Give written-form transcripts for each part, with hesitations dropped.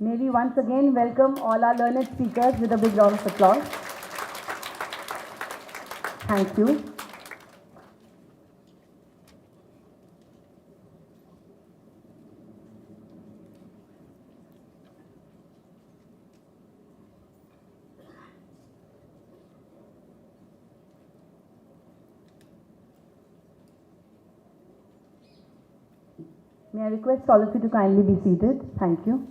May we once again welcome all our learned speakers with a big round of applause. Thank you. May I request all of you to kindly be seated? Thank you.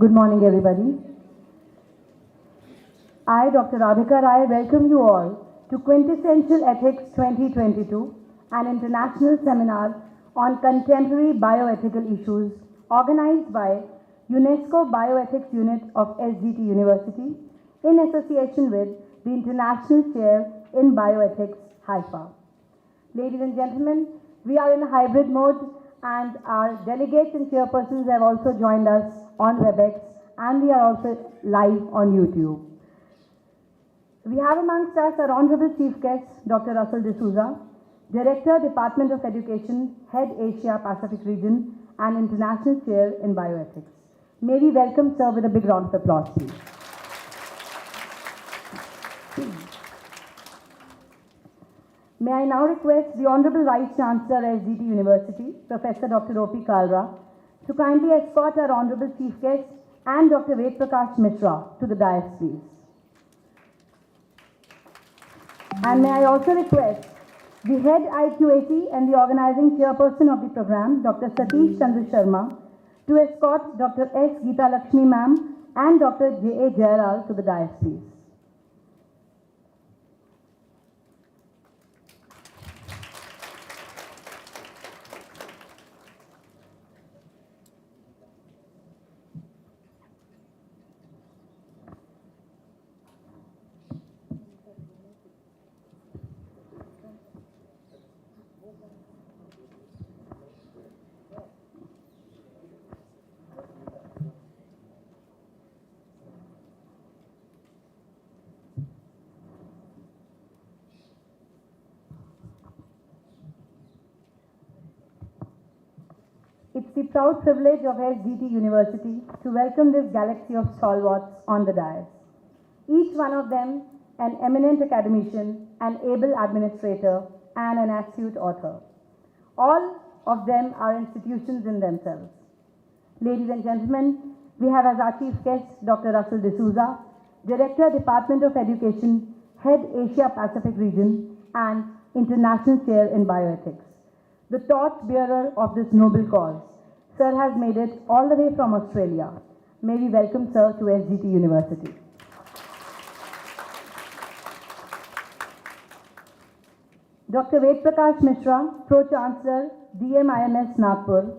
Good morning, everybody. I, Dr. Radhika Rai, welcome you all to Quintessential Ethics 2022, an international seminar on contemporary bioethical issues organized by UNESCO Bioethics Unit of SGT University in association with the International Chair in Bioethics, Haifa. Ladies and gentlemen, we are in a hybrid mode, and our delegates and chairpersons have also joined us on WebEx, and we are also live on YouTube. We have amongst us our Honorable Chief Guest, Dr. Russell D'Souza, Director, Department of Education, Head Asia Pacific Region, and International Chair in Bioethics. May we welcome Sir with a big round of applause, please. May I now request the Honorable Vice Chancellor, SGT University, Professor Dr. O.P. Kalra, to kindly escort our Honorable Chief Guest and Dr. Ved Prakash Mishra to the dais, please. And may I also request the Head IQAC and the Organizing Chairperson of the program, Dr. Satish Chandra Sharma, to escort Dr. S. Geeta Lakshmi Ma'am and Dr. J.A. Jayaraj to the dais, please. It's the proud privilege of SGT University to welcome this galaxy of stalwarts on the dais. Each one of them an eminent academician, an able administrator, and an astute author. All of them are institutions in themselves. Ladies and gentlemen, we have as our chief guest Dr. Russell D'Souza, Director, Department of Education, Head Asia Pacific Region, and International Chair in Bioethics. The torch bearer of this noble cause. Sir has made it all the way from Australia. May we welcome Sir to SGT University. Dr. Ved Prakash Mishra, Pro-Chancellor, DMIMS Nagpur,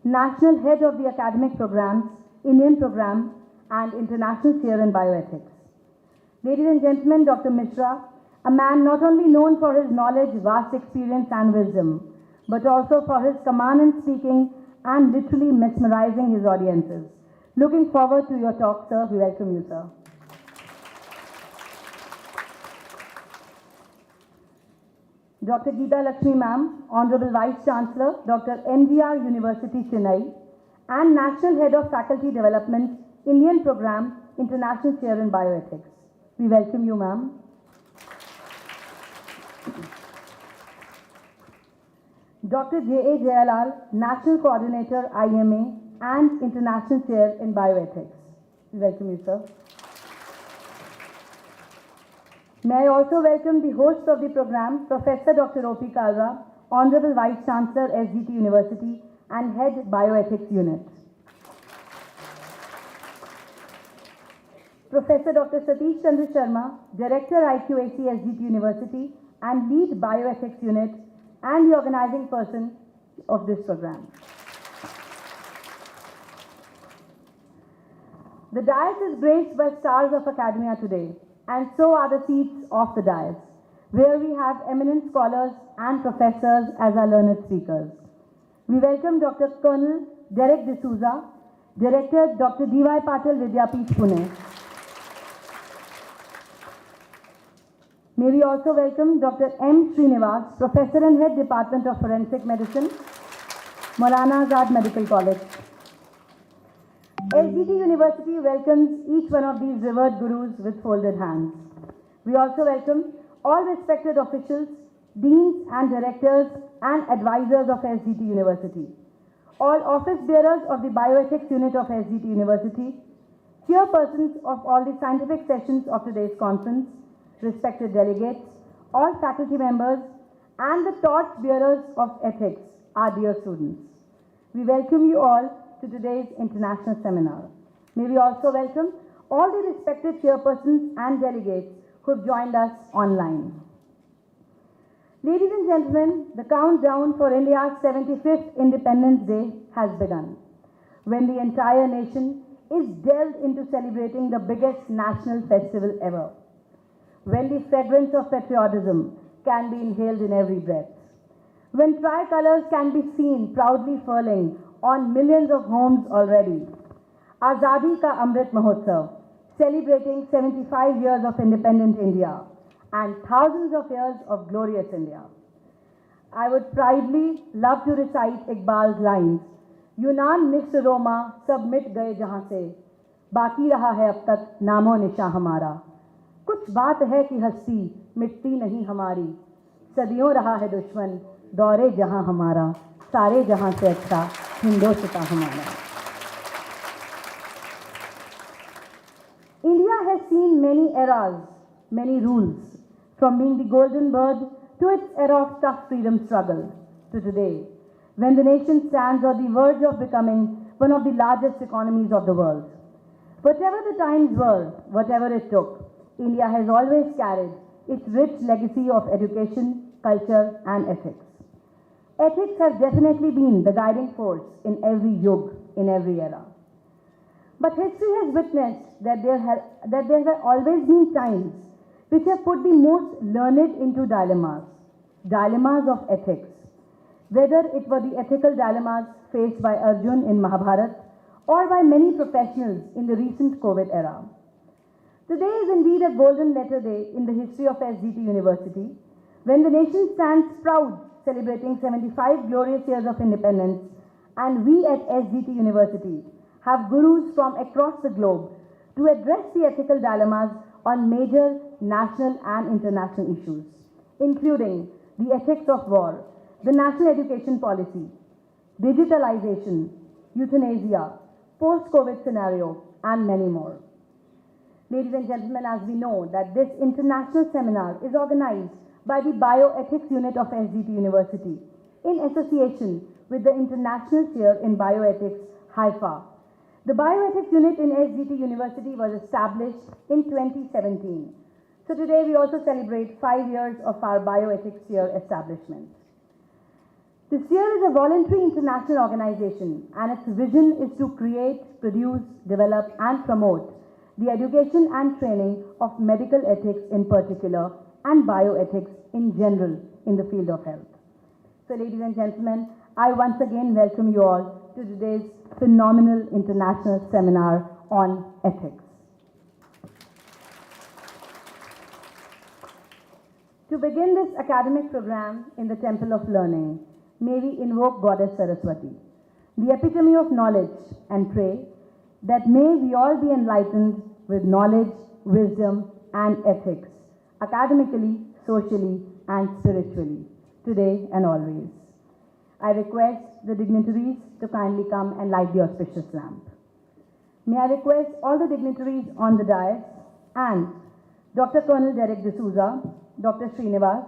National Head of the Academic Programs, Indian Program, and International Chair in Bioethics. Ladies and gentlemen, Dr. Mishra, a man not only known for his knowledge, vast experience, and wisdom, but also for his command in speaking and literally mesmerizing his audiences. Looking forward to your talk, sir. We welcome you, sir. Dr. Geeta Lakshmi Ma'am, Honorable Vice Chancellor, Dr. MGR University, Chennai, and National Head of Faculty Development, Indian Program, International Chair in Bioethics. We welcome you, ma'am. Dr. 𝐔𝐍𝐄𝐎, National Coordinator, IMA, and International Chair in Bioethics. We welcome you, sir. May I also welcome the host of the program, Professor Dr. 𝐸𝐵, Honorable Vice Chancellor, SGT University, and Head Bioethics Unit. Professor Dr. Satish Chandra Sharma, Director, 𝐼𝐴𝐶, SGT University, and Lead Bioethics Unit, and the organizing person of this program. The dais is graced by stars of academia today, and so are the seats of the dais, where we have eminent scholars and professors as our learned speakers. We welcome Dr. Colonel Derek D'Souza, Director, Dr. D.Y. Patil Vidyapeeth, Pune. May we also welcome Dr. M. Srinivas, Professor and Head Department of Forensic Medicine, Maulana Azad Medical College. SGT University welcomes each one of these revered gurus with folded hands. We also welcome all respected officials, deans and directors and advisors of SGT University, all office bearers of the Bioethics Unit of SGT University, chairpersons of all the scientific sessions of today's conference, respected delegates, all faculty members, and the torch bearers of ethics, our dear students. We welcome you all to today's international seminar. May we also welcome all the respected chairpersons and delegates who have joined us online. Ladies and gentlemen, the countdown for India's 75th Independence Day has begun, when the entire nation is delved into celebrating the biggest national festival ever, when the fragrance of patriotism can be inhaled in every breath, when tricolors can be seen proudly furling on millions of homes already. Azadi Ka Amrit Mahotsav, celebrating 75 years of independent India and thousands of years of glorious India. I would proudly love to recite Iqbal's lines, Yunan Misr Roma sab mit gaye jahan se, baki raha hai ab tak namo nishan hamara. कुछ बात है कि हस्ती मिटती नहीं हमारी, सदियों रहा है दुश्मन दौरे जहां हमारा, सारे जहां से अच्छा हिंदोस्तां हमारा. India has seen many eras, many rules, from being the golden bird to its era of tough freedom struggle to today, when the nation stands on the verge of becoming one of the largest economies of the world. Whatever the times were, whatever it took, India has always carried its rich legacy of education, culture, and ethics. Ethics has definitely been the guiding force in every yug, in every era. But history has witnessed that there have always been times which have put the most learned into dilemmas of ethics, whether it were the ethical dilemmas faced by Arjun in Mahabharata or by many professionals in the recent COVID era. Today is indeed a golden letter day in the history of SGT University, when the nation stands proud celebrating 75 glorious years of independence, and we at SGT University have gurus from across the globe to address the ethical dilemmas on major national and international issues, including the ethics of war, the national education policy, digitalization, euthanasia, post-COVID scenario, and many more. Ladies and gentlemen, as we know that this international seminar is organized by the Bioethics Unit of SGT University in association with the International Chair in Bioethics, Haifa. The Bioethics Unit in SGT University was established in 2017. So today we also celebrate 5 years of our Bioethics Chair establishment. This year is a voluntary international organization, and its vision is to create, produce, develop, and promote the education and training of medical ethics in particular and bioethics in general in the field of health. So ladies and gentlemen, I once again welcome you all to today's phenomenal international seminar on ethics. To begin this academic program in the Temple of Learning, may we invoke Goddess Saraswati, the epitome of knowledge, and pray that may we all be enlightened with knowledge, wisdom, and ethics, academically, socially, and spiritually, today and always. I request the dignitaries to kindly come and light the auspicious lamp. May I request all the dignitaries on the dais and Dr. Colonel Derek D'Souza, Dr. Srinivas,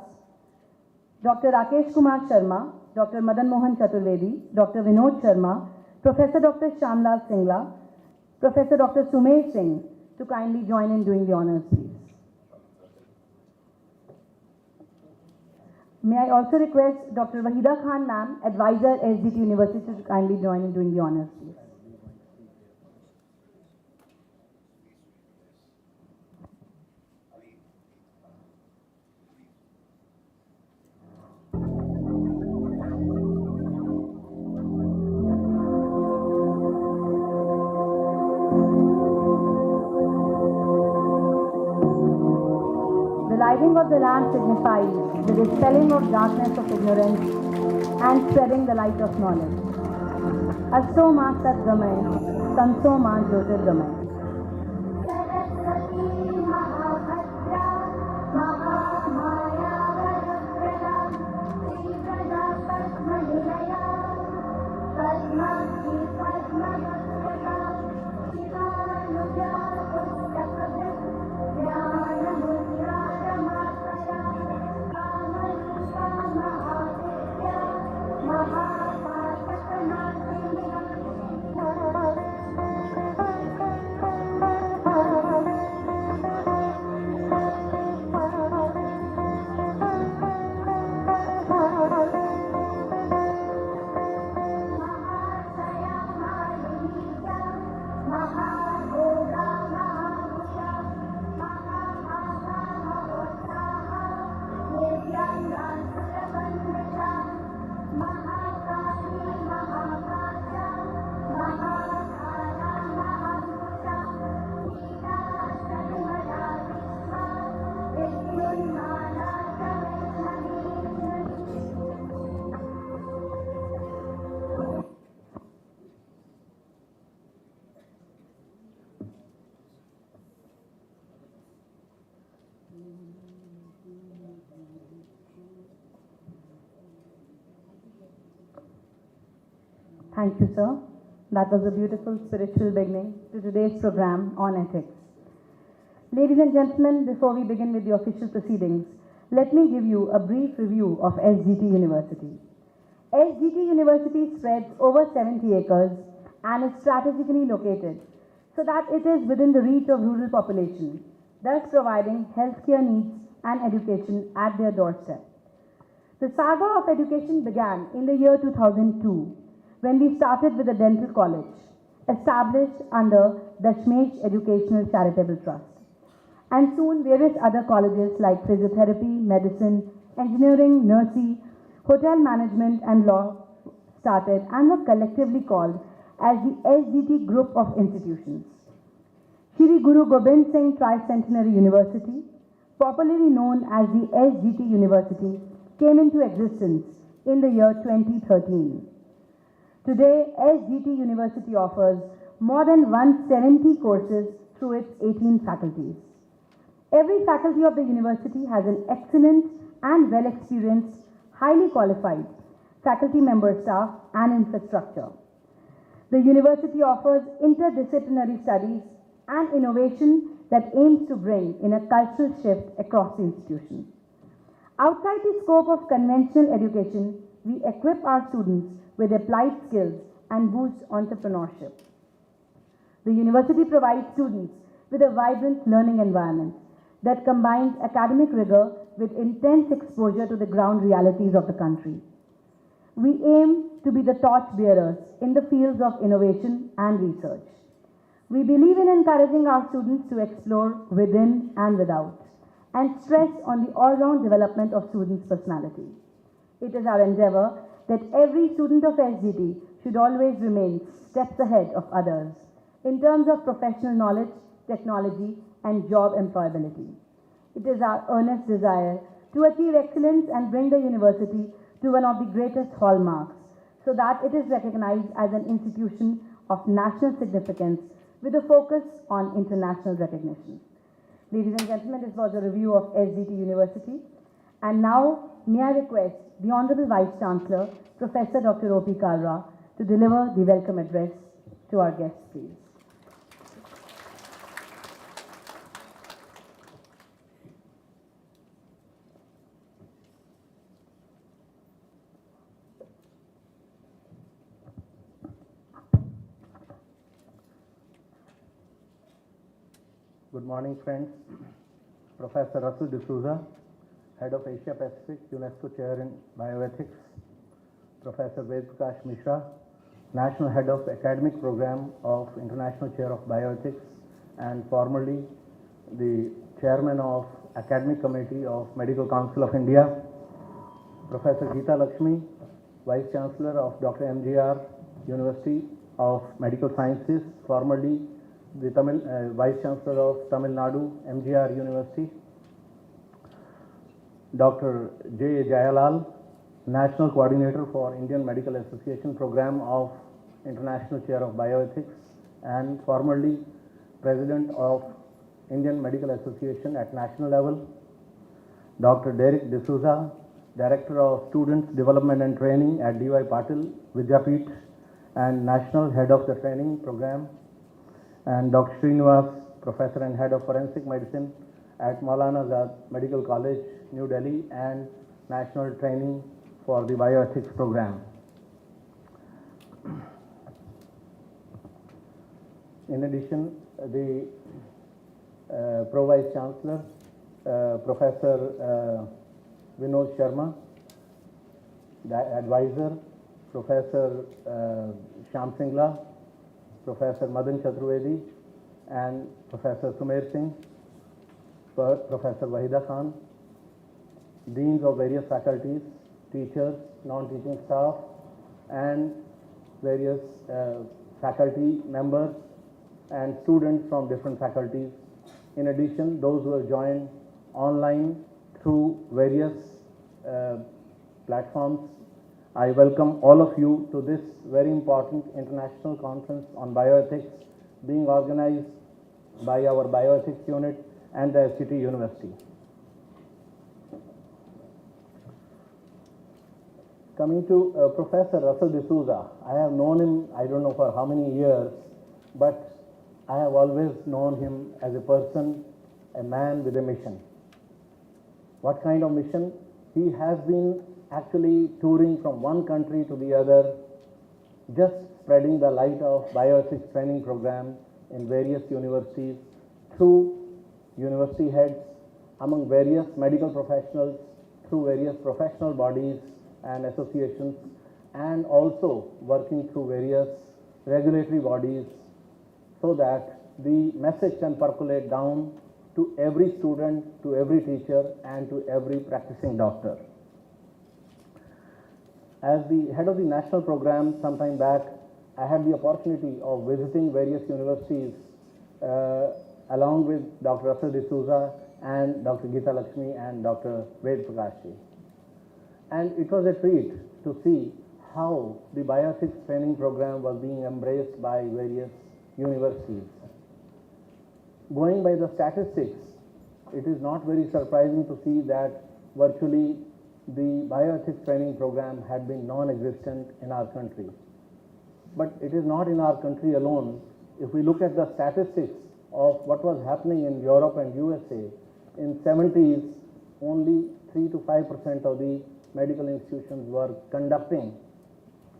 Dr. Rakesh Kumar Sharma, Dr. Madan Mohan Chaturvedi, Dr. Vinod Sharma, Professor Dr. Shyamlal Singla, Professor Dr. Sumesh Singh to kindly join in doing the honors, please. May I also request Dr. Wahida Khan ma'am, advisor SGT University, to kindly join in doing the honors, please. The lighting of the lamp signifies the dispelling of darkness of ignorance and spreading the light of knowledge. Asto ma Satgamay, Tanso ma Jyotirgamay. Thank you, sir. That was a beautiful spiritual beginning to today's program on ethics. Ladies and gentlemen, before we begin with the official proceedings, let me give you a brief review of SGT University. SGT University spreads over 70 acres and is strategically located so that it is within the reach of rural population, thus providing healthcare needs and education at their doorstep. The saga of education began in the year 2002 when we started with a dental college established under the 𝐔𝐻 Educational Charitable Trust. And soon various other colleges like physiotherapy, medicine, engineering, nursing, hotel management and law started and were collectively called as the SGT Group of Institutions. Shri Guru Gobind Singh Tricentenary University, popularly known as the SGT University, came into existence in the year 2013. Today, SGT University offers more than 170 courses through its 18 faculties. Every faculty of the university has an excellent and well-experienced, highly qualified faculty member staff and infrastructure. The university offers interdisciplinary studies and innovation that aims to bring in a cultural shift across the institution. Outside the scope of conventional education, we equip our students with applied skills and boost entrepreneurship. The university provides students with a vibrant learning environment that combines academic rigor with intense exposure to the ground realities of the country. We aim to be the torchbearers in the fields of innovation and research. We believe in encouraging our students to explore within and without, and stress on the all-round development of students' personality. It is our endeavor that every student of SGT should always remain steps ahead of others in terms of professional knowledge, technology, and job employability. It is our earnest desire to achieve excellence and bring the university to one of the greatest hallmarks so that it is recognized as an institution of national significance with a focus on international recognition. Ladies and gentlemen, this was a review of SGT University. And now, may I request the Honorable Vice Chancellor, Professor Dr. O.P. Kalra, to deliver the welcome address to our guests, please. Good morning, friends. Professor Russell D'Souza, Head of Asia Pacific, UNESCO Chair in Bioethics. Professor Ved Mishra, National Head of Academic Program of International Chair of Bioethics and formerly the Chairman of Academic Committee of Medical Council of India. Professor Geeta Lakshmi, Vice Chancellor of Dr. MGR University of Medical Sciences, formerly the Vice Chancellor of Tamil Nadu MGR University. Dr. J. Jayalal, National Coordinator for Indian Medical Association Program of International Chair of Bioethics and formerly President of Indian Medical Association at national level. Dr. Derek D'Souza, Director of Students Development and Training at D.Y. Patil Vidyapith and National Head of the Training Program. And Dr. Srinivas, Professor and Head of Forensic Medicine at Maulana Azad Medical College, New Delhi, and National Training for the Bioethics Program. In addition, the Pro-Vice Chancellor, Professor Vinod Sharma, the Advisor, Professor Shyam Singla, Professor Madan Chaturvedi, and Professor Sumer Singh, Professor Wahida Khan, Deans of various faculties, teachers, non-teaching staff, and various faculty members and students from different faculties. In addition, those who have joined online through various platforms, I welcome all of you to this very important international conference on bioethics being organized by our bioethics unit and the SGT University. Coming to Professor Russell D'Souza, I have known him, I don't know for how many years, but I have always known him as a person, a man with a mission. What kind of mission? He has been actually touring from one country to the other, just spreading the light of bioethics training program in various universities, through university heads, among various medical professionals, through various professional bodies and associations, and also working through various regulatory bodies so that the message can percolate down to every student, to every teacher, and to every practicing doctor. As the head of the national program some time back, I had the opportunity of visiting various universities along with Dr. Russell D'Souza and Dr. Geeta Lakshmi and Dr. Ved Prakash. And it was a treat to see how the bioethics training program was being embraced by various universities. Going by the statistics, it is not very surprising to see that virtually the bioethics training program had been non-existent in our country. But it is not in our country alone. If we look at the statistics of what was happening in Europe and USA, in 70s, only 3 to 5% of the medical institutions were conducting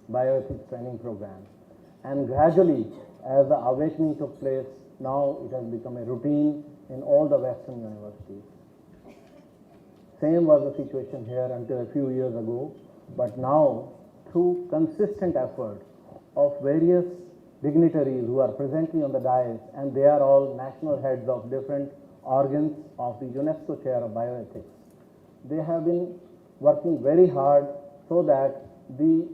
bioethics training program. And gradually, as the awakening took place, now it has become a routine in all the Western universities. Same was the situation here until a few years ago, but now through consistent effort of various dignitaries who are presently on the dais, and they are all national heads of different organs of the UNESCO Chair of Bioethics. They have been working very hard so that the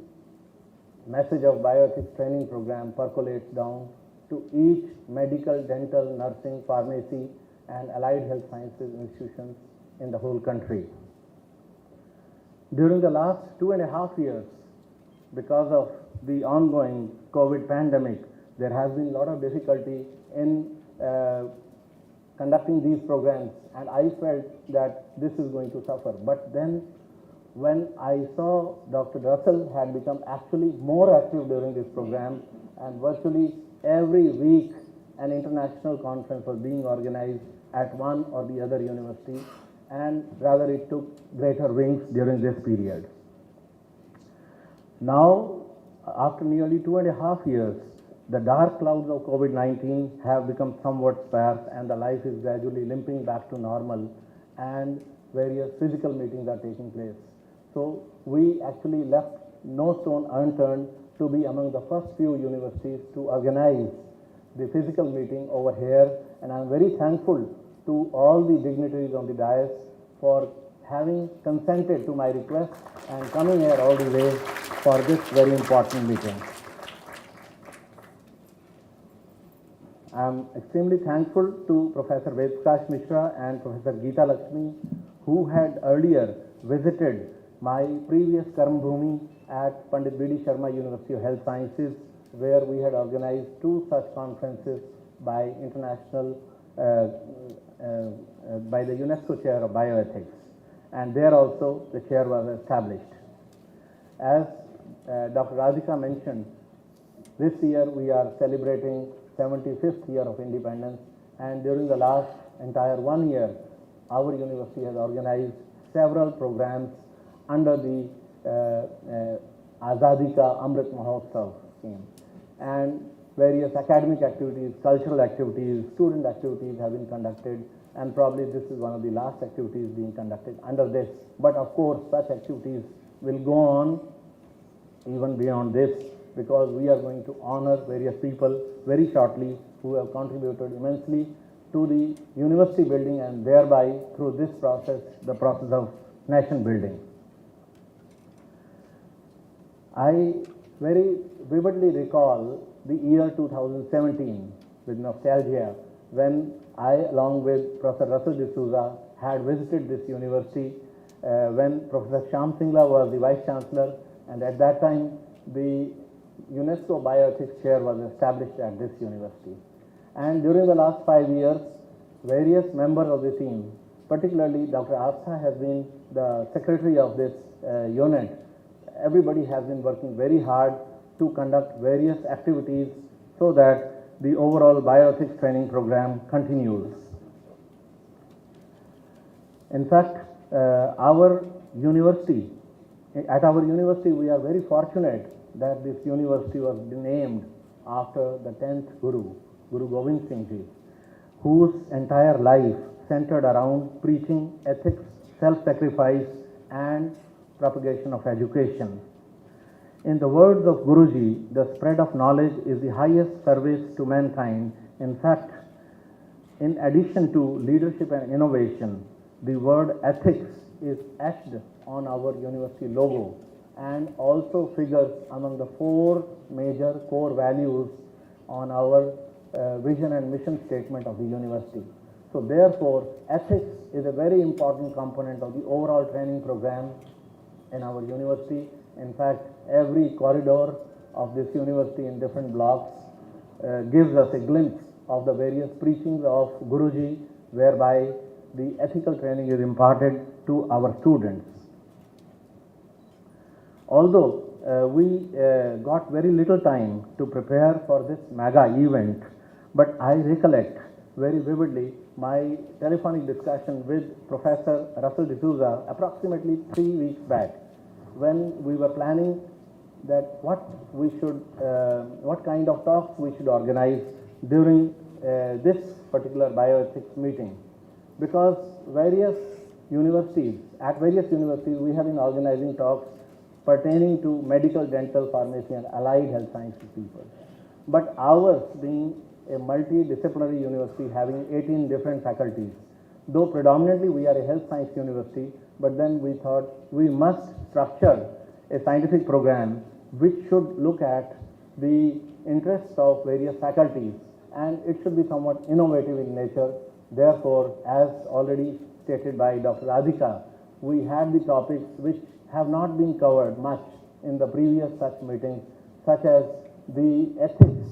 message of bioethics training program percolates down to each medical, dental, nursing, pharmacy, and allied health sciences institutions in the whole country. During the last 2.5 years, because of the ongoing COVID pandemic, there has been a lot of difficulty in conducting these programs, and I felt that this is going to suffer. But then when I saw Dr. Russell had become actually more active during this program, and virtually every week an international conference was being organized at one or the other university, and rather it took greater wings during this period. Now, after nearly 2.5 years, the dark clouds of COVID-19 have become somewhat sparse, and the life is gradually limping back to normal, and various physical meetings are taking place. So we actually left no stone unturned to be among the first few universities to organize the physical meeting over here, and I'm very thankful to all the dignitaries on the dais for having consented to my request and coming here all the way for this very important meeting. I'm extremely thankful to Professor Ved Prakash Mishra and Professor Geeta Lakshmi, who had earlier visited my previous Karm Bhumi at Pandit B.D. Sharma University of Health Sciences, where we had organized 2 such conferences by international, by the UNESCO Chair of Bioethics, and there also the chair was established. As Dr. Radhika mentioned, this year we are celebrating 75th year of independence, and during the last entire 1 year, our university has organized several programs under the Azadi Ka Amrit Mahotsav scheme, and various academic activities, cultural activities, student activities have been conducted, and probably this is one of the last activities being conducted under this. But of course, such activities will go on even beyond this, because we are going to honor various people very shortly who have contributed immensely to the university building, and thereby through this process, the process of nation building. I very vividly recall the year 2017 with nostalgia, when I, along with Professor Russell D'Souza, had visited this university when Professor Shyam Singla was the Vice Chancellor, and at that time the UNESCO Bioethics Chair was established at this university. And during the last 5 years, various members of the team, particularly Dr. Afsa has been the secretary of this unit. Everybody has been working very hard to conduct various activities so that the overall bioethics training program continues. In fact, at our university, we are very fortunate that this university was named after the 10th Guru, Guru Gobind Singh Ji, whose entire life centered around preaching ethics, self-sacrifice, and propagation of education. In the words of Guruji, the spread of knowledge is the highest service to mankind. In fact, in addition to leadership and innovation, the word ethics is etched on our university logo and also figures among the 4 major core values on our vision and mission statement of the university. So therefore, ethics is a very important component of the overall training program in our university. In fact, every corridor of this university in different blocks gives us a glimpse of the various preachings of Guruji, whereby the ethical training is imparted to our students. Although we got very little time to prepare for this mega event, but I recollect very vividly my telephonic discussion with Professor Russell D'Souza approximately 3 weeks back, when we were planning that what kind of talks we should organize during this particular bioethics meeting, because at various universities we have been organizing talks pertaining to medical, dental, pharmacy, and allied health sciences people. But ours, being a multidisciplinary university having 18 different faculties, though predominantly we are a health science university, but then we thought we must structure a scientific program which should look at the interests of various faculties, and it should be somewhat innovative in nature. Therefore, as already stated by Dr. Radhika, we had the topics which have not been covered much in the previous such meetings, such as the ethics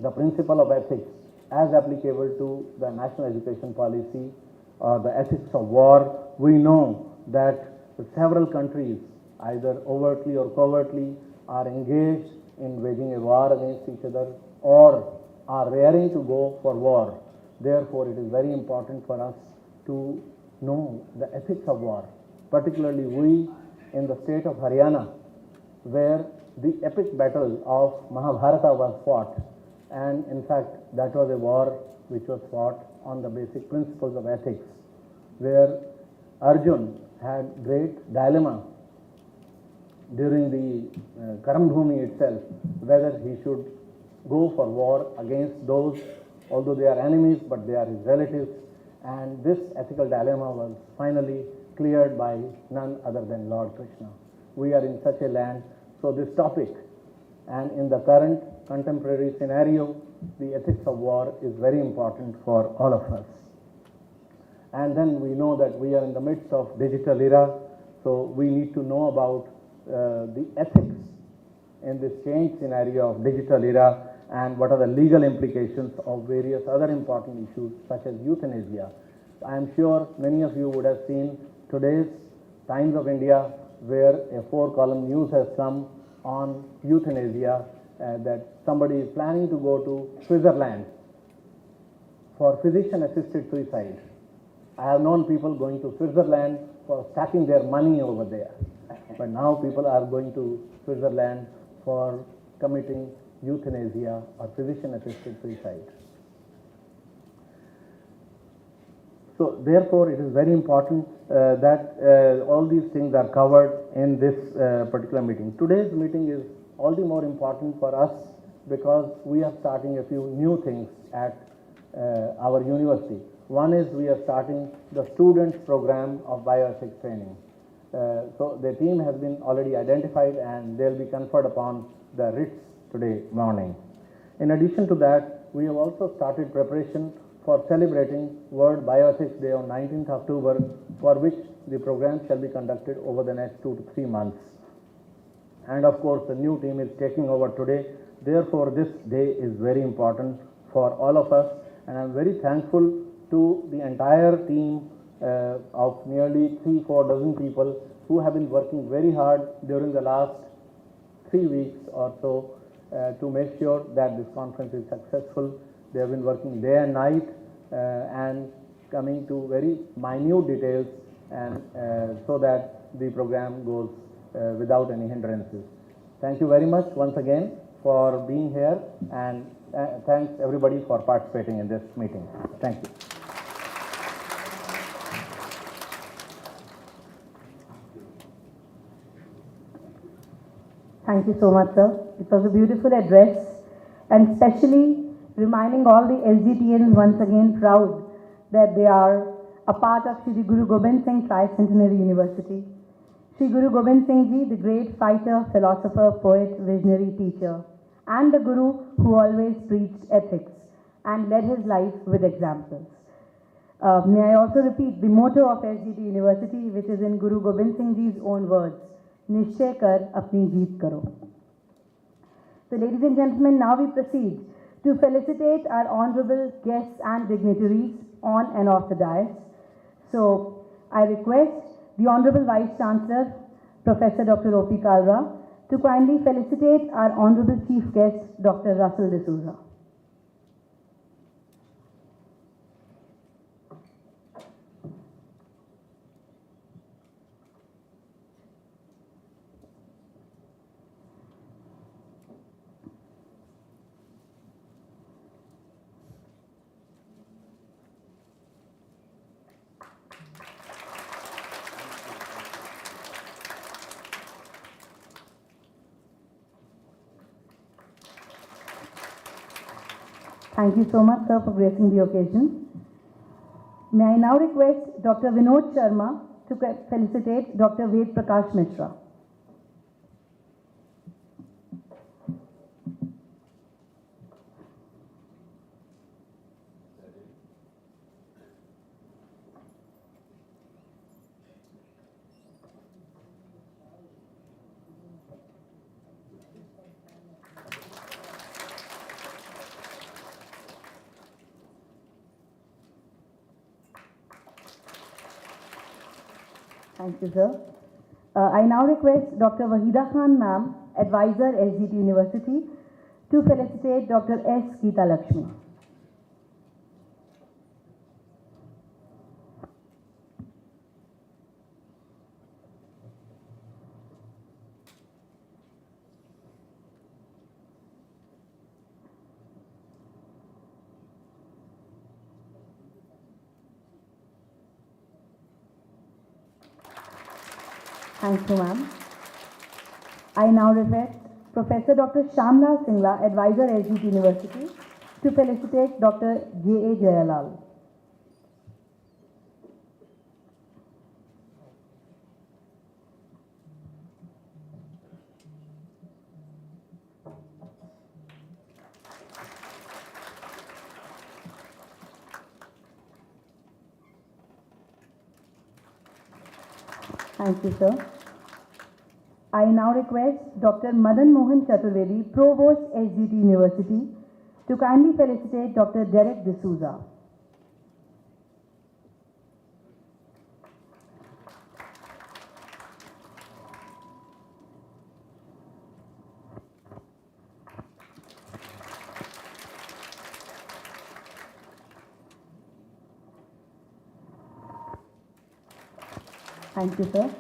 the principle of ethics as applicable to the national education policy or the ethics of war, we know that several countries, either overtly or covertly, are engaged in waging a war against each other or are raring to go for war. Therefore, it is very important for us to know the ethics of war, particularly we in the state of Haryana, where the epic battle of Mahabharata was fought, and in fact that was a war which was fought on the basic principles of ethics, where Arjun had great dilemma during the Karambhumi itself, whether he should go for war against those, although they are enemies, but they are his relatives, and this ethical dilemma was finally cleared by none other than Lord Krishna. We are in such a land, so this topic, and in the current contemporary scenario, the ethics of war is very important for all of us. And then we know that we are in the midst of digital era, so we need to know about the ethics in this changed scenario of digital era, and what are the legal implications of various other important issues such as euthanasia. I am sure many of you would have seen today's Times of India, where a 4-column news has come on euthanasia, that somebody is planning to go to Switzerland for physician-assisted suicide. I have known people going to Switzerland for stacking their money over there, but now people are going to Switzerland for committing euthanasia or physician-assisted suicide. So therefore, it is very important that all these things are covered in this particular meeting. Today's meeting is all the more important for us because we are starting a few new things at our university. One is we are starting the students program of bioethics training. So the team has been already identified and they'll be conferred upon the writs today morning. In addition to that, we have also started preparation for celebrating World Bioethics Day on 19th October, for which the program shall be conducted over the next 2 to 3 months. And of course, the new team is taking over today. Therefore, this day is very important for all of us, and I am very thankful to the entire team of nearly 3-4 dozen people who have been working very hard during the last 3 weeks or so to make sure that this conference is successful. They have been working day and night and coming to very minute details, and so that the program goes without any hindrances. Thank you very much once again for being here, and thanks everybody for participating in this meeting. Thank you. Thank you so much, sir. It was a beautiful address, and especially reminding all the SGTians once again proud that they are a part of Shri Guru Gobind Singh Tricentenary University. Shri Guru Gobind Singh Ji, the great fighter, philosopher, poet, visionary, teacher, and the Guru who always preached ethics and led his life with examples. May I also repeat the motto of SGT University, which is in Guru Gobind Singh Ji's own words, Nishchay kar, apni jeet karo. So ladies and gentlemen, now we proceed to felicitate our honorable guests and dignitaries on and off the dais. So I request the Honorable Vice Chancellor, Professor Dr. O.P. Kalra, to kindly felicitate our Honorable Chief Guest, Dr. Russell D'Souza. Thank you so much, sir, for gracing the occasion. May I now request Dr. Vinod Sharma to felicitate Dr. Ved Prakash Mishra. Thank you, sir. I now request Dr. Wahida Khan, ma'am, advisor, SGT University, to felicitate Dr. S. Geeta Lakshmi. Thank you, ma'am. I now request Professor Dr. Shyamlal Singla, advisor, SGT University, to felicitate Dr. J.A. Jayalal. Thank you, sir. I now request Dr. Madan Mohan Chaturvedi, Provost, SGT University, to kindly felicitate Dr. Derek D'Souza. Thank you, sir.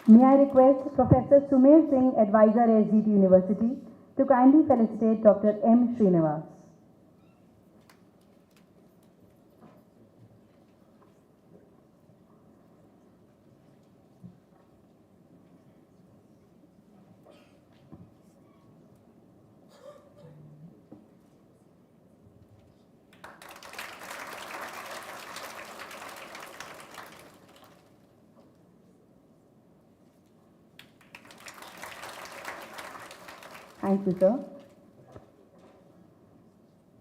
May I request Professor Sumer Singh, advisor, SGT University, to kindly felicitate Dr. M. Srinivas. Thank you, sir.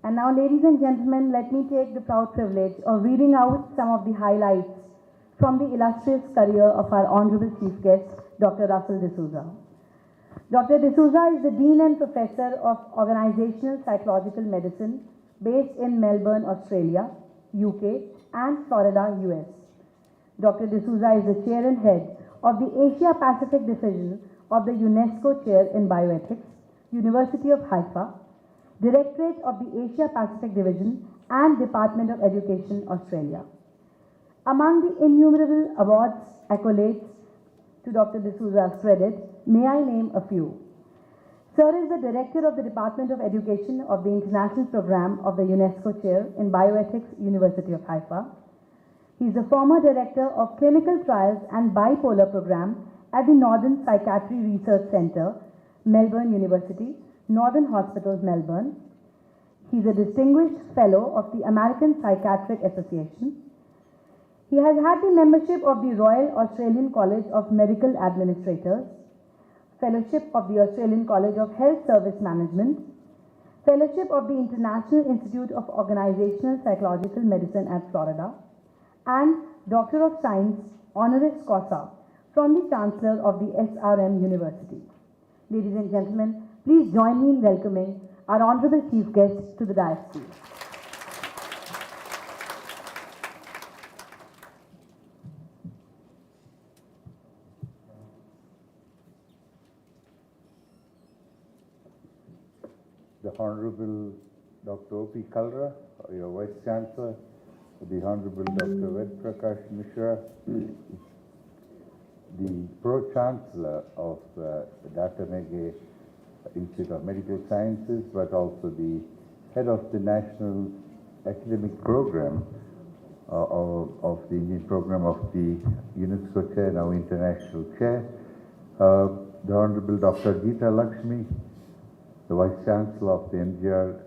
And now, ladies and gentlemen, let me take the proud privilege of reading out some of the highlights from the illustrious career of our Honorable Chief Guest, Dr. Russell D'Souza. Dr. D'Souza is the Dean and Professor of Organizational Psychological Medicine based in Melbourne, Australia, UK, and Florida, US. Dr. D'Souza is the Chair and Head of the Asia Pacific Division of the UNESCO Chair in Bioethics, University of Haifa, Directorate of the Asia Pacific Division and Department of Education, Australia. Among the innumerable awards, accolades to Dr. D'Souza's credit, may I name a few. Sir is the Director of the Department of Education of the International Program of the UNESCO Chair in Bioethics, University of Haifa. He is the former Director of Clinical Trials and Bipolar Program at the Northern Psychiatry Research Centre, Melbourne University, Northern Hospitals, Melbourne. He is a Distinguished Fellow of the American Psychiatric Association. He has had the membership of the Royal Australian College of Medical Administrators, Fellowship of the Australian College of Health Service Management, Fellowship of the International Institute of Organizational Psychological Medicine at Florida, and Doctor of Science honoris causa from the Chancellor of the SRM University. Ladies and gentlemen, please join me in welcoming our Honorable Chief Guest to the dais, please. The Honorable Dr. O.P. Kalra, your Vice Chancellor, the Honorable Dr. Ved Prakash Mishra, the Pro-Chancellor of the 𝐷𝐻𝐻𝐻𝐻 Institute of Medical Sciences, but also the Head of the National Academic Program of the Indian Program of the UNESCO Chair, now International Chair, the Honorable Dr. Geeta Lakshmi, the Vice Chancellor of the MGR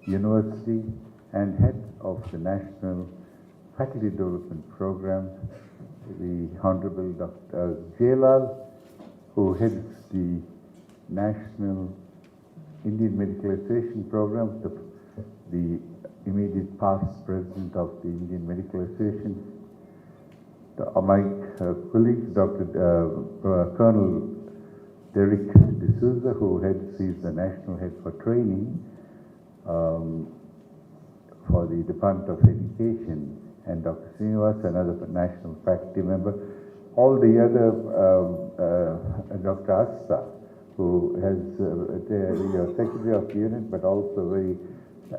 University and Head of the National Faculty Development Program, the Honorable Dr. Jayalal, who heads the National Indian Medical Association Program, the immediate past President of the Indian Medical Association, my colleague, Colonel Derek D'Souza, who is the National Head for Training for the Department of Education, and Dr. Srinivas, another national faculty member, all the other, Dr. Asta, who has, your secretary of the unit, but also very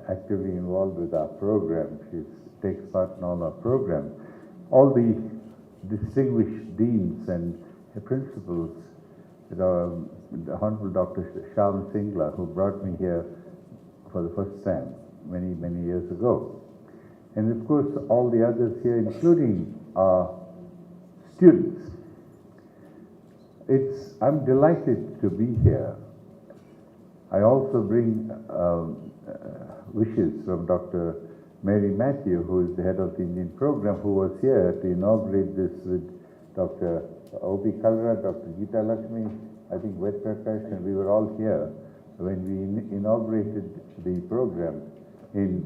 actively involved with our program. She takes part in all our programs. All the distinguished deans and principals, the Honorable Dr. 𝐐𝐮𝐢𝐧𝐭𝐞𝐬𝐬 𝐂𝐡𝐢𝐳 for brought me here for the first time many, many years ago. And of course, all the others here, including our students. I'm delighted to be here. I also bring wishes from Dr. Mary Matthew, who is the head of the Indian program, who was here to inaugurate this with Dr. O.P. Kalra, Dr. Geeta Lakshmi, I think 𝐍𝐻 Prakash, and we were all here when we inaugurated the program in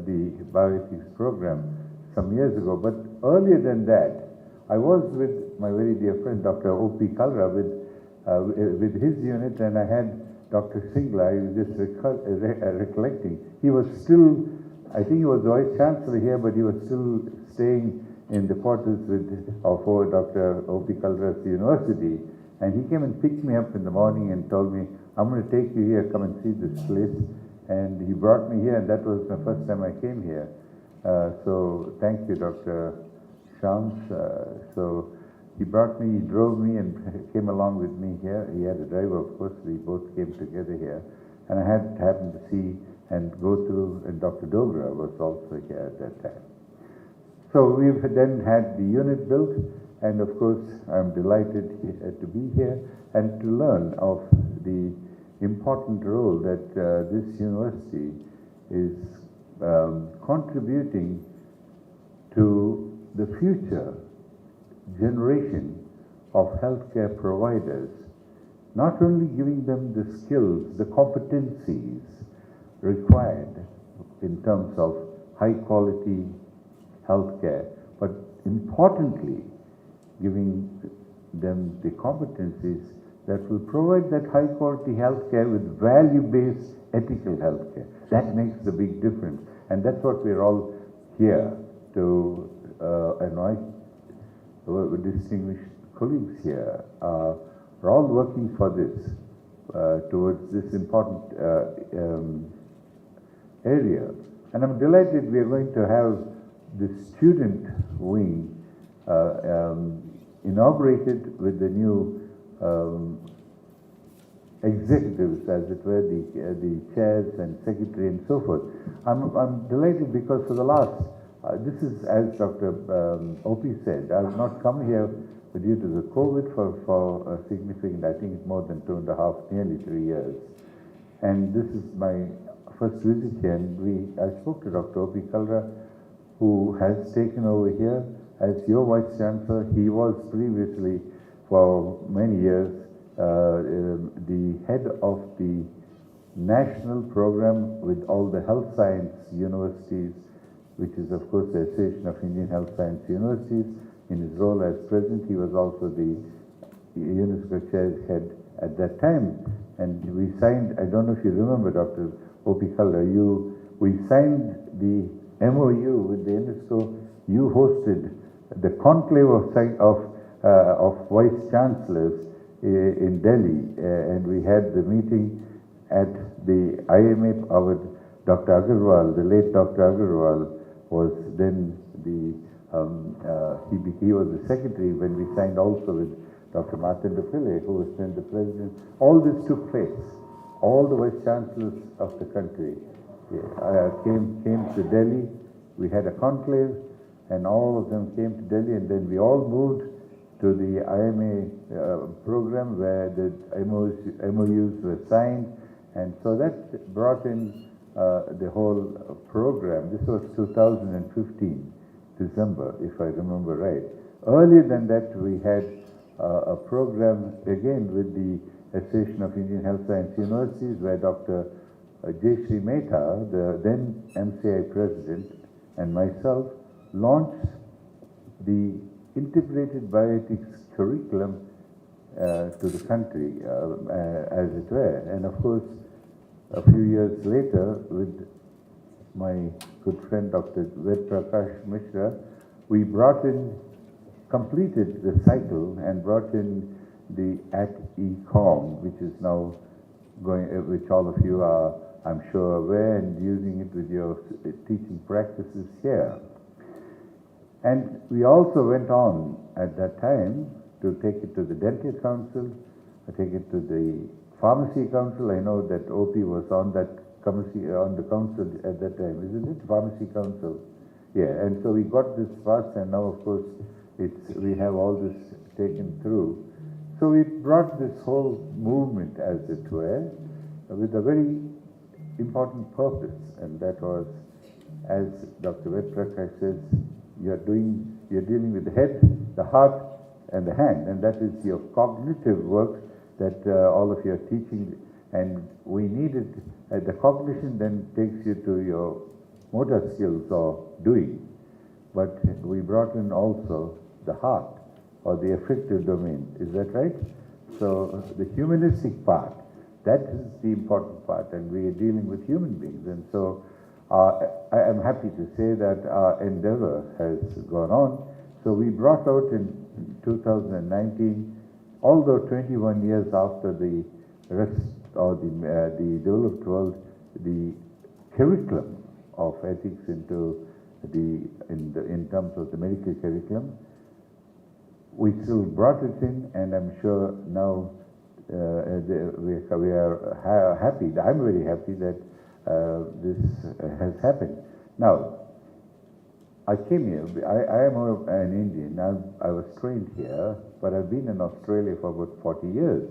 the bioethics program some years ago. But earlier than that, I was with my very dear friend Dr. O.P. Kalra with his unit, and I had Dr. Singla. I was just recollecting. He was still, I think he was Vice Chancellor here, but he was still staying in the quarters of Dr. O.P. Kalra's university. And he came and picked me up in the morning and told me, I'm going to take you here, come and see this place. And he brought me here, and that was the first time I came here. So thank you, Dr. 𝐶𝐮𝐢𝐧𝐭. So he brought me, he drove me and came along with me here. He had a driver, of course. We both came together here. And I happened to see and go through, and Dr. Dogra was also here at that time. So we've then had the unit built, and of course I'm delighted to be here and to learn of the important role that this university is contributing to the future generation of healthcare providers, not only giving them the skills, the competencies required in terms of high quality healthcare, but importantly giving them the competencies that will provide that high quality healthcare with value-based ethical healthcare. That makes the big difference, and that's what we're all here to anoint our distinguished colleagues here. We're all working for this, towards this important area. And I'm delighted we are going to have the student wing inaugurated with the new executives, as it were, the chairs and secretary and so forth. I'm delighted because for the last, this is, as Dr. O.P. said, I have not come here due to the COVID for a significant, I think more than 2.5, nearly 3 years. And this is my first visit here, and I spoke to Dr. O.P. Kalra, who has taken over here as your Vice Chancellor. He was previously, for many years, the head of the national program with all the health science universities, which is of course the Association of Indian Health Science Universities. In his role as president, he was also the UNESCO chair's head at that time. And we signed, I don't know if you remember, Dr. O.P. Kalra, we signed the MOU with the UNESCO. You hosted the conclave of vice chancellors in Delhi, and we had the meeting at the IMA. Our Dr. Agarwal, the late Dr. Agarwal, was then he was the secretary when we signed also with Dr. Martin Pillai, who was then the president. All this took place. All the vice chancellors of the country came to Delhi. We had a conclave, and all of them came to Delhi, and then we all moved to the IMA program where the MOUs were signed, and so that brought in the whole program. This was 2015, December, if I remember right. Earlier than that, we had a program again with the Association of Indian Health Science Universities, where Dr. J.Sri Mehta, the then MCI president, and myself launched the integrated bioethics curriculum to the country, as it were. And of course, a few years later, with my good friend Dr. 𝐍𝐻 Prakash Mishra, we brought in completed the cycle and brought in the @𝐸COM, which is now going, which all of you are, I'm sure, aware and using it with your teaching practices here. And we also went on at that time to take it to the Dental Council, take it to the Pharmacy Council. I know that OP was on that committee, on the council at that time, isn't it? Pharmacy Council. Yeah, and so we got this passed, and now, of course, we have all this taken through. So we brought this whole movement, as it were, with a very important purpose, and that was, as Dr. Prakash says, you're dealing with the head, the heart, and the hand, and that is your cognitive work that all of you are teaching. And we needed, the cognition then takes you to your motor skills or doing, but we brought in also the heart or the affective domain. Is that right? So the humanistic part, that is the important part, and we are dealing with human beings. And so I am happy to say that our endeavor has gone on. So we brought out in 2019, although 21 years after the rest or the developed world, the curriculum of ethics into in terms of the medical curriculum, we still brought it in, and I'm sure now we are happy. I'm very happy that this has happened. Now, I came here. I am an Indian. I was trained here, but I've been in Australia for about 40 years,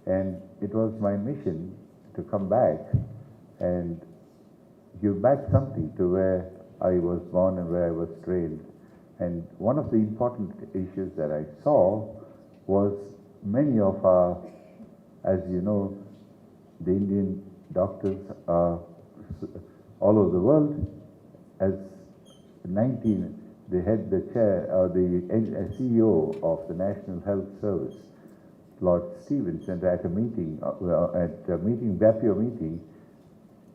and it was my mission to come back and give back something to where I was born and where I was trained. And one of the important issues that I saw was many of our, as you know, the Indian doctors are all over the world. As 19, they had the chair or the CEO of the National Health Service, Lord Stevens, and at a meeting, BAPIO meeting,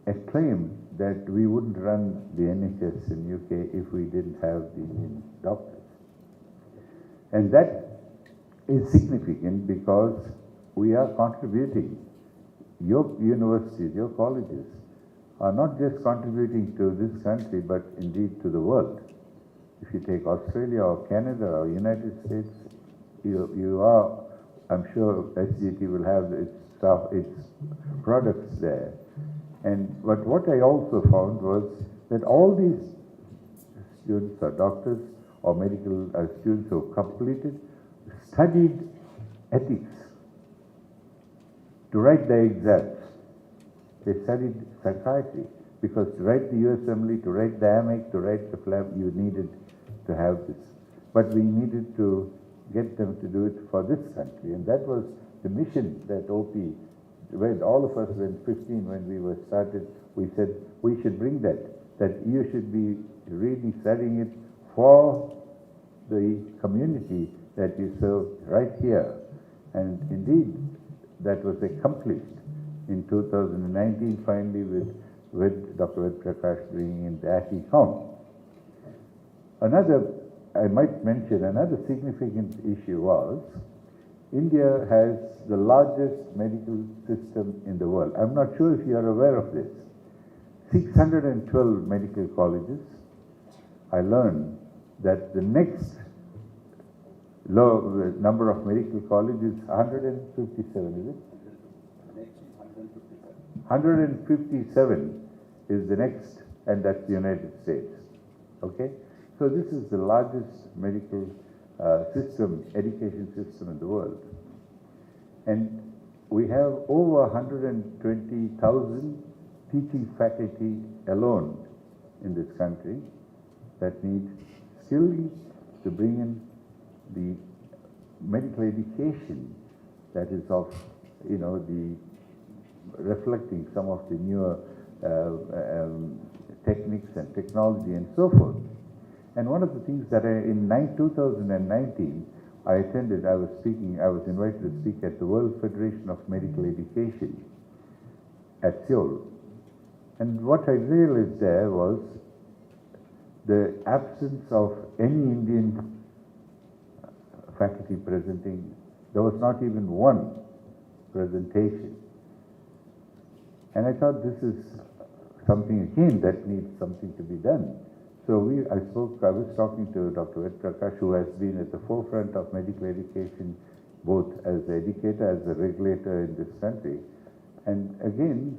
acclaimed that we wouldn't run the NHS in UK if we didn't have the Indian doctors. And that is significant because we are contributing. Your universities, your colleges are not just contributing to this country, but indeed to the world. If you take Australia or Canada or United States, you are, I'm sure SGT will have its products there. But what I also found was that all these students or doctors or medical students who completed, studied ethics to write their exams. They studied psychiatry, because to write the USMLE, to write the AMEC, to write the FLAB, you needed to have this. But we needed to get them to do it for this country, and that was the mission that OP, when all of us were 15 when we were started, we said we should bring that you should be really studying it for the community that you serve right here. And indeed, that was accomplished in 2019, finally, with Dr. Prakash bringing in the @𝐸COM. I might mention, another significant issue was, India has the largest medical system in the world. I'm not sure if you are aware of this. 612 medical colleges. I learned that the next number of medical colleges is 157, is it? 157 is the next, and that's the United States. Okay? So this is the largest medical system, education system in the world. And we have over 120,000 teaching faculty alone in this country that need skills to bring in the medical education that is of, the reflecting some of the newer techniques and technology and so forth. And one of the things that in 2019, I was invited to speak at the World Federation of Medical Education at Seoul. And what I realized there was the absence of any Indian faculty presenting. There was not even one presentation. And I thought this is something again that needs something to be done. So I was talking to Dr. 𝐻 Prakash, who has been at the forefront of medical education, both as an educator, as a regulator in this country. And again,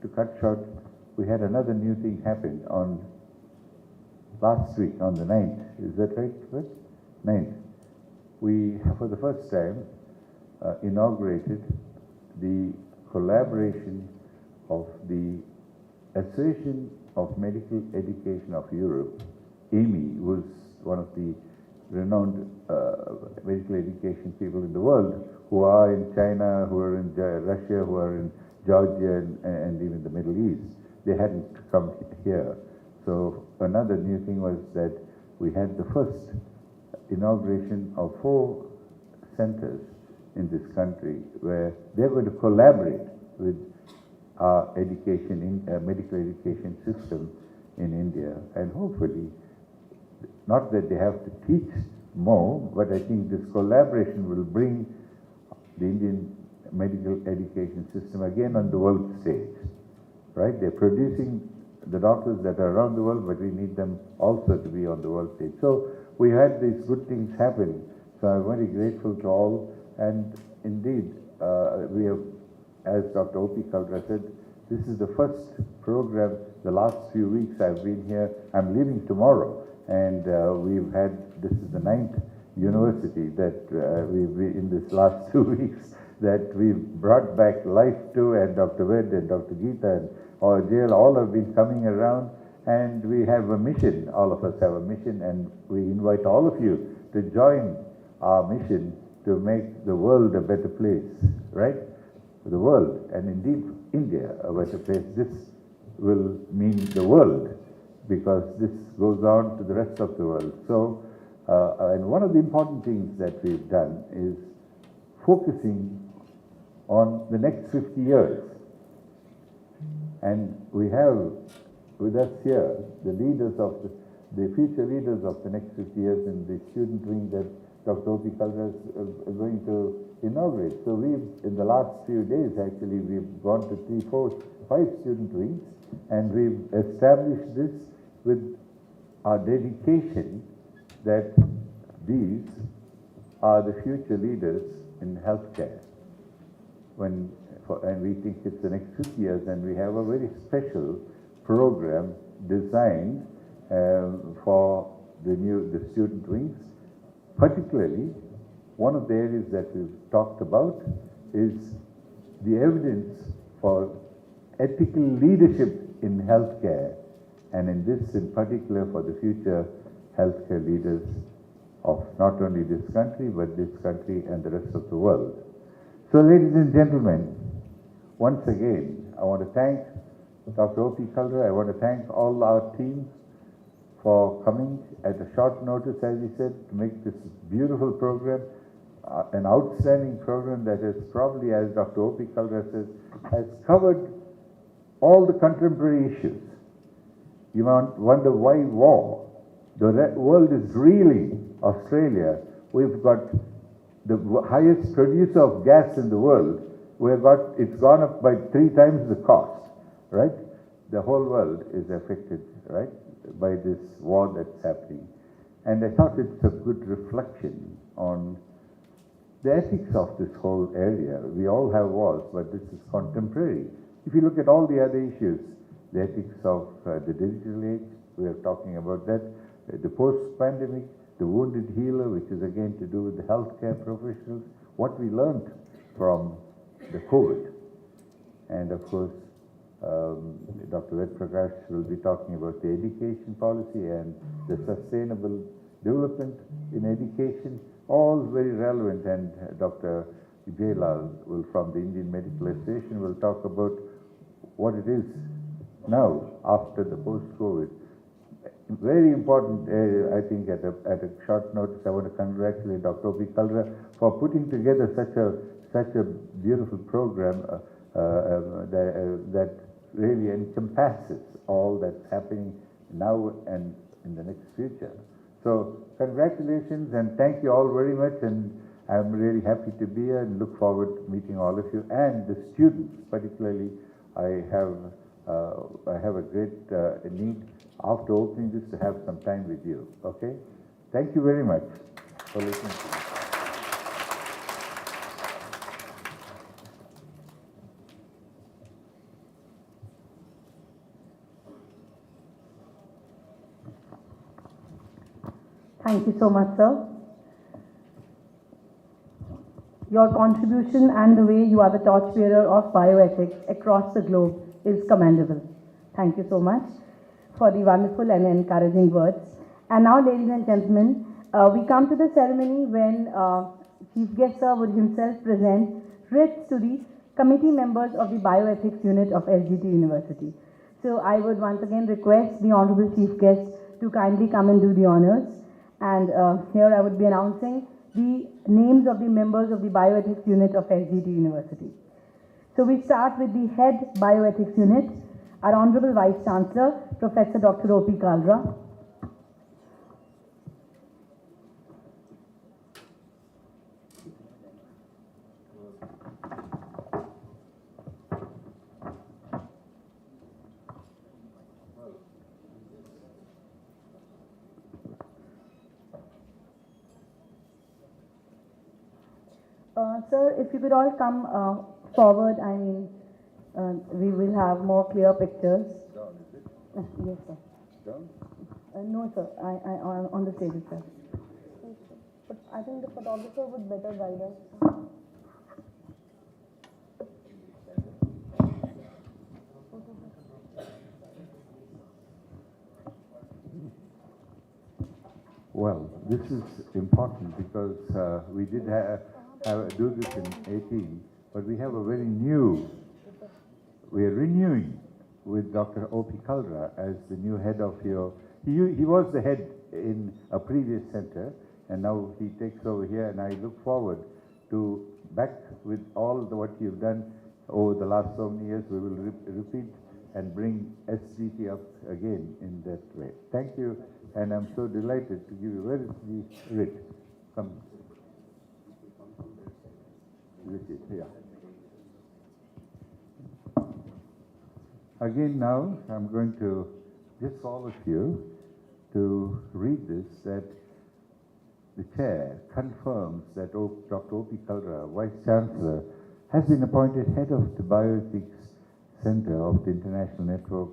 to cut short, we had another new thing happen on last week, on the 9th. Is that right, Chris? 9th. We, for the first time, inaugurated the collaboration of the Association of Medical Education of Europe, AMI, was one of the renowned medical education people in the world, who are in China, who are in Russia, who are in Georgia, and even the Middle East. They hadn't come here. So another new thing was that we had the first inauguration of 4 centers in this country where they're going to collaborate with our education, medical education system in India, and hopefully, not that they have to teach more, but I think this collaboration will bring the Indian medical education system again on the world stage, right? They're producing the doctors that are around the world, but we need them also to be on the world stage. So we had these good things happen. So I'm very grateful to all, and indeed, we have, as Dr. O.P. Kaldra said, this is the first program. The last few weeks I've been here. I'm leaving tomorrow, and we've had, this is the 9th university that we've in this last 2 weeks that we've brought back life to, and Dr. Ved and Dr. Geeta and jail, all have been coming around, and we have a mission. All of us have a mission, and we invite all of you to join our mission to make the world a better place, right? The world, and indeed India, a better place. This will mean the world, because this goes on to the rest of the world. So, and one of the important things that we've done is focusing on the next 50 years. And we have with us here the leaders of the future leaders of the next 50 years in the student wing that Dr. O.P. Kaldra is going to inaugurate. So we've, in the last few days actually, we've gone to 3, 4, 5 student wings, and we've established this with our dedication that these are the future leaders in healthcare. And we think it's the next 50 years, and we have a very special program designed for the student wings. Particularly, one of the areas that we've talked about is the evidence for ethical leadership in healthcare, and in this in particular for the future healthcare leaders of not only this country, but this country and the rest of the world. So ladies and gentlemen, once again, I want to thank Dr. O.P. Kaldra. I want to thank all our team for coming at a short notice, as he said, to make this beautiful program, an outstanding program that is probably, as Dr. O.P. Kaldra says, has covered all the contemporary issues. You might wonder why war. The world is reeling. Australia, we've got the highest producer of gas in the world. It's gone up by 3 times the cost, right? The whole world is affected, right, by this war that's happening. And I thought it's a good reflection on the ethics of this whole area. We all have wars, but this is contemporary. If you look at all the other issues, the ethics of the digital age, we are talking about that, the post-pandemic, the wounded healer, which is again to do with the healthcare professionals, what we learned from the COVID. And of course, Dr. 𝐻 Prakash will be talking about the education policy and the sustainable development in education, all very relevant. And Dr. Jailal will, from the Indian Medical Association, will talk about what it is now after the post-COVID. Very important area, I think, at a short notice. I want to congratulate Dr. O.P. Kaldra for putting together such a beautiful program that really encompasses all that's happening now and in the next future. So congratulations and thank you all very much, and I'm really happy to be here and look forward to meeting all of you and the students. Particularly, I have a great need after opening this to have some time with you. Okay, thank you very much for listening to me. Thank you so much, sir. Your contribution and the way you are the torchbearer of bioethics across the globe is commendable. Thank you so much for the wonderful and encouraging words. And now, ladies and gentlemen, we come to the ceremony when Chief Guest Sir would himself present writs to the committee members of the Bioethics Unit of SGT University. So I would once again request the Honorable Chief Guest to kindly come and do the honors. And here I would be announcing the names of the members of the Bioethics Unit of SGT University. So we start with the Head Bioethics Unit, our Honorable Vice Chancellor, Professor Dr. O.P. Kalra. Sir, if you could all come forward, I mean, we will have more clear pictures. Down, is it? Yes, sir. Down? No, sir, I on the stage itself. But I think the photographer would better guide us. Well, this is important because we did do this in 18, but we have a very new, we are renewing with Dr. O.P. Kalra as the new head of your, he was the head in a previous center, and now he takes over here, and I look forward to back with all what you've done over the last so many years. We will repeat and bring SGT up again in that way. Thank you, and I'm so delighted to give you, where is the writ? Come. This is here. Again now, I'm going to just all of you to read this, that the chair confirms that Dr. O.P. Kalra, Vice Chancellor, has been appointed head of the Bioethics Center of the International Network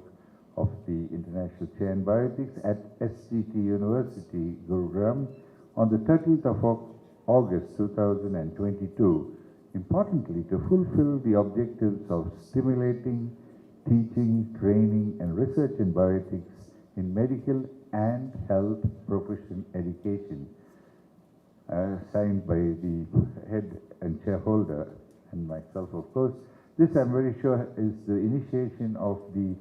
of the International Chair in Bioethics at SGT University, Gurugram, on the 30th of August 2022, importantly to fulfill the objectives of stimulating, teaching, training, and research in bioethics in medical and health profession education, signed by the head and shareholder and myself, of course. This, I'm very sure, is the initiation of the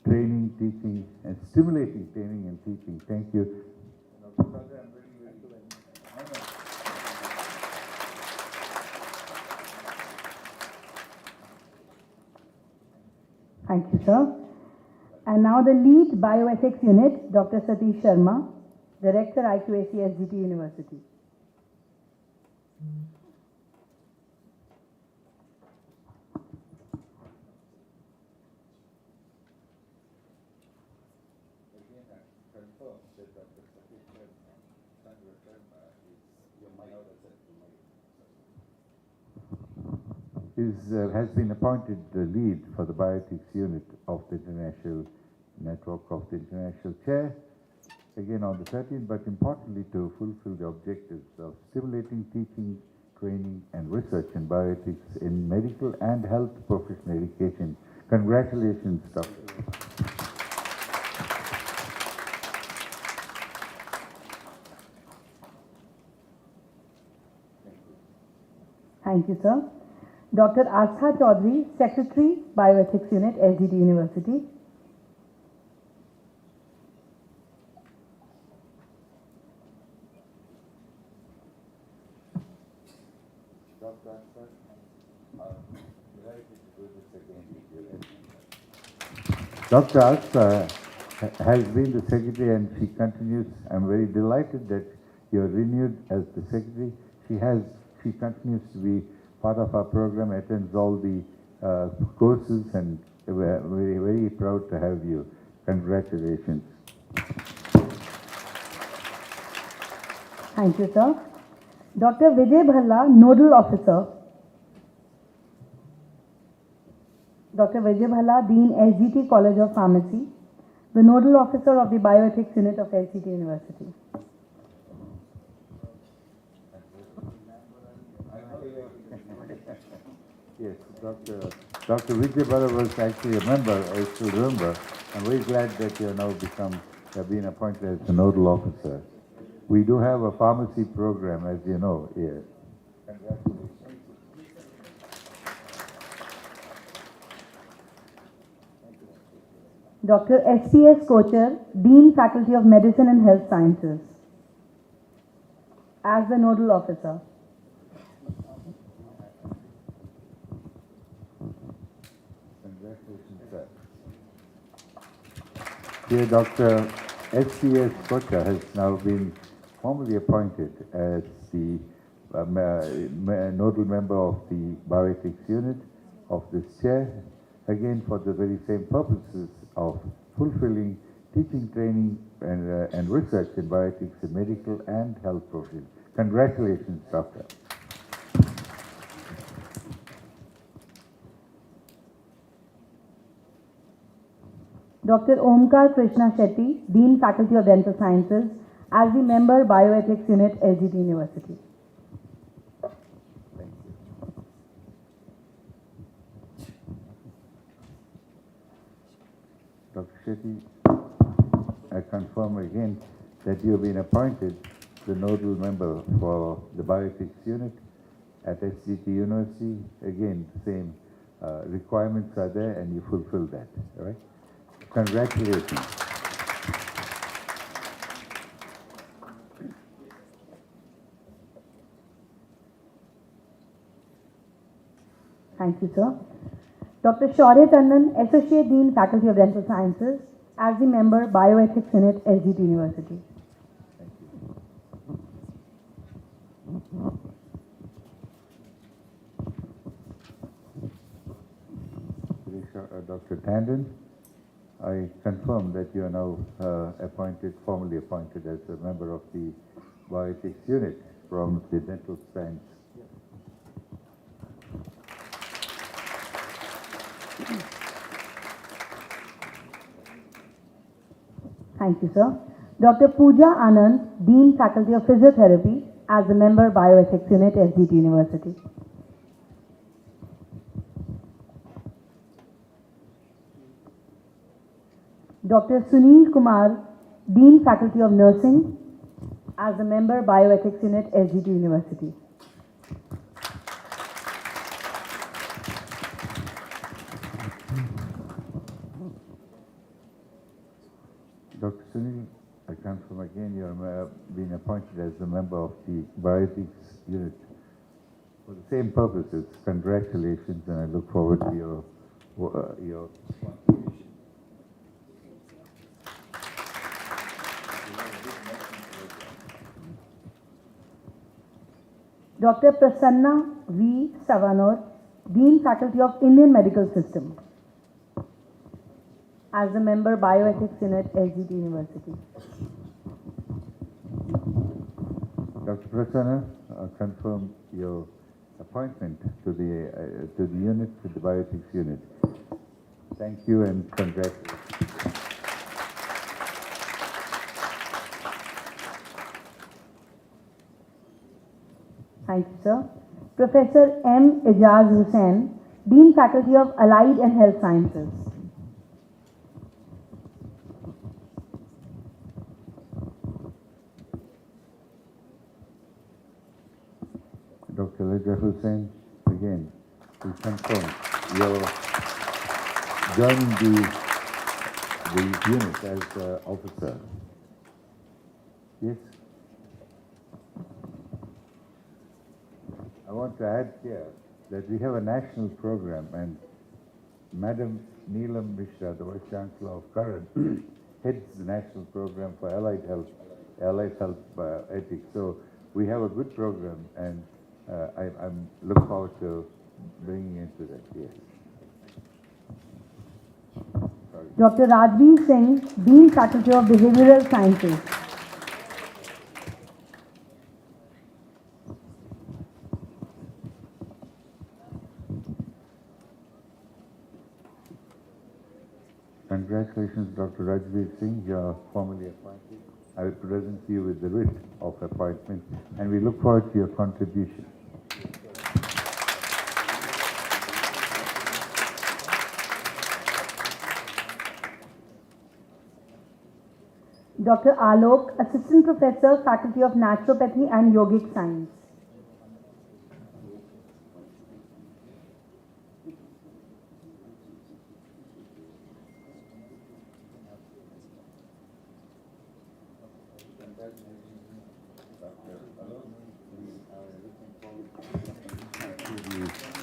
training, teaching, and stimulating training and teaching. Thank you. Thank you, sir. And now the lead bioethics unit, Dr. Satish Sharma, Director, IQAC, SGT University. Has been appointed the lead for the bioethics unit of the International Network of the International Chair, again on the 13th, but importantly to fulfill the objectives of stimulating teaching, training, and research in bioethics in medical and health professional education. Congratulations, Doctor. Thank you, sir. Dr. Astha Chaudhary, Secretary, Bioethics Unit, SGT University. Dr. Astha, delighted to do this again with you. Dr. Astha has been the secretary and she continues. I'm very delighted that you're renewed as the secretary. She continues to be part of our program, attends all the courses, and we're very, very proud to have you. Congratulations. Thank you, sir. Dr. Vijay Bhalla, Nodal Officer. Dr. Vijay Bhalla, Dean, SGT College of Pharmacy, the Nodal Officer of the Bioethics Unit of LCT University. Yes, Dr. Vijay Bhalla was actually a member, I still remember. I'm very glad that you have now been appointed as the Nodal Officer. We do have a pharmacy program, as you know, here. Congratulations. Dr. SPS Kocher, Dean, Faculty of Medicine and Health Sciences, as the Nodal Officer. Congratulations, sir. Here, Dr. SPS Kocher has now been formally appointed as the nodal member of the Bioethics Unit of this chair, again for the very same purposes of fulfilling teaching, training, and research in bioethics in medical and health professions. Congratulations, Doctor. Dr. Omkar Krishna Shetty, Dean, Faculty of Dental Sciences, as the member Bioethics Unit, LGT University. Thank you. Dr. Shetty, I confirm again that you have been appointed the nodal member for the Bioethics Unit at SGT University. Again, the same requirements are there and you fulfill that, all right? Congratulations. Thank you, sir. Dr. Shaurya Tandon, Associate Dean, Faculty of Dental Sciences, as the member Bioethics Unit, LGT University. Thank you. Dr. Tandon, I confirm that you are now formally appointed as a member of the Bioethics Unit from the Dental Science. Thank you, sir. Dr. Pooja Anand, Dean, Faculty of Physiotherapy, as a member Bioethics Unit, SGT University. Dr. Sunil Kumar, Dean, Faculty of Nursing, as a member Bioethics Unit, SGT University. Dr. Sunil, I confirm again you are being appointed as a member of the Bioethics Unit for the same purposes. Congratulations, and I look forward to your contribution. Dr. Prasanna V. Savanor, Dean, Faculty of Indian Medical System, as a member Bioethics Unit, LGT University. Dr. Prasanna, confirm your appointment to the unit, to the Bioethics Unit. Thank you and congratulations. Thank you, sir. Professor M. 𝐔𝐍𝐄𝐒, Dean, Faculty of Allied and Health Sciences. Dr. 𝐔𝐍𝐄𝐒, again, we confirm you're joining the unit as officer. Yes? I want to add here that we have a national program, and Madam Neelam Mishra, the Vice Chancellor of 𝐶𝐮𝐢𝐧𝐭𝐞𝐬𝐬, heads the national program for allied health ethics. So we have a good program, and I'm look forward to bringing into that. Yes. Dr. Rajveer Singh, Dean, Faculty of Behavioral Sciences. Congratulations, Dr. Rajveer Singh. You are formally appointed. I will present you with the writ of appointment, and we look forward to your contribution. Dr. Alok, Assistant Professor, Faculty of Naturopathy and Yogic Science.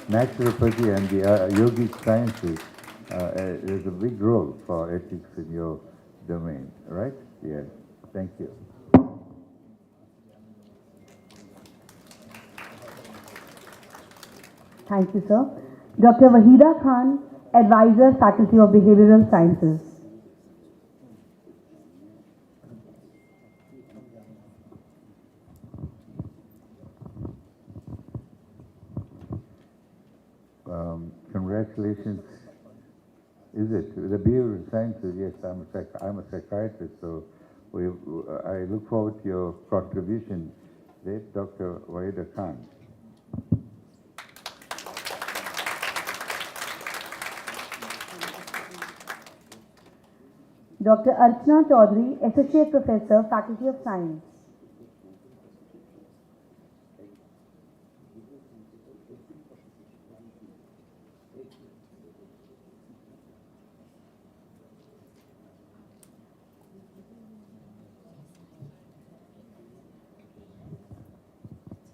Naturopathy and the yogic sciences, there's a big role for ethics in your domain, right? Yes. Thank you. Thank you, sir. Dr. Wahida Khan, Advisor, Faculty of Behavioral Sciences. Congratulations. Is it the behavioral sciences? Yes, I'm a psychiatrist, so I look forward to your contribution. There, Dr. Wahida Khan. Dr. Archana Chaudhary, Associate Professor, Faculty of Science.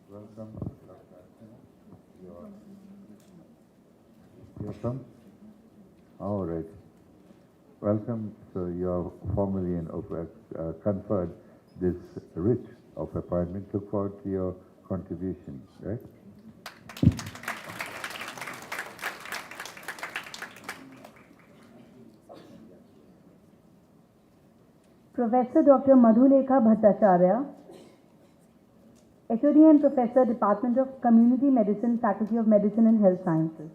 Welcome, Dr. Archana. You're from? All right. Welcome. So you are formally conferred this writ of appointment. Look forward to your contribution, right? Professor Dr. Madhulekha Bhattacharya, HOD and Professor, Department of Community Medicine, Faculty of Medicine and Health Sciences.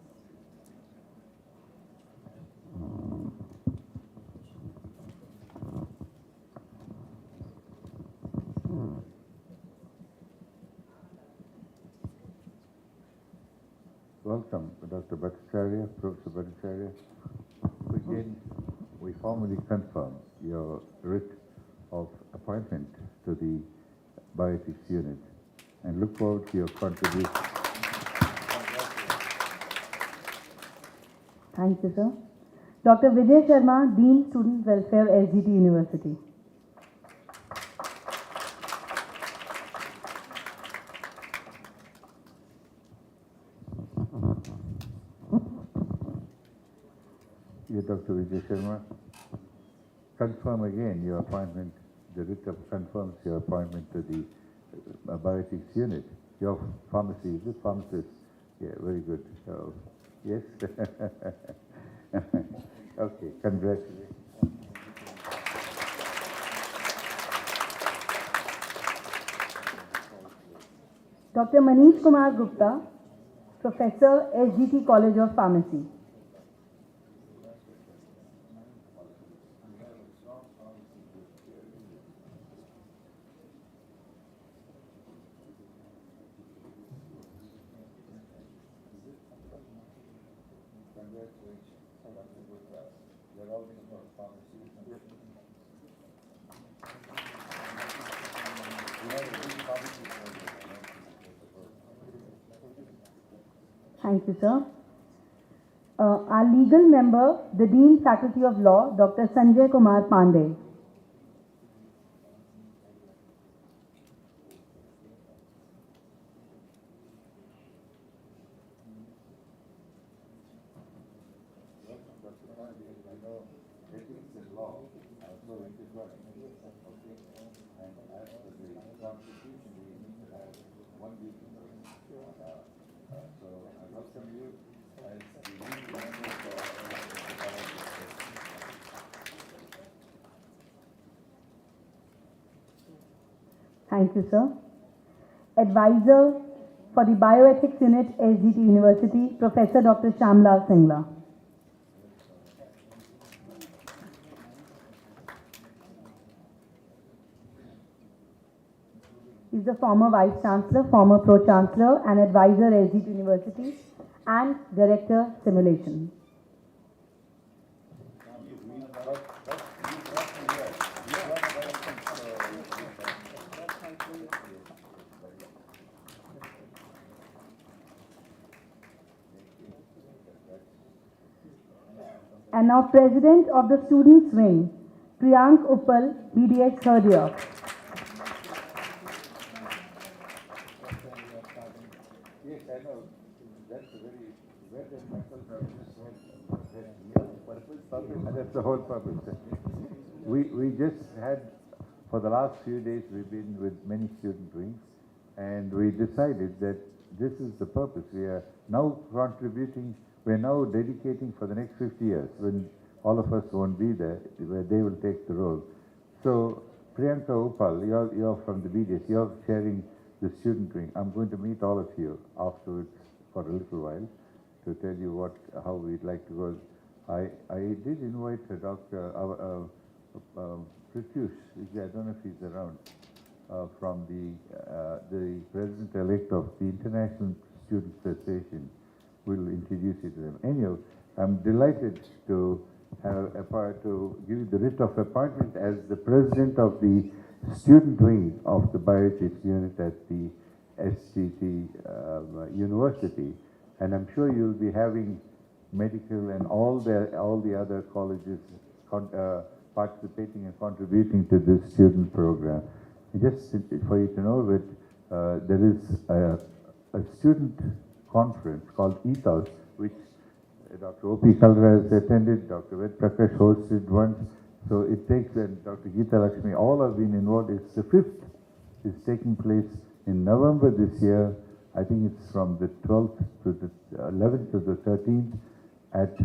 Welcome, Dr. Bhattacharya, Professor Bhattacharya. Again, we formally confirm your writ of appointment to the Bioethics Unit and look forward to your contribution. Thank you, sir. Dr. Vijay Sharma, Dean, Student Welfare, SGT University. You, Dr. Vijay Sharma, confirm again your appointment. The writ confirms your appointment to the Bioethics Unit. Your pharmacy, is it pharmacist? Yeah, very good. So, yes? Okay, congratulations. Dr. Manish Kumar Gupta, Professor, SGT College of Pharmacy. Thank you, sir. Our legal member, the Dean, Faculty of Law, Dr. Sanjay Kumar Pandey. So it is what? Okay. And as per the Constitution, we need to have 1 week. So I welcome you as the new member for the Bioethics. Thank you, sir. Advisor for the Bioethics Unit, SGT University, Professor Dr. 𝐐𝐮𝐢𝐧𝐭𝐤𝐬𝐬. He is the former Vice Chancellor, former Pro Chancellor, and Advisor, SGT University, and Director, Simulation. And now President of the Students' Wing, Priyank Uppal, BDS 3rd year. Yes, I know. That's a very wet and metal purpose. And that's the whole purpose. We just had, for the last few days, we've been with many student wings, and we decided that this is the purpose. We are now contributing, we're now dedicating for the next 50 years, when all of us won't be there, where they will take the role. So, Priyanka Uppal, you're from the BDS, you're sharing the student wing. I'm going to meet all of you afterwards for a little while to tell you how we'd like to go. I did invite Dr. Pratyush, I don't know if he's around, from the president-elect of the International Student Association. We'll introduce you to them. Anyhow, I'm delighted to give you the writ of appointment as the president of the student wing of the Bioethics Unit at the SGT University, and I'm sure you'll be having medical and all the other colleges participating and contributing to this student program. Just for you to know that there is a student conference called 𝐸𝐴𝐲, which Dr. O.P. Kalra has attended, Dr. Ved Prakash hosted once. So it takes, and Dr. 𝐔𝐍𝐻 Lakshmi, all have been involved. It's the 5th. It's taking place in November this year. I think it's from the 12th to the 11th to the 13th at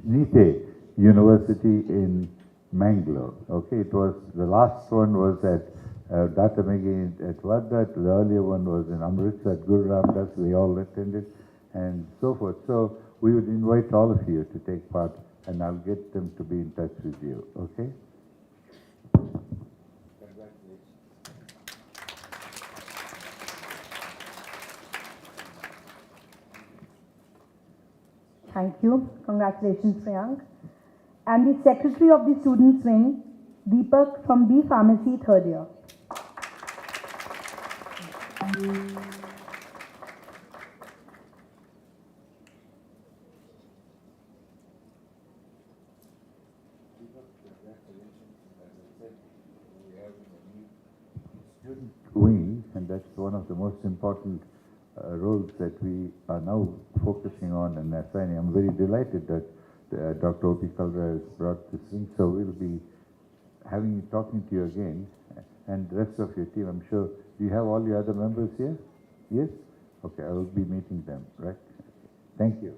�NITE University in Mangalore. Okay, it was, the last one was at 𝐷𝐴𝐵𝐺 at Wardha. The earlier one was in Amritsar at Guru Ramdas. We all attended, and so forth. So we would invite all of you to take part, and I'll get them to be in touch with you. Okay? Congratulations. Thank you. Congratulations, Priyank. And the Secretary of the Students' Wing, Deepak from B Pharmacy, 3rd year. Student wing, and that's one of the most important roles that we are now focusing on and assigning. I'm very delighted that Dr. O.P. Kalra has brought this wing, so we'll be talking to you again, and the rest of your team. I'm sure, do you have all your other members here? Yes? Okay, I will be meeting them, right? Thank you.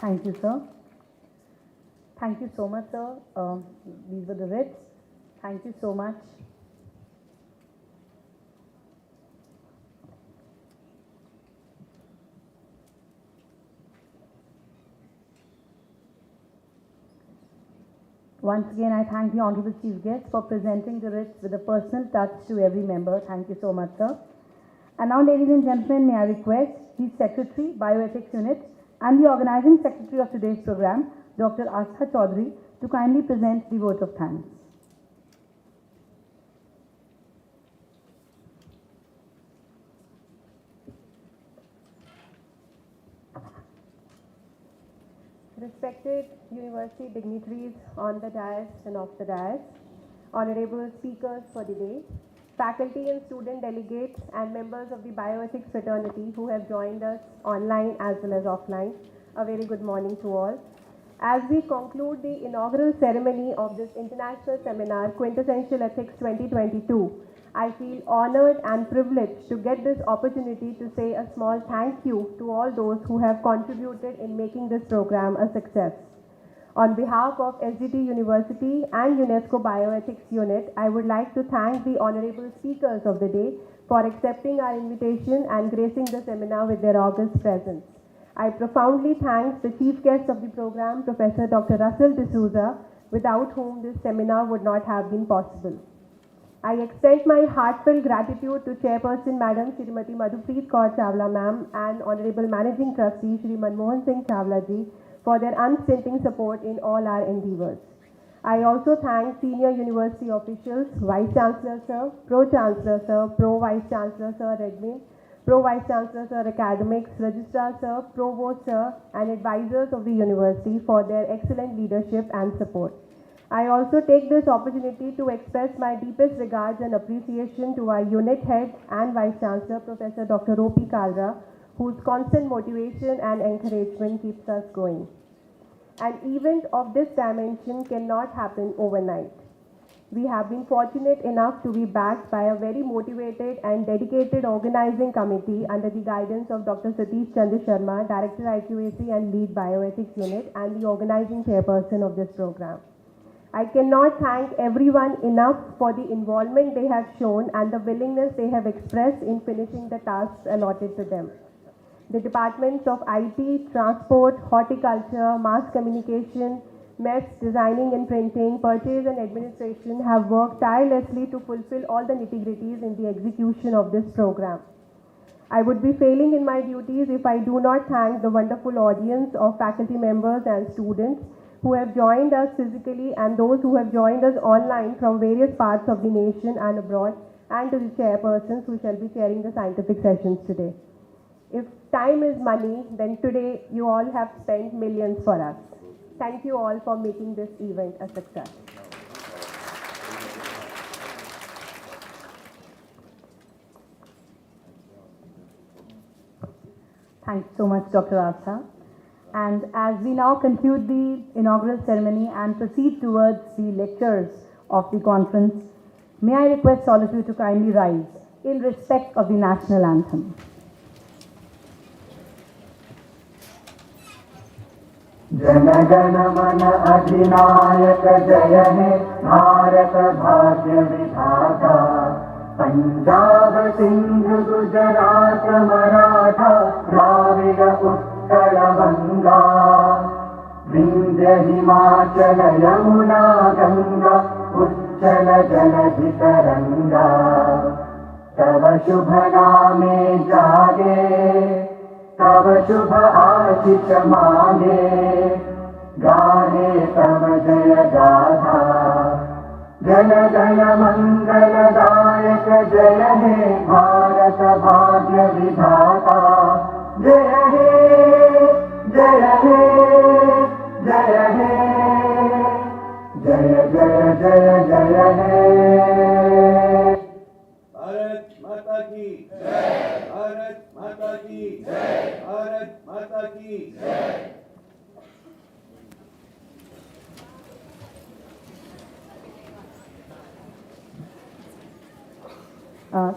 Thank you, sir. Thank you so much, sir. These were the writs. Thank you so much. Once again, I thank the Honorable Chief Guest for presenting the writs with a personal touch to every member. Thank you so much, sir. And now, ladies and gentlemen, may I request the Secretary, Bioethics Unit, and the Organizing Secretary of today's program, Dr. Astha Chaudhary, to kindly present the vote of thanks. Respected university dignitaries on the dais and off the dais, honorable speakers for the day, faculty and student delegates, and members of the bioethics fraternity who have joined us online as well as offline. A very good morning to all. As we conclude the inaugural ceremony of this international seminar, Quintessential Ethics 2022, I feel honored and privileged to get this opportunity to say a small thank you to all those who have contributed in making this program a success. On behalf of SGT University and UNESCO Bioethics Unit, I would like to thank the honorable speakers of the day for accepting our invitation and gracing the seminar with their august presence. I profoundly thank the chief guest of the program, Professor Dr. Russell D'Souza, without whom this seminar would not have been possible. I extend my heartfelt gratitude to Chairperson Madam Shrimati Madhupreet Kaur Chawla Ma'am and Honorable Managing Trustee Shri Manmohan Singh Chawla Ji for their unstinting support in all our endeavors. I also thank senior university officials, Vice Chancellor Sir, Pro-Chancellor Sir, Pro-Vice Chancellor Sir Admin, Pro-Vice Chancellor Sir Academics, Registrar Sir, Provost Sir, and advisors of the university for their excellent leadership and support. I also take this opportunity to express my deepest regards and appreciation to our unit head and Vice Chancellor, Professor Dr. O.P. Kalra, whose constant motivation and encouragement keeps us going. An event of this dimension cannot happen overnight. We have been fortunate enough to be backed by a very motivated and dedicated organizing committee under the guidance of Dr. Satish Chandra Sharma, Director IQAC and Lead Bioethics Unit, and the organizing chairperson of this program. I cannot thank everyone enough for the involvement they have shown and the willingness they have expressed in finishing the tasks allotted to them. The departments of IT, Transport, Horticulture, Mass Communication, MES, Designing and Printing, Purchase and Administration have worked tirelessly to fulfill all the nitty-gritties in the execution of this program. I would be failing in my duties if I do not thank the wonderful audience of faculty members and students who have joined us physically and those who have joined us online from various parts of the nation and abroad, and to the chairpersons who shall be chairing the scientific sessions today. If time is money, then today you all have spent millions for us. Thank you all for making this event a success. Thanks so much, Dr. Artha. And as we now conclude the inaugural ceremony and proceed towards the lectures of the conference, may I request all of you to kindly rise in respect of the national anthem. Jana Gana मन अधिनायक जय हे भारत भाग्य विधाता पंजाब सिंध गुजरात मराठा द्राविड उत्कल बंगा विंध्य हिमाचल यमुना गंगा उच्चल जलधि तरंगा तव शुभ नामे जागे तव शुभ आशीष मांगे गाहे तव जय गाथा जन गण मंगलदायक जय हे भारत भाग्य विधाता जय हे जय हे जय हे जय जय जय जय हे भारत माता की जय भारत माता की जय भारत माता की जय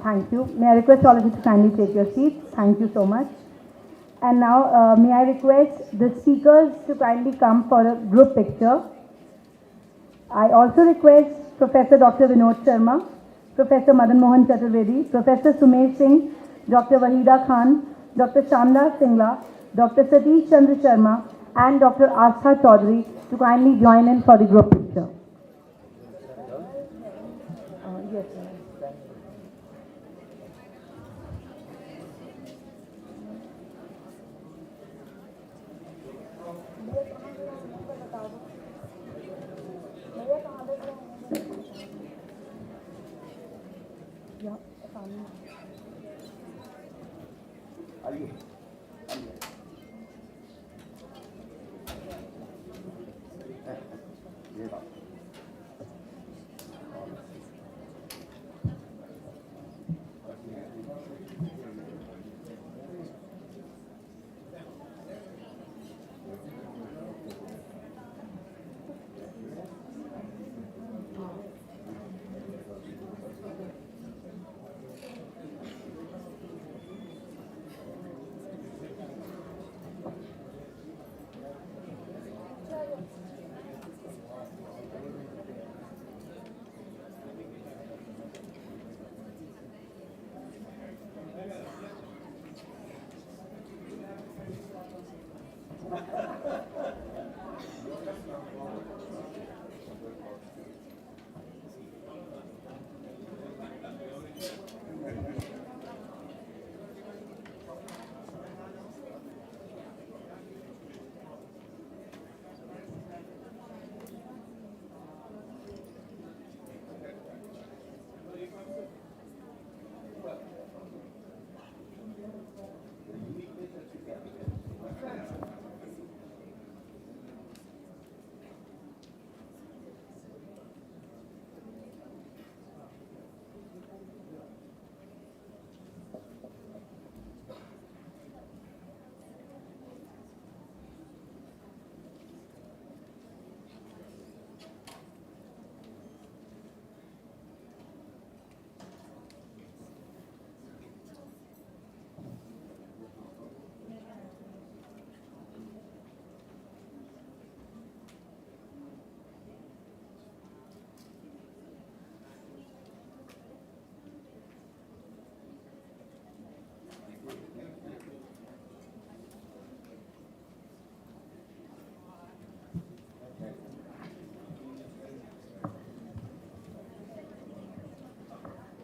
Thank you. May I request all of you to kindly take your seats. Thank you so much. And now, may I request the speakers to kindly come for a group picture. I also request Professor Dr. Vinod Sharma, Professor Madan Mohan Chaturvedi, Professor Sumesh Singh, Dr. Wahida Khan, Dr. Shamla Singla, Dr. Satish Chandra Sharma, and Dr. Astha Chaudhary to kindly join in for the group picture. Yes, sir.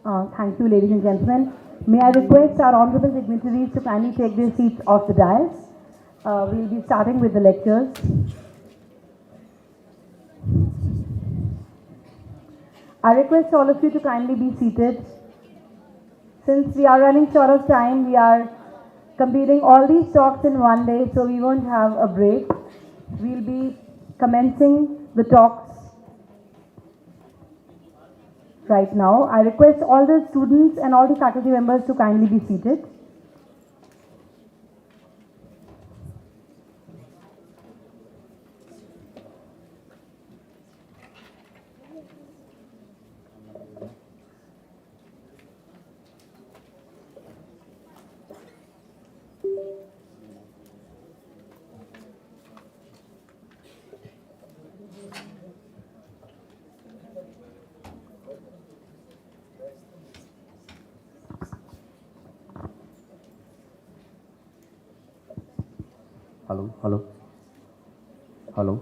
Thank you, ladies and gentlemen. May I request our honorable dignitaries to kindly take their seats off the dais. We'll be starting with the lectures. I request all of you to kindly be seated. Since we are running short of time, we are completing all these talks in one day, so we won't have a break. We'll be commencing the talks right now. I request all the students and all the faculty members to kindly be seated.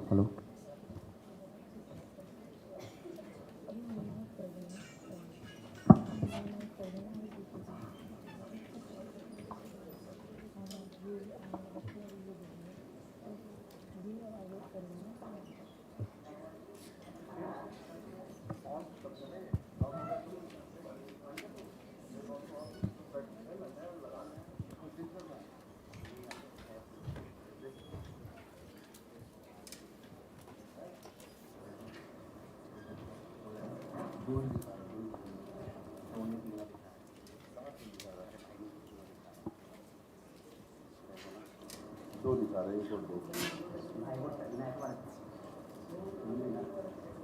Hello. दो दिखा रहा है, एक और दो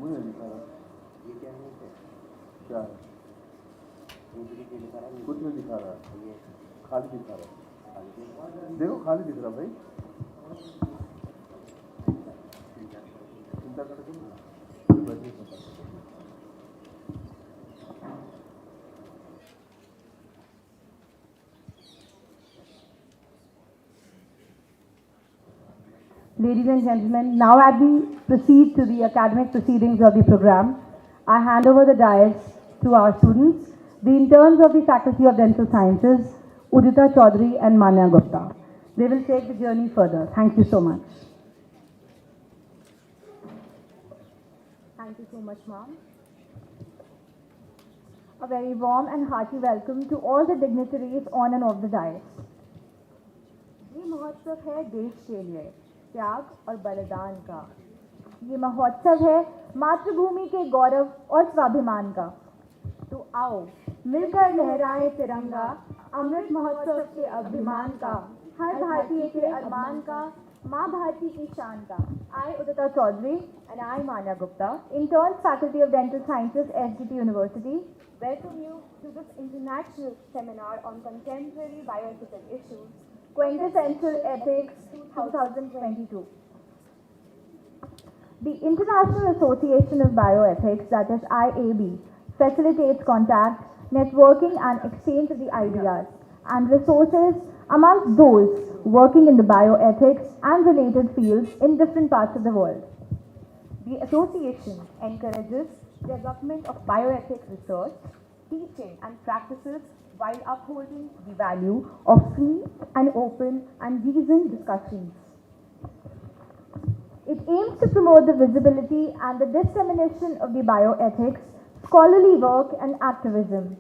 मुझे दिखा रहा। ये क्या है? क्या है? कुछ नहीं दिखा रहा, खाली दिखा रहा। देखो खाली दिख रहा भाई। चिंता करके Ladies and gentlemen, now as we proceed to the academic proceedings of the program, I hand over the dais to our students, the interns of the Faculty of Dental Sciences, Udita Chaudhary and Manya Gupta. They will take the journey further. Thank you so much. Thank you so much, ma'am. A very warm and hearty welcome to all the dignitaries on and off the dais. ये महोत्सव है देश के लिए त्याग और बलिदान का। ये महोत्सव है मातृभूमि के गौरव और स्वाभिमान का। तो आओ मिलकर लहराए तिरंगा, अमृत महोत्सव के अभिमान का, हर भारतीय के अरमान का, माँ भारती की शान का। I, Udita Chaudhary, and I, Manya Gupta, interns Faculty of Dental Sciences, SGT University, welcome you to this international seminar on contemporary bioethical issues, Quintessential Ethics 2022. The International Association of Bioethics, that is IAB, facilitates contact, networking and exchange of the ideas and resources amongst those working in the bioethics and related fields in different parts of the world. The association encourages development of bioethics research, teaching and practices while upholding the value of free and open and reasoned discussions. It aims to promote the visibility and the dissemination of the bioethics, scholarly work and activism.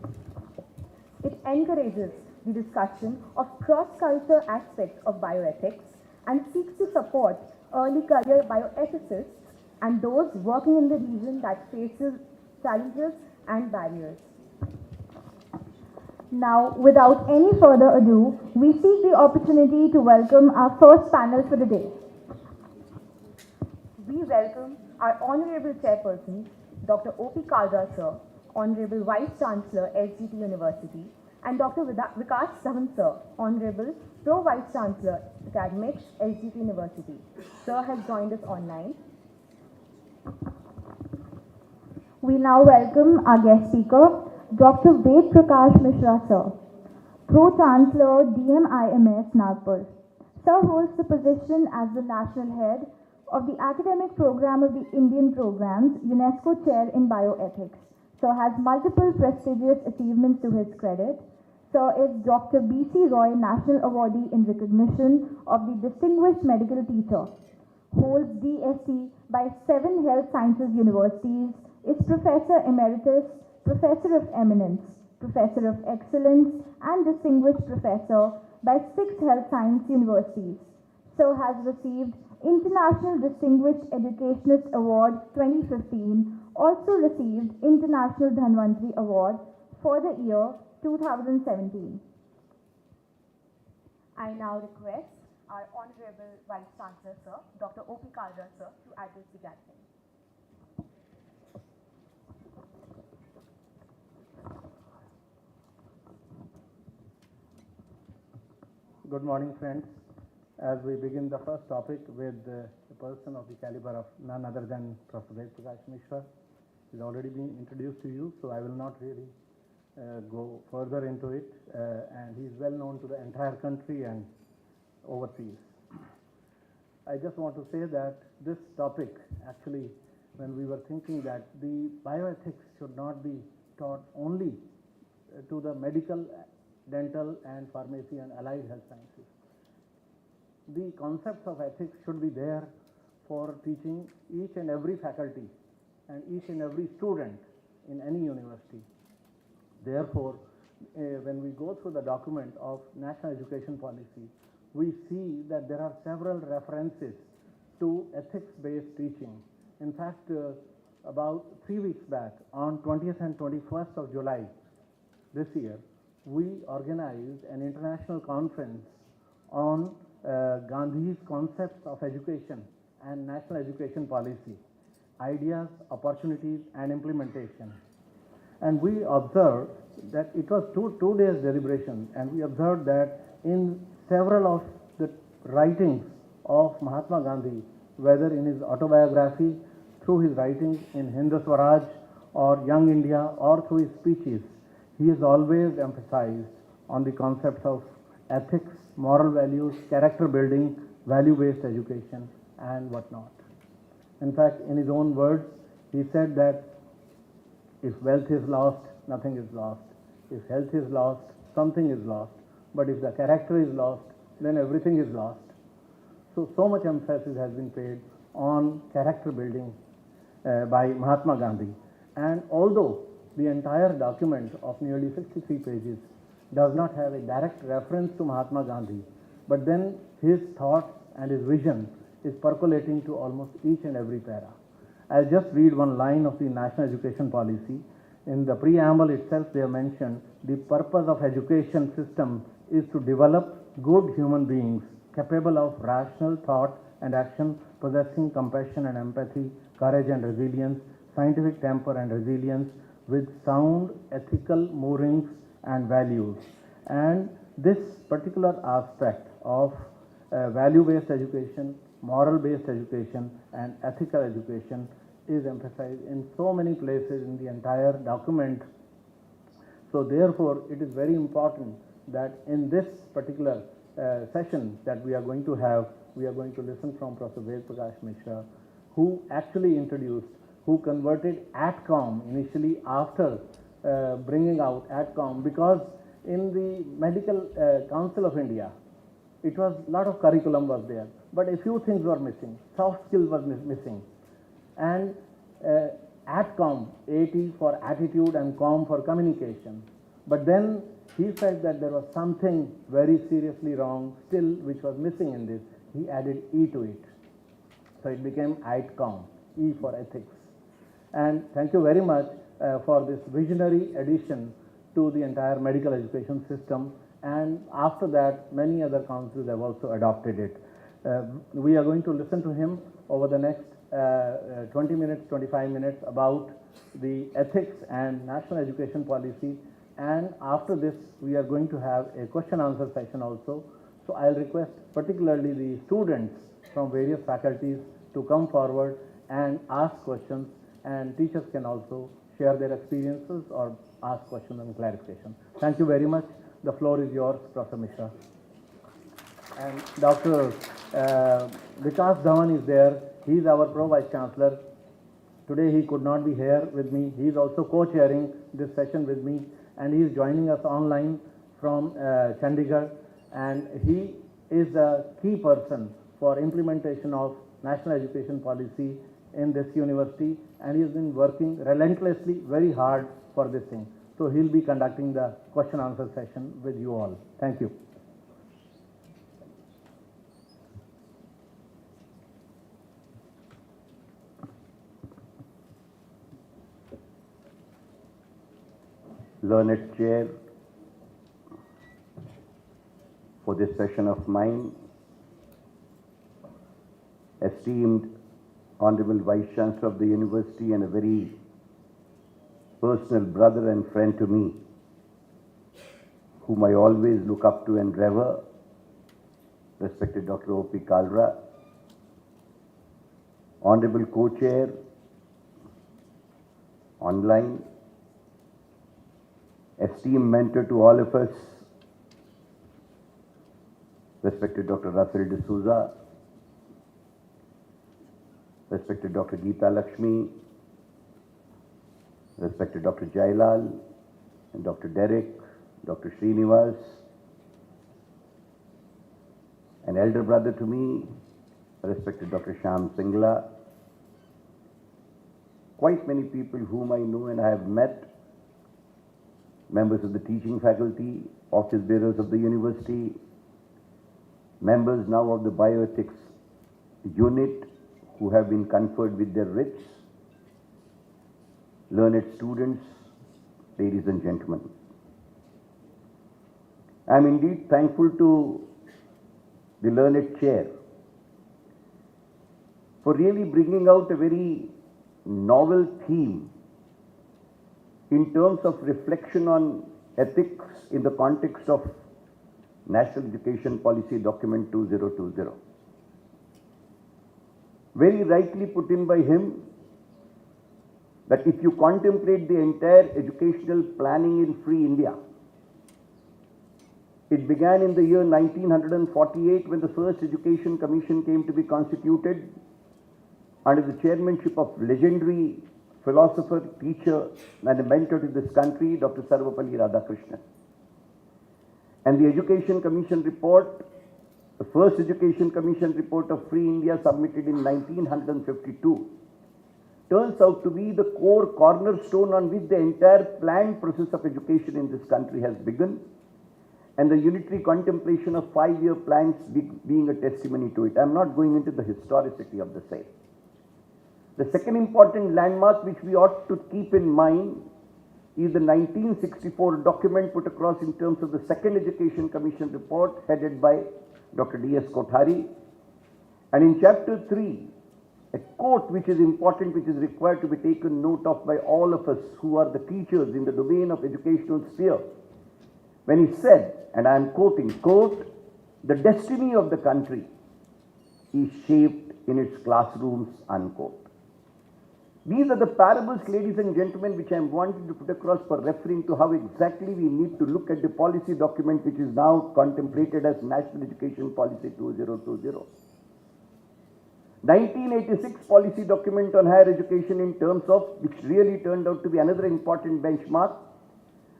It encourages the discussion of cross-cultural aspects of bioethics and seeks to support early career bioethicists and those working in the region that faces challenges and barriers. Now, without any further ado, we seek the opportunity to welcome our first panel for the day. We welcome our Honorable Chairperson, Dr. O.P. Kalra Sir, Honorable Vice Chancellor, SGT University, and Dr. Vikas Sahan Sir, Honorable Pro Vice Chancellor, Academics, SGT University. Sir has joined us online. We now welcome our guest speaker, Dr. Ved Prakash Mishra Sir, Pro Chancellor, DMIMS, Nagpur. Sir holds the position as the National Head of the Academic Program of the Indian Programs, UNESCO Chair in Bioethics. Sir has multiple prestigious achievements to his credit. Sir is Dr. B.C. Roy National Awardee in recognition of the Distinguished Medical Teacher, holds DSc by 7 Health Sciences Universities, is Professor Emeritus, Professor of Eminence, Professor of Excellence, and Distinguished Professor by 6 Health Science Universities. Sir has received International Distinguished Educationist Award 2015, also received International Dhanvantri Award for the year 2017. I now request our Honorable Vice Chancellor, Sir, Dr. O.P. Kalra, Sir, to address the gathering. Good morning, friends. As we begin the first topic with a person of the caliber of none other than Professor 𝐍𝐻 Mishra, he's already been introduced to you, so I will not really go further into it. And he's well known to the entire country and overseas. I just want to say that this topic, actually, when we were thinking that the bioethics should not be taught only to the medical, dental, and pharmacy and allied health sciences. The concepts of ethics should be there for teaching each and every faculty and each and every student in any university. Therefore, when we go through the document of National Education Policy, we see that there are several references to ethics-based teaching. In fact, about 3 weeks back, on 20th and 21st of July this year, we organized an international conference on Gandhi's concepts of education and national education policy, ideas, opportunities, and implementation. And we observed that it was two days deliberation, and we observed that in several of the writings of Mahatma Gandhi, whether in his autobiography, through his writings in Hind Swaraj or Young India, or through his speeches, he has always emphasized on the concepts of ethics, moral values, character building, value-based education, and whatnot. In fact, in his own words, he said that if wealth is lost, nothing is lost. If health is lost, something is lost. But if the character is lost, then everything is lost. So much emphasis has been paid on character building by Mahatma Gandhi. And although the entire document of nearly 63 pages does not have a direct reference to Mahatma Gandhi, but then his thoughts and his vision is percolating to almost each and every para. I'll just read one line of the National Education Policy. In the preamble itself, they have mentioned the purpose of education system is to develop good human beings capable of rational thought and action, possessing compassion and empathy, courage and resilience, scientific temper and resilience, with sound ethical moorings and values. And this particular aspect of value-based education, moral-based education, and ethical education is emphasized in so many places in the entire document. So therefore, it is very important that in this particular session that we are going to have, we are going to listen from Professor 𝐍𝐻 Mishra, who actually introduced, who converted ATCOM initially after bringing out ATCOM, because in the Medical Council of India, it was a lot of curriculum was there, but a few things were missing. Soft skills was missing. And ATCOM, AT for attitude and COM for communication. But then he felt that there was something very seriously wrong still which was missing in this. He added E to it. So it became ITCOM, E for ethics. And thank you very much for this visionary addition to the entire medical education system. And after that, many other councils have also adopted it. We are going to listen to him over the next 20 minutes, 25 minutes about the ethics and national education policy. And after this, we are going to have a question-answer session also. So I'll request particularly the students from various faculties to come forward and ask questions, and teachers can also share their experiences or ask questions and clarification. Thank you very much. The floor is yours, Professor Mishra. And Dr. Vikas Dhawan is there. He is our Pro Vice Chancellor. today he could not be here with me. He is also co-chairing this session with me, and he is joining us online from Chandigarh, and he is a key person for implementation of national education policy in this university, and he has been working relentlessly very hard for this thing. So he'll be conducting the question answer session with you all. Thank you. Learned chair for this session of mine, esteemed Honorable Vice Chancellor of the University and a very personal brother and friend to me, whom I always look up to and revere, respected Dr. O.P. Kalra, Honorable Co-Chair, online, esteemed mentor to all of us, respected Dr. Russell D'Souza, respected Dr. Geeta Lakshmi, respected Dr. Jailal, and Dr. Derek, Dr. Srinivas, an elder brother to me, respected Dr. Shyam Singla, quite many people whom I know and I have met, members of the teaching faculty, office bearers of the university, members now of the bioethics unit who have been conferred with their writs, learned students, ladies and gentlemen. I am indeed thankful to the learned chair for really bringing out a very novel theme in terms of reflection on ethics in the context of National Education Policy Document 2020. Very rightly put in by him that if you contemplate the entire educational planning in free India, it began in the year 1948 when the first Education Commission came to be constituted under the chairmanship of legendary philosopher, teacher, and a mentor to this country, Dr. Sarvapalli Radhakrishnan. And the Education Commission report, the first Education Commission report of Free India submitted in 1952, turns out to be the core cornerstone on which the entire planned process of education in this country has begun, and the unitary contemplation of 5-year plans being a testimony to it. I am not going into the historicity of the same. The second important landmark which we ought to keep in mind is the 1964 document put across in terms of the second Education Commission report headed by Dr. D.S. Kothari. And in chapter 3, a quote which is important, which is required to be taken note of by all of us who are the teachers in the domain of educational sphere, when he said, and I am quoting, quote, "The destiny of the country is shaped in its classrooms," unquote. These are the parables, ladies and gentlemen, which I am wanting to put across for referring to how exactly we need to look at the policy document which is now contemplated as National Education Policy 2020. 1986 policy document on higher education in terms of, which really turned out to be another important benchmark,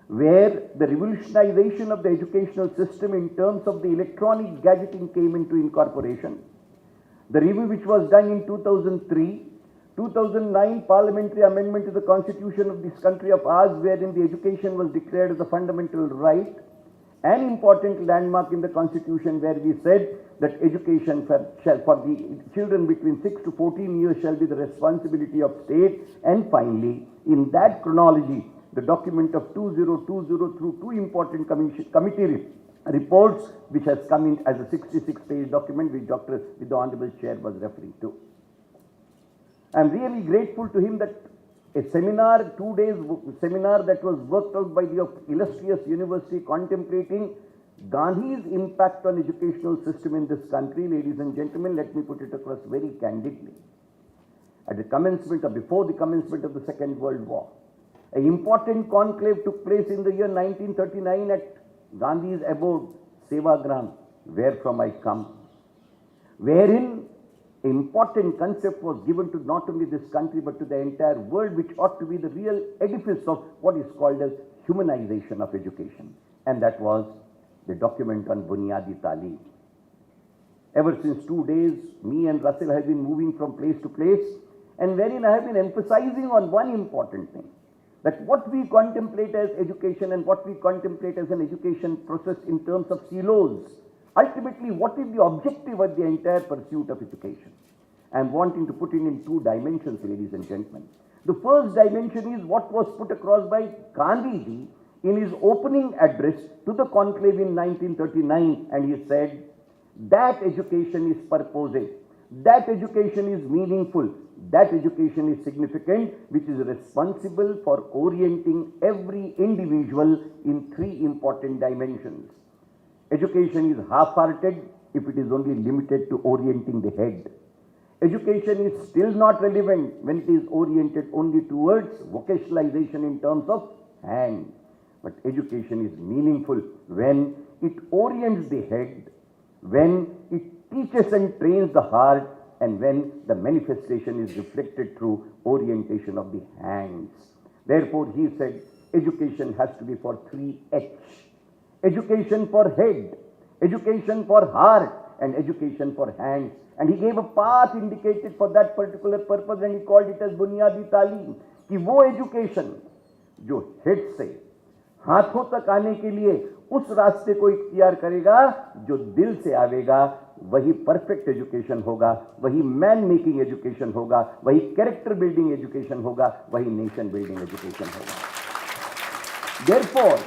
where the revolutionization of the educational system in terms of the electronic gadgeting came into incorporation. The review which was done in 2003, 2009 parliamentary amendment to the constitution of this country of ours, wherein the education was declared as a fundamental right, an important landmark in the constitution where we said that education for the children between 6 to 14 years shall be the responsibility of state. And finally, in that chronology, the document of 2020 through two important committee reports which has come in as a 66-page document which the Honorable Chair was referring to. I am really grateful to him that a seminar, 2 days seminar that was worked out by the illustrious university contemplating Gandhi's impact on educational system in this country, ladies and gentlemen, let me put it across very candidly. At the commencement or before the commencement of the Second World War, an important conclave took place in the year 1939 at Gandhi's abode, Sevagram, where from I come, wherein important concept was given to not only this country but to the entire world, which ought to be the real edifice of what is called as humanization of education. And that was the document on Bunyadi Talim. Ever since 2 days, me and Russell have been moving from place to place, and wherein I have been emphasizing on one important thing, that what we contemplate as education and what we contemplate as an education process in terms of silos, ultimately what is the objective of the entire pursuit of education? I am wanting to put it in 2 dimensions, ladies and gentlemen. The first dimension is what was put across by Gandhiji in his opening address to the conclave in 1939, and he said that education is purposive, that education is meaningful, that education is significant, which is responsible for orienting every individual in 3 important dimensions. Education is half-hearted if it is only limited to orienting the head. Education is still not relevant when it is oriented only towards vocationalization in terms of hand. But education is meaningful when it orients the head, when it teaches and trains the heart, and when the manifestation is reflected through orientation of the hands. Therefore, he said education has to be for 3H. Education for head, education for heart, and education for hands. And he gave a path indicated for that particular purpose, and he called it as Bunyadi Talim. कि वो education जो head से हाथों तक आने के लिए उस रास्ते को इख्तियार करेगा जो दिल से आवेगा, वही परफेक्ट एजुकेशन होगा, वही मैन मेकिंग एजुकेशन होगा, वही कैरेक्टर बिल्डिंग एजुकेशन होगा, वही नेशन बिल्डिंग एजुकेशन होगा. Therefore,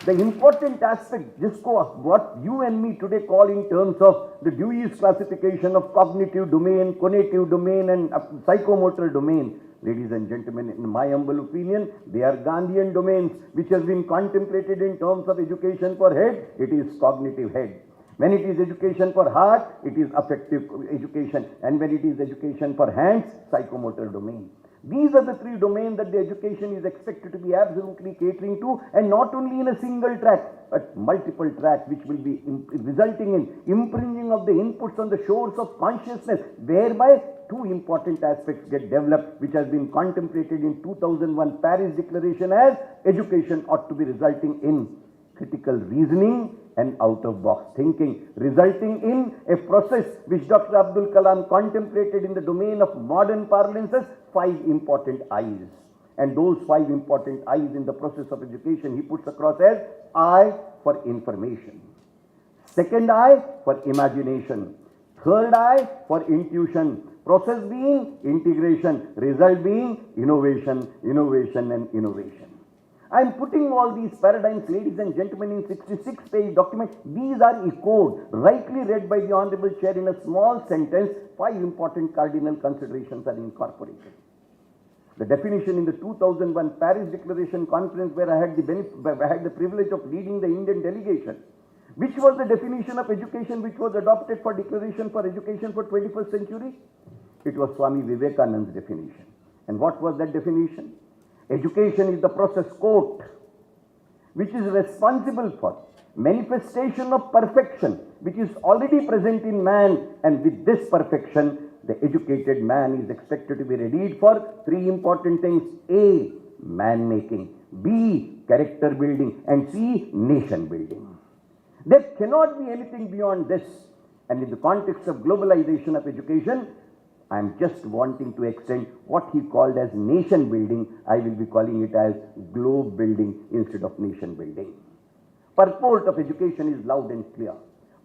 the important aspect, जिसको what you and me today call in terms of the Dewey's classification of cognitive domain, cognitive domain, and psychomotor domain, ladies and gentlemen, in my humble opinion, they are Gandhian domains which has been contemplated in terms of education for head. It is cognitive head. When it is education for heart, it is affective education, and when it is education for hands, psychomotor domain. These are the 3 domains that the education is expected to be absolutely catering to, and not only in a single track, but multiple tracks, which will be resulting in imprinting of the inputs on the shores of consciousness, whereby 2 important aspects get developed, which has been contemplated in 2001 Paris Declaration as education ought to be resulting in critical reasoning and out-of-box thinking, resulting in a process which Dr. Abdul Kalam contemplated in the domain of modern parlances, 5 important I's. And those 5 important I's in the process of education he puts across as I for information, second I for imagination, third I for intuition, process being integration, result being innovation, innovation and innovation. I am putting all these paradigms, ladies and gentlemen, in 66-page document. These are echoed, rightly read by the Honorable Chair in a small sentence. 5 important cardinal considerations are incorporated. The definition in the 2001 Paris Declaration Conference, where I had the privilege of leading the Indian delegation, which was the definition of education which was adopted for Declaration for Education for 21st Century? It was Swami Vivekananda's definition. And what was that definition? Education is the process, quote, which is responsible for manifestation of perfection, which is already present in man, and with this perfection, the educated man is expected to be readied for 3 important things: A, man making, B, character building, and C, nation building. There cannot be anything beyond this. And in the context of globalization of education, I am just wanting to extend what he called as nation building. I will be calling it as globe building instead of nation building. Purport of education is loud and clear.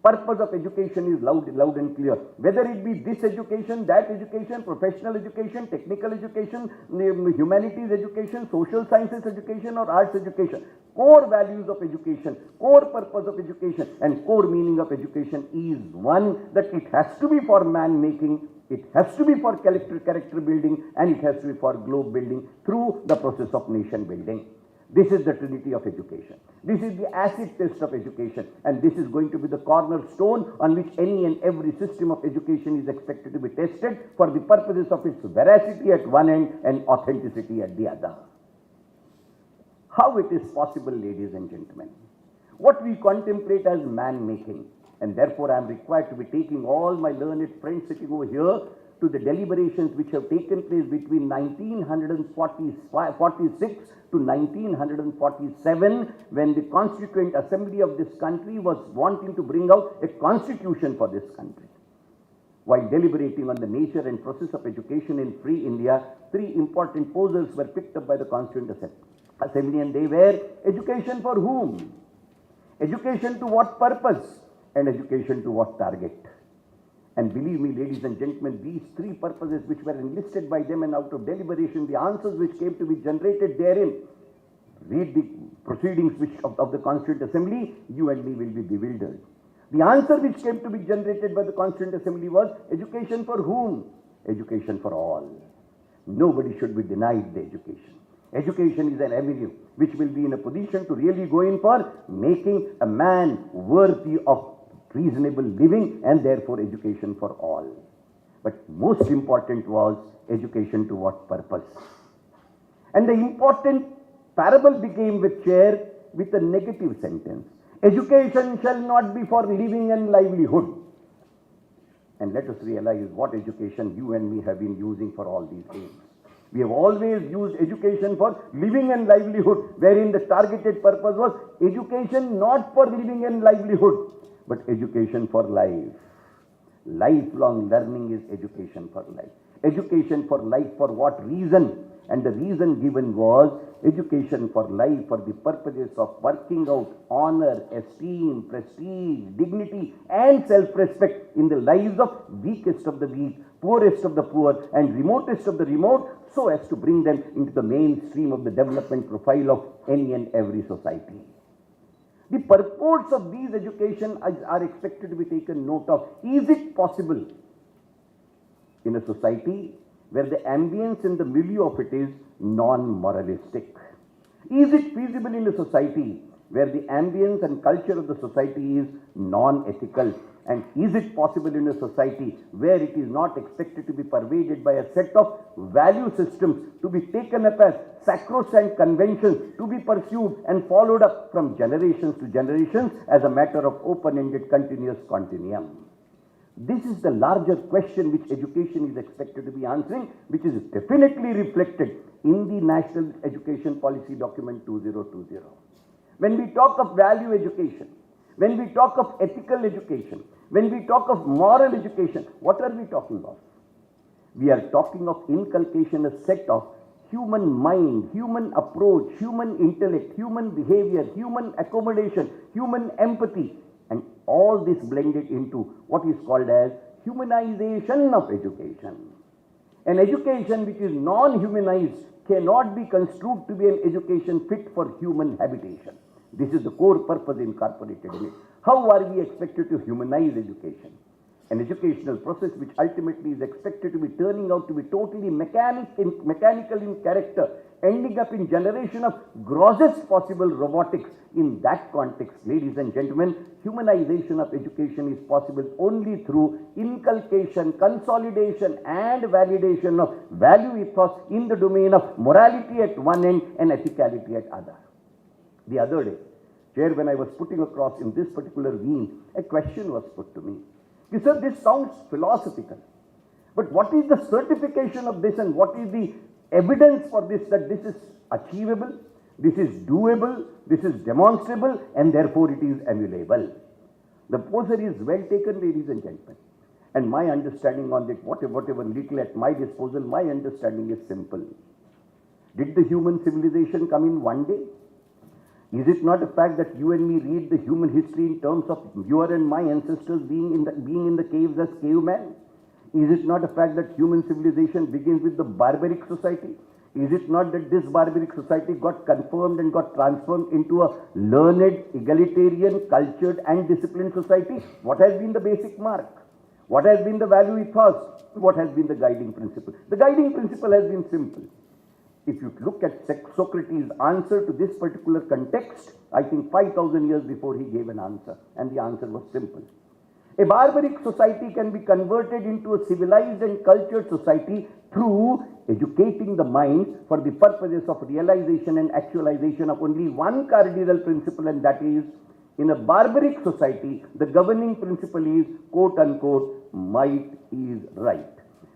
Purpose of education is loud and clear. Whether it be this education, that education, professional education, technical education, humanities education, social sciences education, or arts education. Core values of education, core purpose of education, and core meaning of education is one, that it has to be for man making, it has to be for character building, and it has to be for globe building through the process of nation building. This is the trinity of education. This is the acid test of education, and this is going to be the cornerstone on which any and every system of education is expected to be tested for the purposes of its veracity at one end and authenticity at the other. How it is possible, ladies and gentlemen? What we contemplate as man-making, And therefore, I am required to be taking all my learned friends sitting over here to the deliberations which have taken place between 1946 to 1947, when the Constituent Assembly of this country was wanting to bring out a constitution for this country. While deliberating on the nature and process of education in free India, three important posers were picked up by the Constituent Assembly, and they were: education for whom? Education to what purpose? And education to what target? And believe me, ladies and gentlemen, these three purposes which were enlisted by them, and out of deliberation, the answers which came to be generated therein, read the proceedings of the Constituent Assembly, you and me will be bewildered. The answer which came to be generated by the Constituent Assembly was: education for whom? Education for all. Nobody should be denied the education. Education is an avenue which will be in a position to really go in for making a man worthy of reasonable living, and therefore education for all. But most important was education to what purpose? And the important parable became with chair with a negative sentence: education shall not be for living and livelihood. And let us realize what education you and me have been using for all these days. We have always used education for living and livelihood, wherein the targeted purpose was education not for living and livelihood, but education for life. Lifelong learning is education for life. Education for life for what reason? And the reason given was education for life for the purposes of working out honor, esteem, prestige, dignity and self-respect in the lives of weakest of the weak, poorest of the poor and remotest of the remote, so as to bring them into the mainstream of the development profile of any and every society. The purports of these education are expected to be taken note of. Is it possible in a society where the ambience and the milieu of it is non-moralistic? Is it feasible in a society where the ambience and culture of the society is non-ethical? And is it possible in a society where it is not expected to be pervaded by a set of value systems to be taken up as sacrosanct conventions to be pursued and followed up from generations to generations as a matter of open-ended continuous continuum? This is the larger question which education is expected to be answering, which is definitely reflected in the National Education Policy Document 2020. When we talk of value education, when we talk of ethical education, when we talk of moral education, what are we talking of? We are talking of inculcation, a set of human mind, human approach, human intellect, human behavior, human accommodation, human empathy, and all this blended into what is called as humanization of education. An education which is non-humanized cannot be construed to be an education fit for human habitation. This is the core purpose incorporated in it. How are we expected to humanize education? An educational process which ultimately is expected to be turning out to be totally mechanical in character, ending up in generation of grossest possible robotics. In that context, ladies and gentlemen, humanization of education is possible only through inculcation, consolidation and validation of value ethos in the domain of morality at one end and ethicality at other. The other day, Chair, when I was putting across in this particular vein, a question was put to me. You said this sounds philosophical, but what is the certification of this and what is the evidence for this, that this is achievable, this is doable, this is demonstrable and therefore it is emulable? The poser is well taken, ladies and gentlemen. And my understanding on it, whatever little at my disposal, my understanding is simple. Did the human civilization come in one day? Is it not a fact that you and me read the human history in terms of your and my ancestors being in the caves as cavemen? Is it not a fact that human civilization begins with the barbaric society? Is it not that this barbaric society got confirmed and got transformed into a learned, egalitarian, cultured and disciplined society? What has been the basic mark? What has been the value ethos? What has been the guiding principle? The guiding principle has been simple. If you look at Socrates' answer to this particular context, I think 5,000 years before he gave an answer, and the answer was simple. A barbaric society can be converted into a civilized and cultured society through educating the mind for the purposes of realization and actualization of only one cardinal principle, and that is In a barbaric society, the governing principle is, quote unquote, might is right,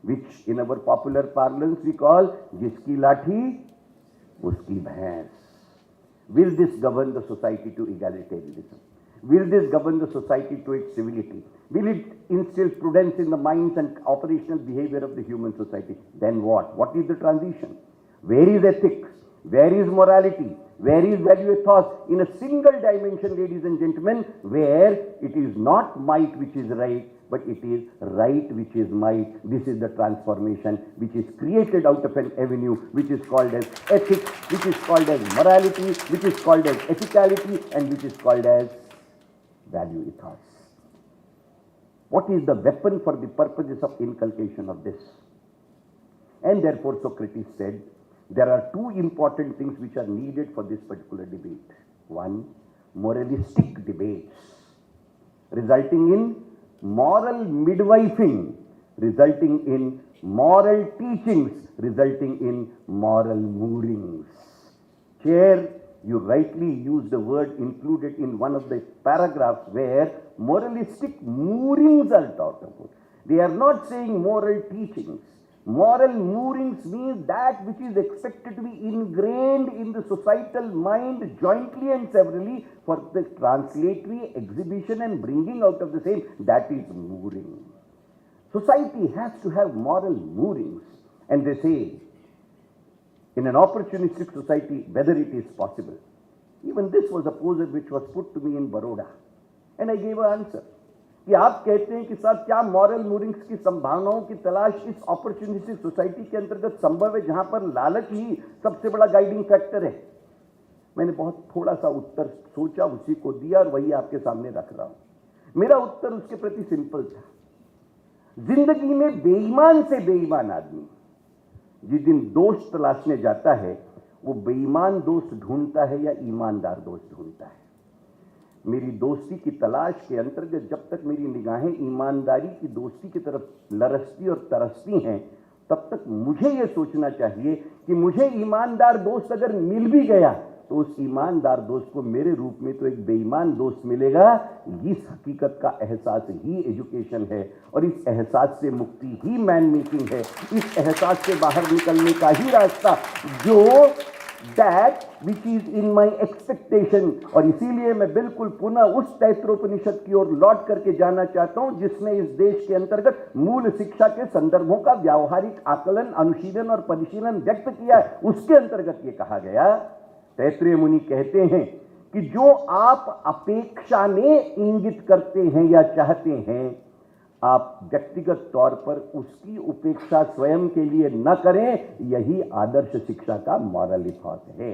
which in our popular parlance we call जिसकी लाठी उसकी भैंस. Will this govern the society to egalitarianism? Will this govern the society to its civility? Will it instill prudence in the minds and operational behavior of the human society? Then what? What is the transition? Where is ethics? Where is morality? Where is value ethos? In a single dimension, ladies and gentlemen, where it is not might which is right, but it is right which is might. This is the transformation which is created out of an avenue which is called as ethics, which is called as morality, which is called as ethicality, and which is called as value ethos. What is the weapon for the purposes of inculcation of this? And therefore Socrates said, there are two important things which are needed for this particular debate. One, moralistic debates, resulting in moral midwifing, resulting in moral teachings, resulting in moral moorings. Chair, you rightly used the word included in one of the paragraphs where moralistic moorings are talked about. They are not saying moral teachings. Moral moorings means that which is expected to be ingrained in the societal mind jointly and severally for the translatory exhibition and bringing out of the same. That is mooring. Society has to have moral moorings. And they say, in an opportunistic society, whether it is possible. Even this was a pose which was put to me in Baroda. And I gave an answer. कि आप कहते हैं कि साहब क्या moral moorings की संभावनाओं की तलाश इस अपॉर्चुनिस्टिक सोसाइटी के अंतर्गत संभव है जहां पर लालच ही सबसे बड़ा गाइडिंग फैक्टर है. मैंने बहुत थोड़ा सा उत्तर सोचा, उसी को दिया और वही आपके सामने रख रहा हूं. मेरा उत्तर उसके प्रति सिंपल था. जिंदगी में बेईमान से बेईमान आदमी जिस दिन दोष तलाशने जाता है वो बेईमान दोस्त ढूंढता है या ईमानदार दोस्त ढूंढता है. मेरी दोस्ती की तलाश के अंतर्गत जब तक मेरी निगाहें ईमानदारी की दोस्ती की तरफ लरसती और तरसती हैं, तब तक मुझे यह सोचना चाहिए कि मुझे ईमानदार दोस्त अगर मिल भी गया तो उस ईमानदार दोस्त को मेरे रूप में तो एक बेईमान दोस्त मिलेगा. इस हकीकत का एहसास ही एजुकेशन है और इस एहसास से मुक्ति ही मैन मेकिंग है. इस एहसास से बाहर निकलने का ही रास्ता जो that which is in my expectation. और इसीलिए मैं बिल्कुल पुनः उस तैत्रोपनिषद की ओर लौट करके जाना चाहता हूं जिसने इस देश के अंतर्गत मूल शिक्षा के संदर्भों का व्यावहारिक आकलन, अनुशीलन और परिशीलन व्यक्त किया है. उसके अंतर्गत ये कहा गया, तैत्रेय मुनि कहते हैं कि जो आप अपेक्षा में इंगित करते हैं या चाहते हैं, आप व्यक्तिगत तौर पर उसकी उपेक्षा स्वयं के लिए न करें. यही आदर्श शिक्षा का मॉरल इथॉस है.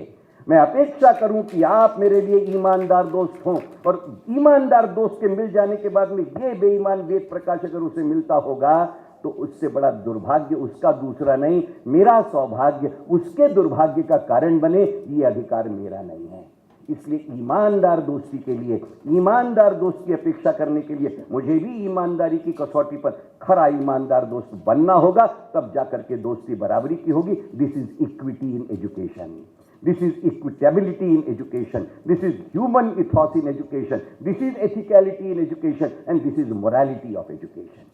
मैं अपेक्षा करूं कि आप मेरे लिए ईमानदार दोस्त हों और ईमानदार दोस्त के मिल जाने के बाद में ये बेईमान वेद प्रकाश अगर उसे मिलता होगा तो उससे बड़ा दुर्भाग्य उसका दूसरा नहीं, मेरा सौभाग्य उसके दुर्भाग्य का कारण बने. ये अधिकार मेरा नहीं है. इसलिए ईमानदार दोस्ती के लिए, ईमानदार दोस्त की अपेक्षा करने के लिए मुझे भी ईमानदारी की कसौटी पर खरा ईमानदार दोस्त बनना होगा. तब जाकर के दोस्ती बराबरी की होगी. This is equity in education. This is equitability in education. This is human ethos in education. This is ethicality in education. And this is morality of education.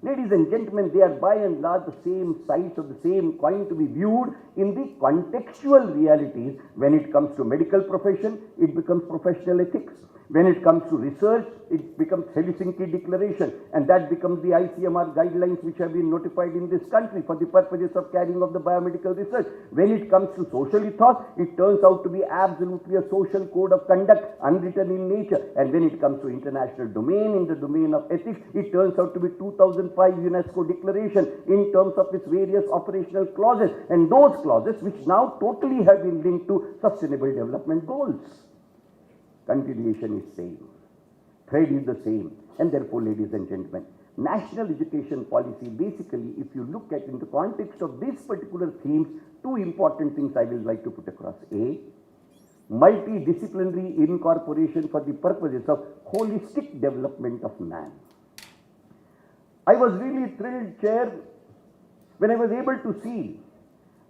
Ladies and gentlemen, they are by and large the same sides of the same coin to be viewed in the contextual realities. When it comes to medical profession, it becomes professional ethics. When it comes to research, it becomes Helsinki Declaration, and that becomes the ICMR guidelines which have been notified in this country for the purposes of carrying of the biomedical research. When it comes to social ethos, it turns out to be absolutely a social code of conduct unwritten in nature. And when it comes to international domain, in the domain of ethics, it turns out to be 2005 UNESCO Declaration in terms of its various operational clauses, and those clauses which now totally have been linked to Sustainable Development Goals. Continuation is same, thread is the same, and therefore, ladies and gentlemen, national education policy basically, if you look at in the context of these particular themes, two important things I will like to put across. A, multidisciplinary incorporation for the purposes of holistic development of man. I was really thrilled, Chair, when I was able to see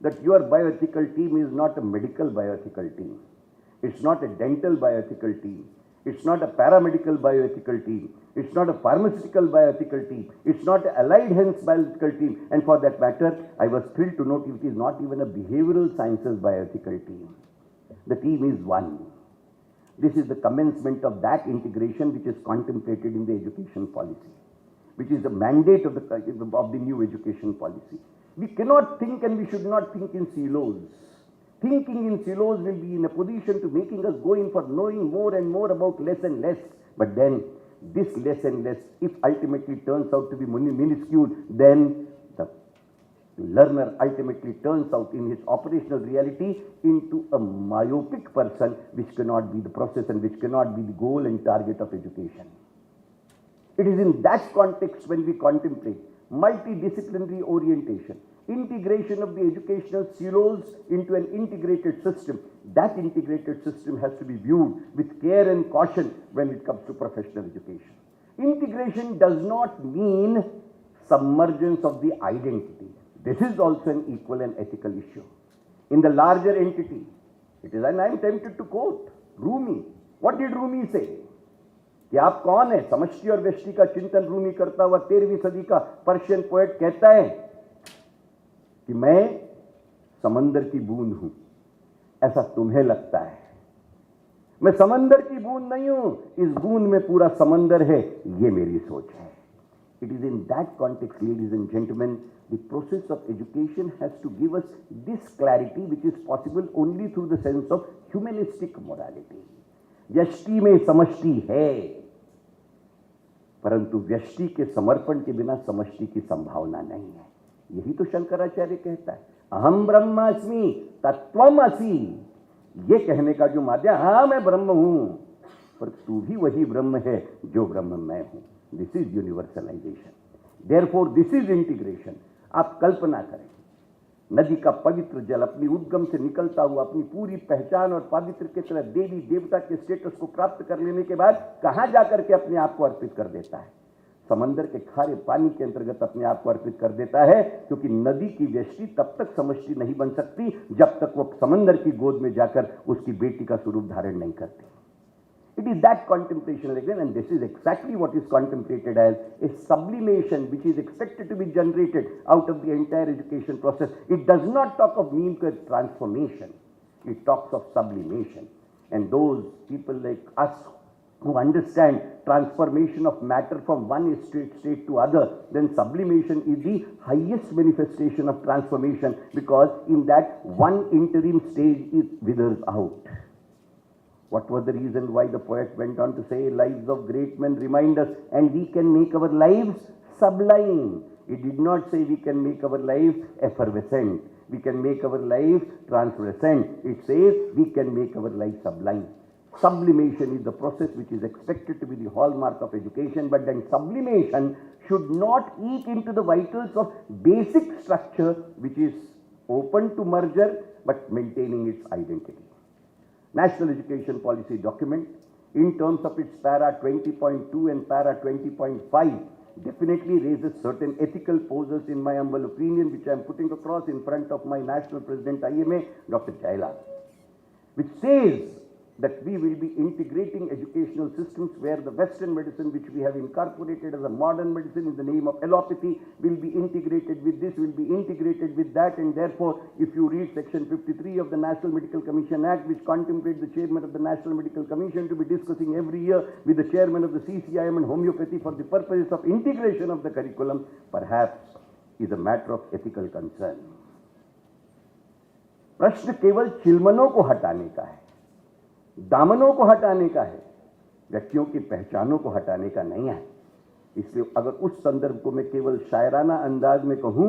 that your bioethical team is not a medical bioethical team. It's not a dental bioethical team. It's not a paramedical bioethical team. It's not a pharmaceutical bioethical team. It's not an allied health bioethical team. And for that matter, I was thrilled to note it is not even a behavioral sciences bioethical team. The team is one. This is the commencement of that integration which is contemplated in the education policy, which is the mandate of the new education policy. We cannot think and we should not think in silos. Thinking in silos will be in a position to making us go in for knowing more and more about less and less. But then this less and less, if ultimately turns out to be minuscule, then the learner ultimately turns out in his operational reality into a myopic person, which cannot be the process and which cannot be the goal and target of education. It is in that context when we contemplate multidisciplinary orientation, integration of the educational silos into an integrated system. That integrated system has to be viewed with care and caution when it comes to professional education. Integration does not mean submergence of the identity. This is also an equal and ethical issue. In the larger entity, it is, and I am tempted to quote Rumi. What did Rumi say? कि आप कौन है? समष्टि और व्यष्टि का चिंतन रूमी करता हुआ 13वीं सदी का पर्शियन पोएट कहता है कि मैं समंदर की बूंद हूं, ऐसा तुम्हें लगता है। मैं समंदर की बूंद नहीं हूं, इस बूंद में पूरा समंदर है, ये मेरी सोच है। It is in that context, ladies and gentlemen, the process of education has to give us this clarity, which is possible only through the sense of humanistic morality. व्यष्टि में समष्टि है, परंतु व्यष्टि के समर्पण के बिना समष्टि की संभावना नहीं है। यही तो शंकराचार्य कहता है, अहम ब्रह्मास्मि तत्त्वम् असि। ये कहने का जो माध्यम, हाँ मैं ब्रह्म हूं, पर तू भी वही ब्रह्म है जो ब्रह्म मैं हूं। This is universalization, therefore this is integration. आप कल्पना करें, नदी का पवित्र जल अपनी उद्गम से निकलता हुआ अपनी पूरी पहचान और पवित्र की तरह देवी देवता के स्टेटस को प्राप्त कर लेने के बाद कहां जाकर के अपने आप को अर्पित कर देता है? समंदर के खारे पानी के अंतर्गत अपने आप को अर्पित कर देता है, क्योंकि नदी की व्यष्टि तब तक समष्टि नहीं बन सकती जब तक वो समंदर की गोद में जाकर उसकी बेटी का स्वरूप धारण नहीं करती। It is that contemplation again, and this is exactly what is contemplated as a sublimation which is expected to be generated out of the entire education process. It does not talk of mean transformation, it talks of sublimation. And those people like us who understand transformation of matter from one state to other, then sublimation is the highest manifestation of transformation, because in that one interim stage it withers out. What was the reason why the poet went on to say, lives of great men remind us and we can make our lives sublime? It did not say we can make our life effervescent, we can make our life translucent. It says we can make our life sublime. Sublimation is the process which is expected to be the hallmark of education, but then sublimation should not eke into the vitals of basic structure which is open to merger but maintaining its identity. National Education Policy document, in terms of its para 20.2 and para 20.5, definitely raises certain ethical poses, in my humble opinion, which I am putting across in front of my National President IMA, Dr. Jayala, which says that we will be integrating educational systems where the Western medicine, which we have incorporated as a modern medicine in the name of allopathy, will be integrated with this, will be integrated with that, and therefore, if you read section 53 of the National Medical Commission Act, which contemplates the chairman of the National Medical Commission to be discussing every year with the chairman of the 𝐶𝐶IM and homeopathy for the purposes of integration of the curriculum, perhaps is a matter of ethical concern. प्रश्न केवल चिलमनों को हटाने का है, दामनों को हटाने का है, व्यक्तियों की पहचानों को हटाने का नहीं है। इसलिए अगर उस संदर्भ को मैं केवल शायराना अंदाज में कहूं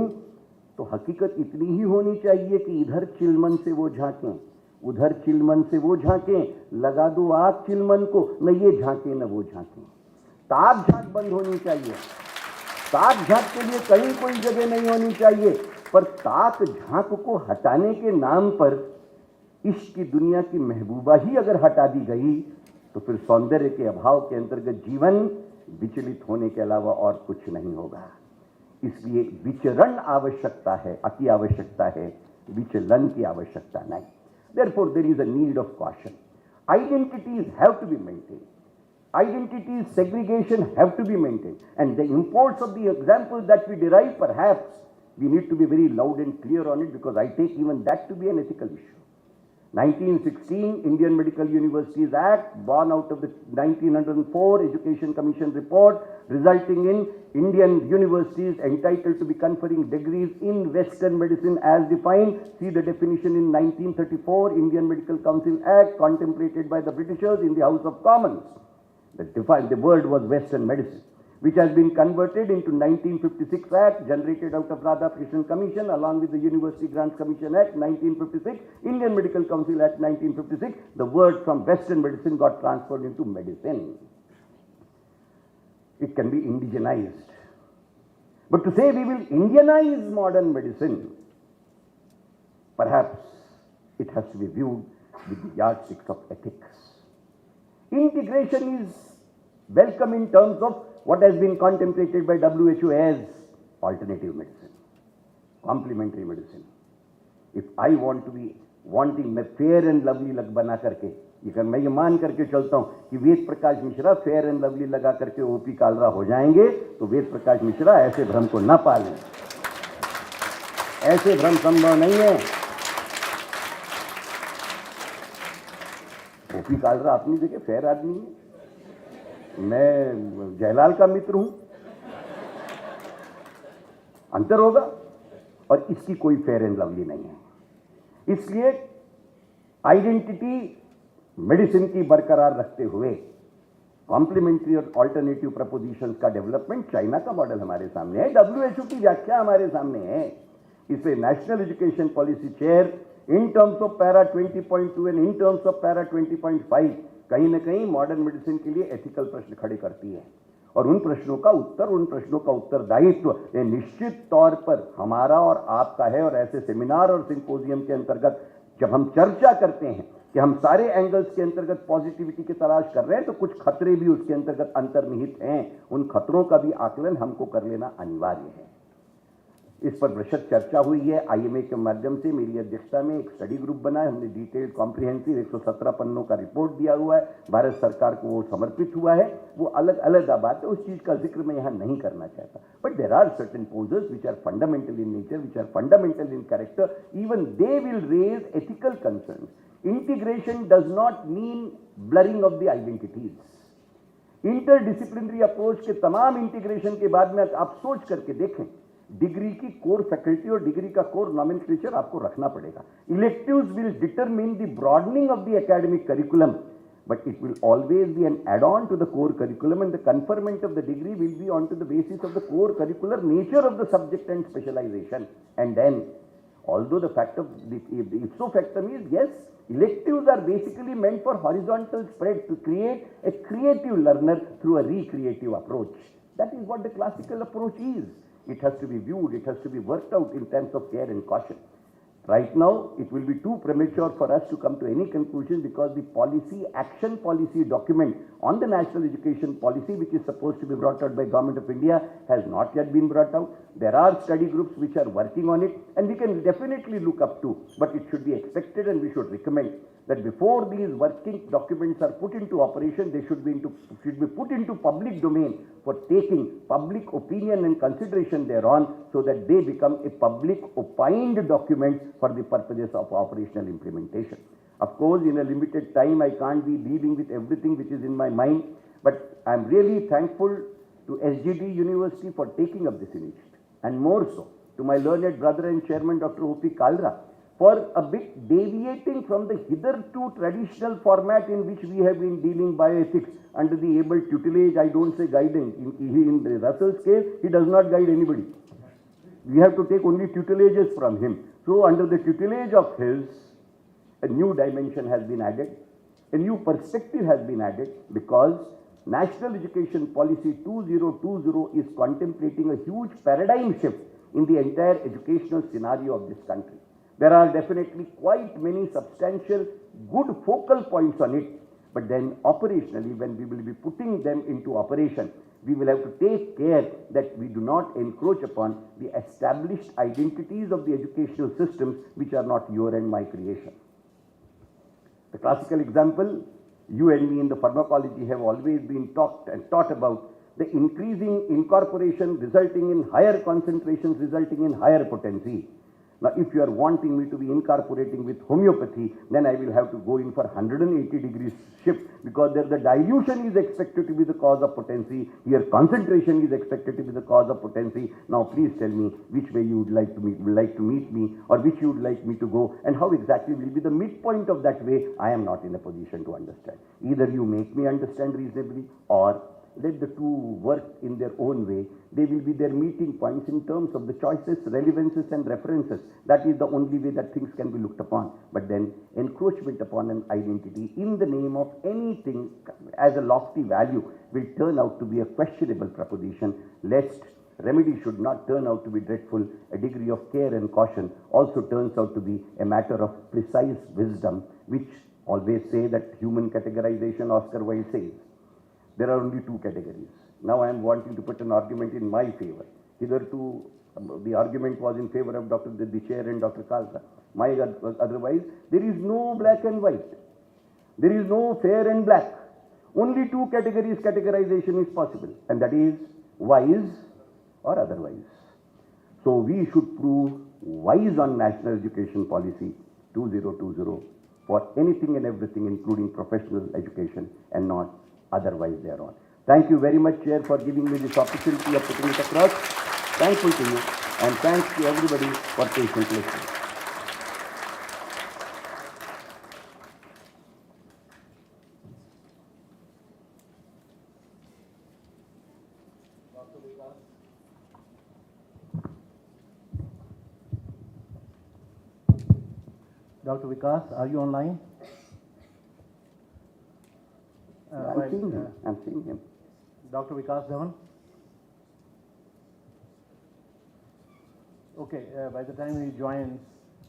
तो हकीकत इतनी ही होनी चाहिए कि इधर चिलमन से वो झांकें, उधर चिलमन से वो झांकें, लगा दो आग चिलमन को, न ये झांके न वो झांके। ताक झांक बंद होनी चाहिए, ताक झांक के लिए कहीं कोई जगह नहीं होनी चाहिए, पर ताक झांक को हटाने के नाम पर इश्क की दुनिया की महबूबा ही अगर हटा दी गई तो फिर सौंदर्य के अभाव के अंतर्गत जीवन विचलित होने के अलावा और कुछ नहीं होगा। इसलिए विचरण आवश्यकता है, अति आवश्यकता है, विचलन की आवश्यकता नहीं। Therefore, there is a need of caution. Identities have to be maintained. identities, segregation have to be maintained. And the imports of the examples that we derive, perhaps, we need to be very loud and clear on it, because I take even that to be an ethical issue. 1916 Indian Medical Universities Act, born out of the 1904 Education Commission report, resulting in Indian universities entitled to be conferring degrees in Western medicine as defined. See the definition in 1934 Indian Medical Council Act, contemplated by the Britishers in the House of Commons. The word was Western medicine, which has been converted into 1956 Act, generated out of Radhakrishnan Commission, along with the University Grants Commission Act 1956, Indian Medical Council Act 1956. The word from Western medicine got transferred into medicine. It can be indigenized. But to say we will Indianize modern medicine, perhaps it has to be viewed with the yardsticks of ethics. Integration is welcome in terms of what has been contemplated by WHO as alternative medicine, complementary medicine. If I want to be wanting मैं fair and lovely लग बना करके, मैं ये मान करके चलता हूँ कि Ved Prakash Mishra fair and lovely लगा करके ओपी कालरा हो जाएंगे, तो वेद प्रकाश मिश्रा ऐसे भ्रम को न पालें। ऐसे भ्रम संभव नहीं है। ओपी कालरा अपनी जगह फेयर आदमी है, मैं जयलाल का मित्र हूं, अंतर होगा। और इसकी कोई फेयर एंड लवली नहीं है। इसलिए आइडेंटिटी मेडिसिन की बरकरार रखते हुए कॉम्प्लीमेंट्री और ऑल्टरनेटिव प्रपोजिशंस का डेवलपमेंट, चाइना का मॉडल हमारे सामने है, WHO की व्याख्या हमारे सामने है। इसे national education policy chair in terms of para 20.2 and in terms of para 20.5 कहीं न कहीं मॉडर्न मेडिसिन के लिए एथिकल प्रश्न खड़े करती है। और उन प्रश्नों का उत्तरदायित्व निश्चित तौर पर हमारा और आपका है। और ऐसे सेमिनार और सिंपोजियम के अंतर्गत जब हम चर्चा करते हैं कि हम सारे एंगल्स के अंतर्गत पॉजिटिविटी की तलाश कर रहे हैं, तो कुछ खतरे भी उसके अंतर्गत अंतर्निहित हैं। उन खतरों का भी आकलन हमको कर लेना अनिवार्य है। इस पर विशद चर्चा हुई है। IMA के माध्यम से मेरी अध्यक्षता में एक स्टडी ग्रुप बना है। हमने डिटेल्ड कॉम्प्रिहेंसिव 117 पन्नों का रिपोर्ट दिया हुआ है, भारत सरकार को वो समर्पित हुआ है। वो अलग अलग बात है, उस चीज का जिक्र मैं यहाँ नहीं करना चाहता। But there are certain poses which are fundamental in nature, which are fundamental in character, even they will raise ethical concerns. Integration does not mean blurring of the identities. Interdisciplinary approach के तमाम integration के बाद में आप सोच करके देखें, degree की कोर फैकल्टी और डिग्री का कोर नॉमेनक्लेचर आपको रखना पड़ेगा। Electives will determine the broadening of the academic curriculum, but it will always be an add-on to the core curriculum, and the conferment of the degree will be on to the basis of the core curricular nature of the subject and specialization. And then, although the fact of the ipso factum is, yes, electives are basically meant for horizontal spread, to create a creative learner through a recreative approach. That is what the classical approach is. It has to be viewed, it has to be worked out in terms of care and caution. Right now, it will be too premature for us to come to any conclusion, because the action policy document on the national education policy, which is supposed to be brought out by Government of India, has not yet been brought out. There are study groups which are working on it, and we can definitely look up to, but it should be expected and we should recommend that before these working documents are put into operation, they should be put into public domain for taking public opinion and consideration thereon, so that they become a public opined document for the purposes of operational implementation. Of course, in a limited time, I can't be dealing with everything which is in my mind, but I'm really thankful to SGT University for taking up this initiative, and more so to my learned brother and chairman, Dr. O.P. Kalra, for a bit deviating from the hitherto traditional format in which we have been dealing bioethics under the able tutelage, I don't say guidance. In Russell's case, he does not guide anybody. We have to take only tutelages from him. So under the tutelage of his, a new dimension has been added, a new perspective has been added, because National Education Policy 2020 is contemplating a huge paradigm shift in the entire educational scenario of this country. There are definitely quite many substantial good focal points on it, but then operationally, when we will be putting them into operation, we will have to take care that we do not encroach upon the established identities of the educational systems, which are not your and my creation. The classical example You and me in the pharmacology have always been taught about the increasing incorporation resulting in higher concentrations, resulting in higher potency. Now, if you are wanting me to be incorporating with homeopathy, then I will have to go in for 180 degrees shift, because there the dilution is expected to be the cause of potency. Here, concentration is expected to be the cause of potency. Now, please tell me which way you would like to meet me, or which you would like me to go, and how exactly will be the midpoint of that way. I am not in a position to understand. Either you make me understand reasonably, or let the two work in their own way. They will be their meeting points in terms of the choices, relevances and references. That is the only way that things can be looked upon. But then encroachment upon an identity in the name of anything as a lofty value will turn out to be a questionable proposition, lest remedy should not turn out to be dreadful. A degree of care and caution also turns out to be a matter of precise wisdom, which always say that human categorization, Oscar Wilde says, there are only two categories. Now I am wanting to put an argument in my favor. Hitherto, the argument was in favor of Dr. 𝐔𝐍𝐄𝐒 and Dr. 𝐶𝐿𝐲. Otherwise, there is no black and white. There is no fair and black. Only two categories categorization is possible, and that is wise or otherwise. So we should prove wise on national education policy 2020 for anything and everything, including professional education, and not otherwise thereon. Thank you very much, Chair, for giving me this opportunity of putting it across. Thankful to you, and thanks to everybody for patiently listening. Dr. Vikas, are you online? I'm seeing him. I'm seeing him. Dr. Vikas Dhawan? Okay, by the time he joins,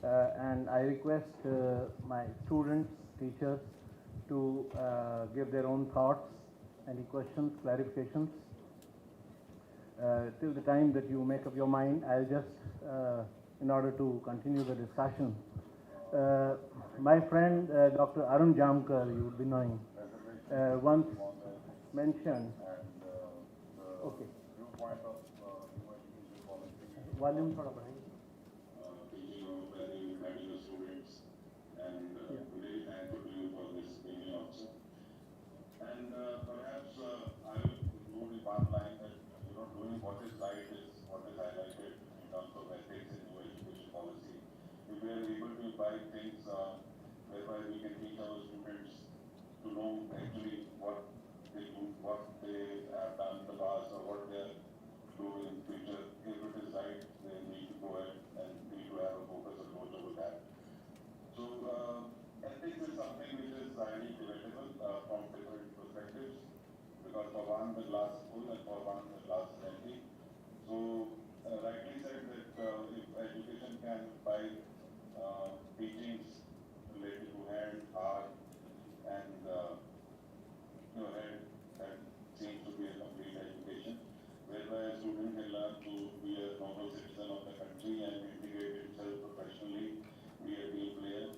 and I request my students, teachers to give their own thoughts, any questions, clarifications. Till the time that you make up your mind, I'll just, in order to continue the discussion, my friend Dr. 𝐼𝐬𝐵𝐻𝐻 𝐺𝐻𝐻, you would be knowing, once mentioned, okay, volume थोड़ा बढ़ाइए. And perhaps I will include in one line that, doing what is right is what is highlighted in terms of ethics in new education policy. If we are able to imbibe things whereby we can teach our students to know actually what they do, what they have done in the past, or what they are doing in the future. If it is right, they need to go ahead and need to have a focus approach over that. So ethics is something which is highly debatable from different perspectives, because for one the glass is full and for one the glass is empty. So rightly said that if education can by teachings related to hand, heart, and head, that seems to be a complete education, whereby a student can learn to be a normal citizen of the country and integrate himself professionally, be a team player.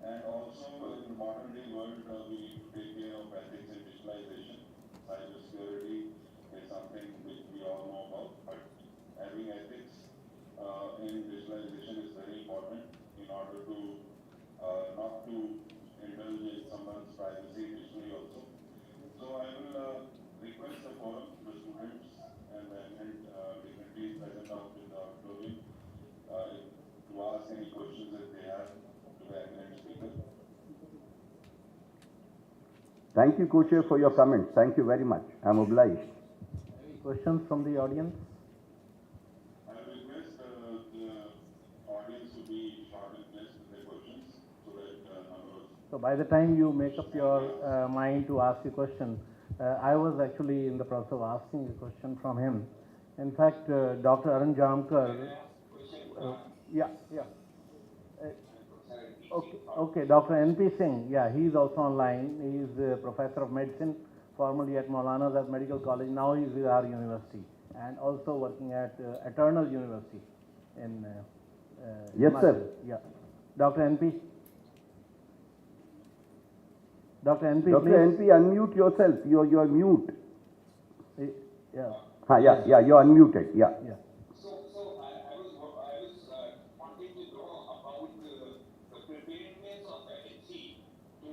And also in the modern day world, we need to take care of ethics and digitalization. Cybersecurity is something which we all know about, but having ethics in digitalization is very important in order to not to indulge in someone's privacy digitally also. So I will request the forum, the students and the dignitaries present out in the auditorium to ask any questions that they have to the eminent speaker. Thank you, Co-Chair, for your comments. Thank you very much. I'm obliged. Any questions from the audience? I request the audience to be short and crisp with their questions so that numbers. So by the time you make up your mind to ask a question, I was actually in the process of asking a question from him. In fact, Dr. 𝐼𝐬𝐵𝐻𝐻, okay, Dr. N.P. Singh, he's also online. He's a professor of medicine, formerly at Maulana Azad Medical College. Now he's with our university and also working at Eternal University in Yes, Himachal. sir. Yeah. Dr. N.P. Dr. NP, Dr. please. NP, unmute yourself. You are mute. Yeah. Yeah, you're unmuted. Yeah. So I was wanting to know about the preparedness of the HE to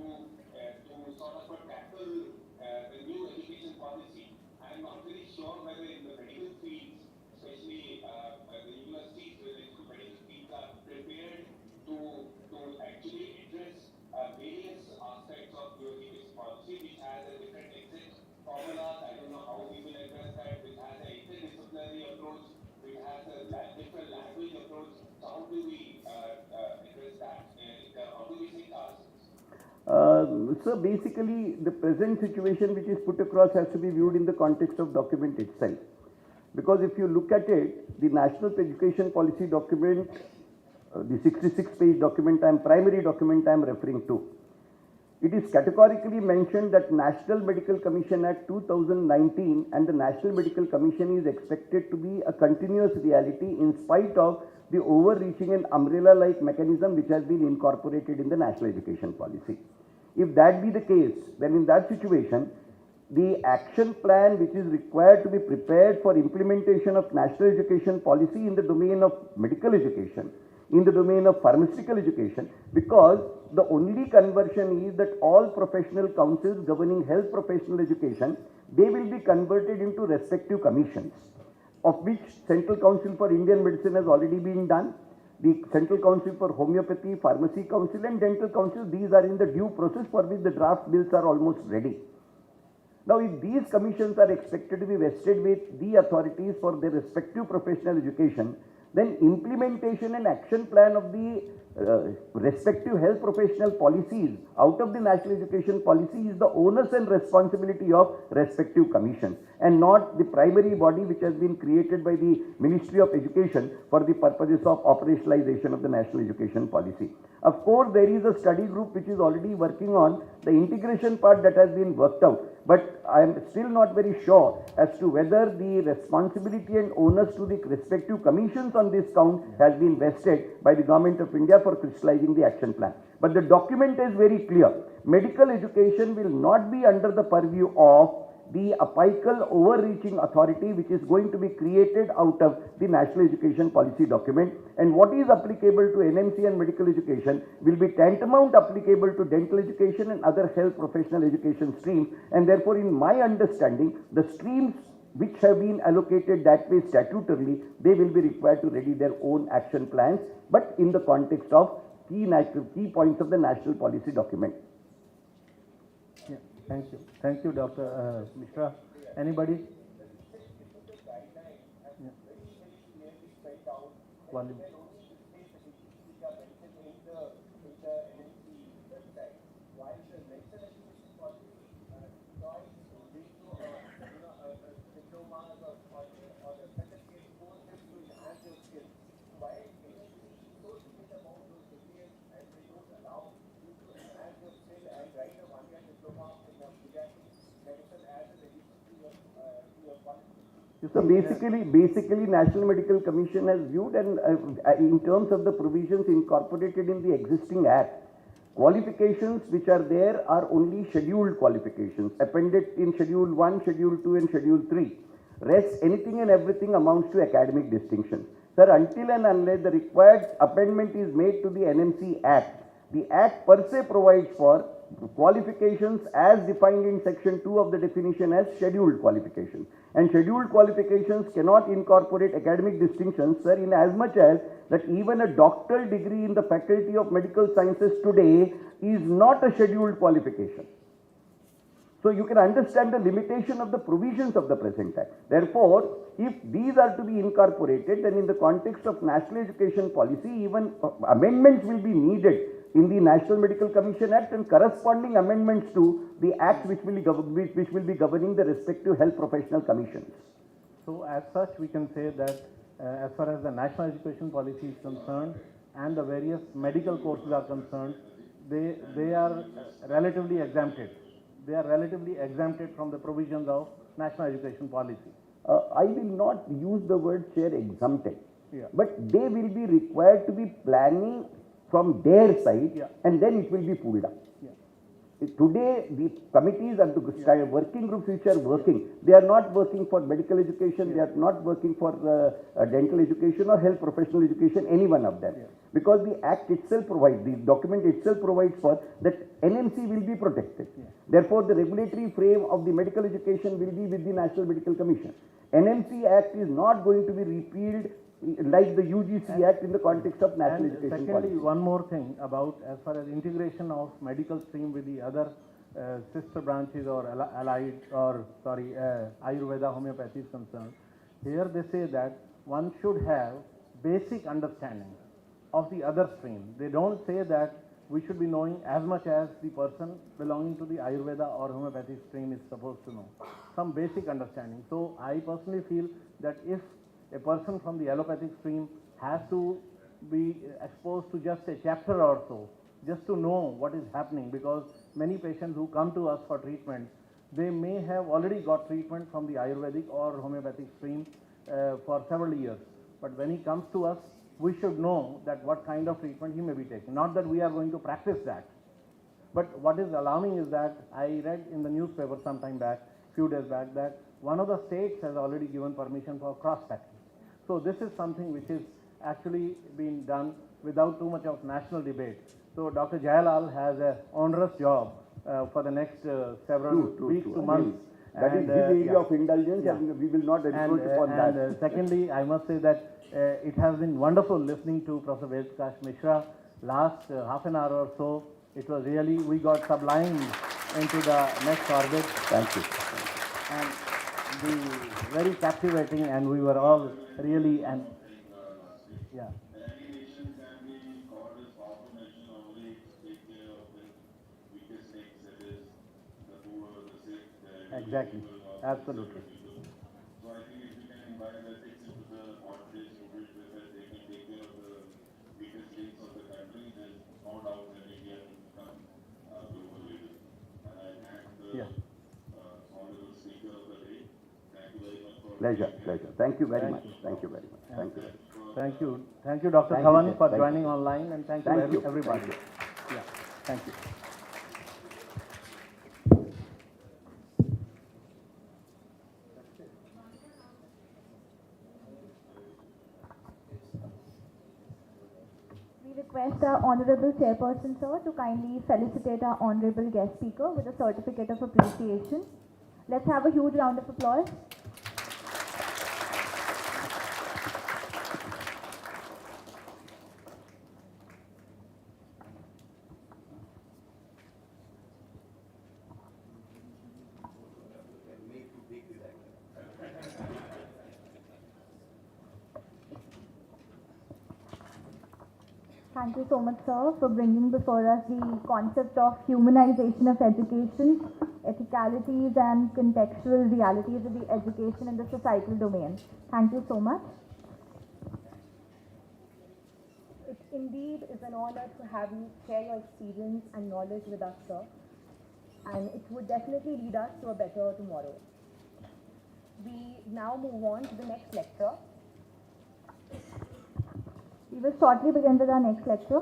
sort of tackle the new education policy. I'm not very sure whether in the medical fields, especially the universities related to medical fields, are prepared to actually address various aspects of new education policy, which has a different exit formulas. I don't know how we will address that, which has an interdisciplinary approach, which has a different language approach. So how do we address that? How do we sync ourselves? So basically, the present situation which is put across has to be viewed in the context of document itself. Because if you look at it, the National Education Policy document, the 66-page document, primary document I am referring to, it is categorically mentioned that National Medical Commission Act 2019 and the National Medical Commission is expected to be a continuous reality in spite of the overreaching and umbrella-like mechanism which has been incorporated in the National Education Policy. If that be the case, then in that situation, the action plan which is required to be prepared for implementation of National Education Policy in the domain of medical education, in the domain of pharmaceutical education, because the only conversion is that all professional councils governing health professional education, they will be converted into respective commissions, of which Central Council for Indian Medicine has already been done. The Central Council for Homeopathy, Pharmacy Council and Dental Council, these are in the due process for which the draft bills are almost ready. Now, if these commissions are expected to be vested with the authorities for their respective professional education, then implementation and action plan of the respective health professional policies out of the National Education Policy is the onus and responsibility of respective commissions and not the primary body which has been created by the Ministry of Education for the purposes of operationalization of the National Education Policy. Of course, there is a study group which is already working on the integration part that has been worked out, but I am still not very sure as to whether the responsibility and onus to the respective commissions on this count has been vested by the Government of India for crystallizing the action plan. But the document is very clear. Medical education will not be under the purview of the apical overreaching authority which is going to be created out of the National Education Policy document, and what is applicable to NMC and medical education will be tantamount applicable to dental education and other health professional education streams, and therefore in my understanding the streams which have been allocated that way statutorily, they will be required to ready their own action plans, but in the context of key points of the national policy document. Yeah. Thank you, Dr. Mishra. Anybody? Yeah. One. So basically National Medical Commission has viewed, and in terms of the provisions incorporated in the existing Act, qualifications which are there are only scheduled qualifications, appended in Schedule 1, Schedule 2 and Schedule 3. Rest, anything and everything amounts to academic distinctions. Sir, until and unless the required amendment is made to the NMC Act, the Act per se provides for qualifications as defined in Section 2 of the definition as scheduled qualifications. And scheduled qualifications cannot incorporate academic distinctions, sir, in as much as that even a doctoral degree in the Faculty of Medical Sciences today is not a scheduled qualification. So you can understand the limitation of the provisions of the present Act. Therefore, if these are to be incorporated, then in the context of National Education Policy, even amendments will be needed in the National Medical Commission Act and corresponding amendments to the Act which will be governing the respective health professional commissions. So as such, we can say that as far as the National Education Policy is concerned and the various medical courses are concerned, they are relatively exempted. They are relatively exempted from the provisions of National Education Policy. I will not use the word chair exempted, but they will be required to be planning from their side, and then it will be pulled up. Today, the committees and the working groups which are working, they are not working for medical education, they are not working for dental education or health professional education, any one of them. Because the Act itself provides, the document itself provides for that NMC will be protected. Therefore, the regulatory frame of the medical education will be with the National Medical Commission. NMC Act is not going to be repealed like the UGC Act in the context of national education secondly, policy. one more thing about as far as integration of medical stream with the other sister branches or allied or Ayurveda homeopathy is concerned. Here they say that one should have basic understanding of the other stream. They don't say that we should be knowing as much as the person belonging to the Ayurveda or homeopathy stream is supposed to know. Some basic understanding. So I personally feel that if a person from the allopathic stream has to be exposed to just a chapter or so, just to know what is happening, because many patients who come to us for treatment, they may have already got treatment from the Ayurvedic or homeopathic stream for several years. But when he comes to us, we should know that what kind of treatment he may be taking. Not that we are going to practice that. But what is alarming is that I read in the newspaper some time back, few days back, that one of the states has already given permission for cross-packing. So this is something which is actually being done without too much of national debate. So Dr. Jayalal has an onerous job for the next several weeks to months. That is his area of indulgence, and we will not encroach upon that. And secondly, I must say that it has been wonderful listening to Professor Ved Mishra last half an hour or so. It was really, we got sublimed into the next orbit. Thank you. And very captivating, and we were all really, and yeah. Exactly, absolutely. So I think if we can invite the ethics into the corporate movement where they can take care of the weakest links of the country, there's no doubt that India will become a global leader. And I thank the honorable speaker of the day. Thank you very much for Pleasure. Thank you very much. Thank you very much. Thank you very much. Thank you, Dr. Dhawan, for joining online, and thank you everybody. Yeah, thank you. We request our Honorable Chairperson, sir, to kindly felicitate our Honorable Guest Speaker with a certificate of appreciation. Let's have a huge round of applause. Thank you so much, sir, for bringing before us the concept of humanization of education, ethicalities and contextual realities of the education in the societal domain. Thank you so much. It indeed is an honor to have you share your experience and knowledge with us, sir. And it would definitely lead us to a better tomorrow. We now move on to the next lecture. We will shortly begin with our next lecture.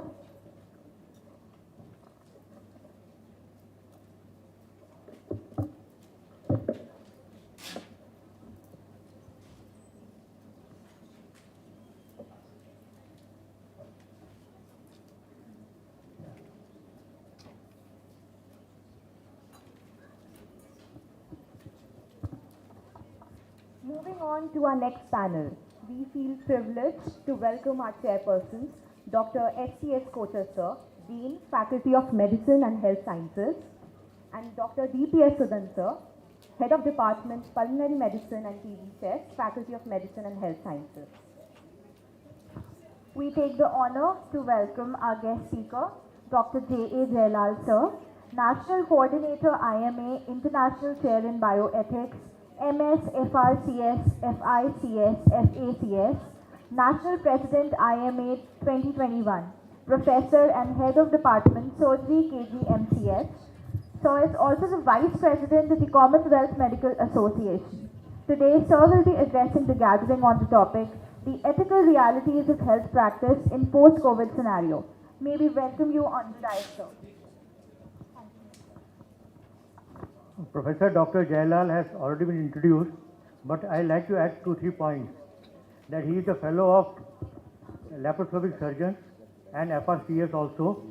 Moving on to our next panel, we feel privileged to welcome our chairpersons, Dr. 𝐔𝐍𝐄𝐻 sir, Dean, Faculty of Medicine and Health Sciences, and Dr. D.P.S. Sudan sir, Head of Department, Pulmonary Medicine and TB Chest, Faculty of Medicine and Health Sciences. We take the honor to welcome our guest speaker, Dr. J.A. Jayalal sir, National Coordinator IMA, International Chair in Bioethics, MS, FRCS, FICS, FACS, National President IMA 2021, Professor and Head of Department, Surgery, 𝐔𝐍𝐄𝐒. Sir is also the Vice President of the Commonwealth Medical Association. Today, Sir will be addressing the gathering on the topic, the ethical realities of health practice in post-COVID scenario. May we welcome you on the dais, sir. Professor Dr. Jailal has already been introduced, but I like to add 2-3 points. That he is a fellow of laparoscopic surgeons and FRCS also.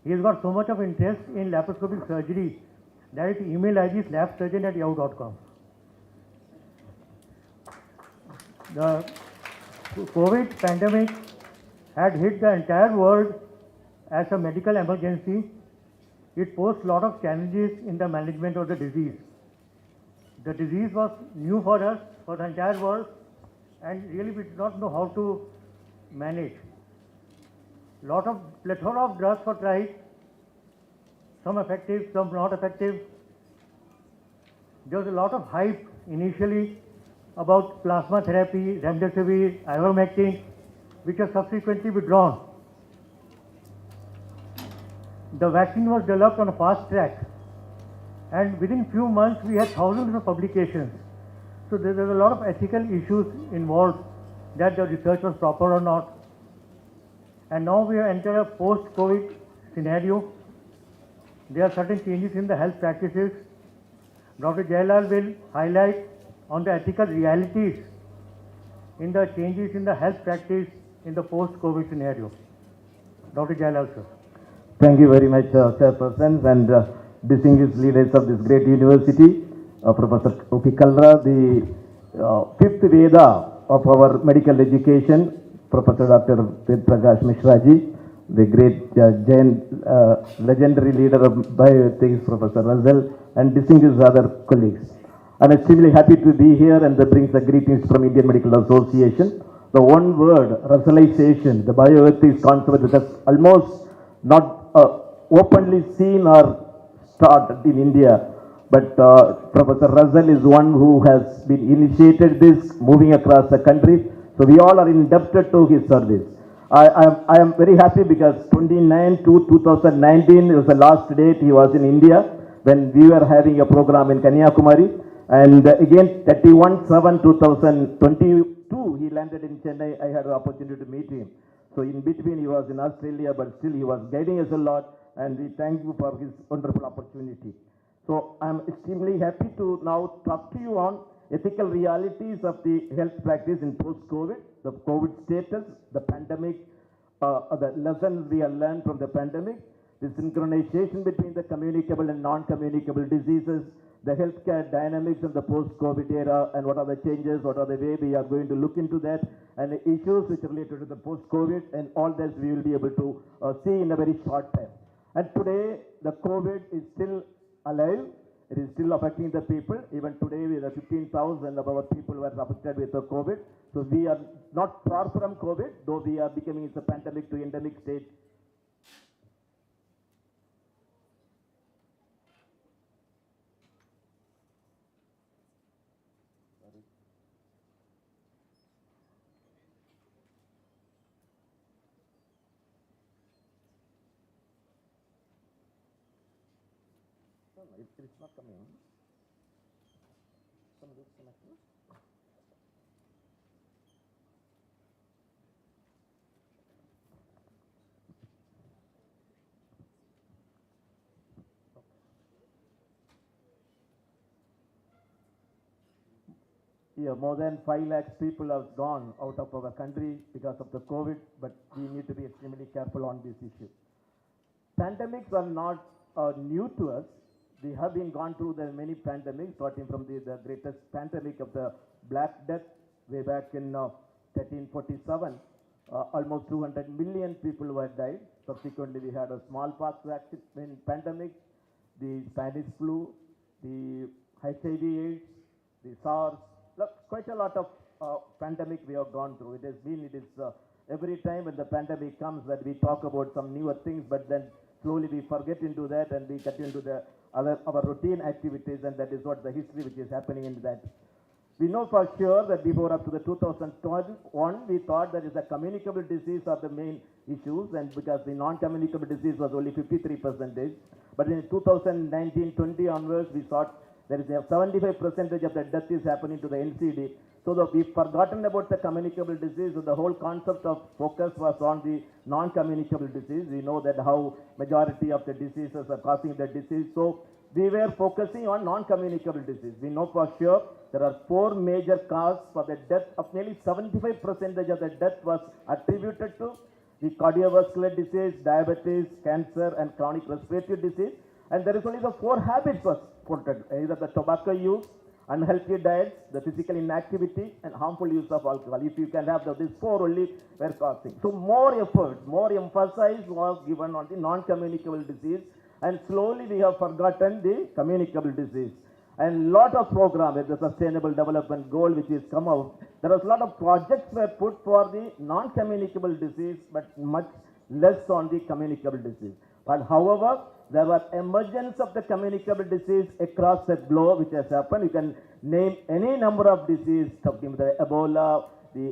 He has got so much of interest in laparoscopic surgery that it emailed his lab surgeon at yahoo.com. The COVID pandemic had hit the entire world as a medical emergency. It posed a lot of challenges in the management of the disease. The disease was new for us, for the entire world, and really we did not know how to manage. Plethora of drugs were tried, some effective, some not effective. There was a lot of hype initially about plasma therapy, remdesivir, ivermectin, which are subsequently withdrawn. The vaccine was developed on a fast track, and within few months we had thousands of publications. So there were a lot of ethical issues involved, that the research was proper or not. And now we have entered a post-COVID scenario. There are certain changes in the health practices. Dr. Jailal will highlight on the ethical realities in the changes in the health practice in the post-COVID scenario. Dr. Jailal, sir. Thank you very much, Chairperson, and distinguished leaders of this great university. Professor Kalra, the fifth Veda of our medical education, Professor Dr. Ved Prakash Mishra ji, the great legendary leader of bioethics, Professor Russell, and distinguished other colleagues. I'm extremely happy to be here, and that brings the greetings from Indian Medical Association. The one word, Russellization, the bioethics concept that has almost not openly seen or started in India, but Professor Russell is one who has been initiated this, moving across the country. So we all are indebted to his service. I am very happy because 29/2/2019 was the last date he was in India when we were having a program in Kanyakumari, and again 31/7/2022 he landed in Chennai. I had the opportunity to meet him. So in between he was in Australia, but still he was guiding us a lot, and we thank you for his wonderful opportunity. So I am extremely happy to now talk to you on ethical realities of the health practice in post-COVID, the COVID status, the pandemic, the lessons we have learned from the pandemic, the synchronization between the communicable and non-communicable diseases, the healthcare dynamics of the post-COVID era, and what are the changes, what are the way we are going to look into that, and the issues which are related to the post-COVID, and all this we will be able to see in a very short time. And today, the COVID is still alive. It is still affecting the people. Even today, we have 15,000 of our people were affected with the COVID. So we are not far from COVID, though we are becoming a pandemic to endemic state. It's not coming. Some disconnection. Yeah, more than 5 lakhs people have gone out of our country because of the COVID, but we need to be extremely careful on this issue. Pandemics are not new to us. We have been gone through the many pandemics, starting from the greatest pandemic of the Black Death way back in 1347. Almost 200 million people were died. Subsequently, we had a smallpox vaccine pandemic, the Spanish flu, the HIV/AIDS, the SARS. Look, quite a lot of pandemic we have gone through. It is every time when the pandemic comes that we talk about some newer things, but then slowly we forget into that and we get into the our routine activities, and that is what the history which is happening in that. We know for sure that before up to the 2021, we thought that is the communicable disease are the main issues, and because the non-communicable disease was only 53%. But in 2019-20 onwards, we thought there is a 75% of the death is happening to the NCD. So we've forgotten about the communicable disease. So the whole concept of focus was on the non-communicable disease. We know that how majority of the diseases are causing the disease. So we were focusing on non-communicable disease. We know for sure there are 4 major causes for the death of nearly 75% of the death was attributed to the cardiovascular disease, diabetes, cancer, and chronic respiratory disease. And there is only the 4 habits was quoted, either the tobacco use, unhealthy diets, the physical inactivity, and harmful use of alcohol. If you can have these 4 only were causing. So more effort, more emphasis was given on the non-communicable disease, and slowly we have forgotten the communicable disease. And lot of program with the Sustainable Development Goal which is come out, there was a lot of projects were put for the non-communicable disease, but much less on the communicable disease. But however, there was emergence of the communicable disease across the globe which has happened. You can name any number of diseases, talking about the Ebola,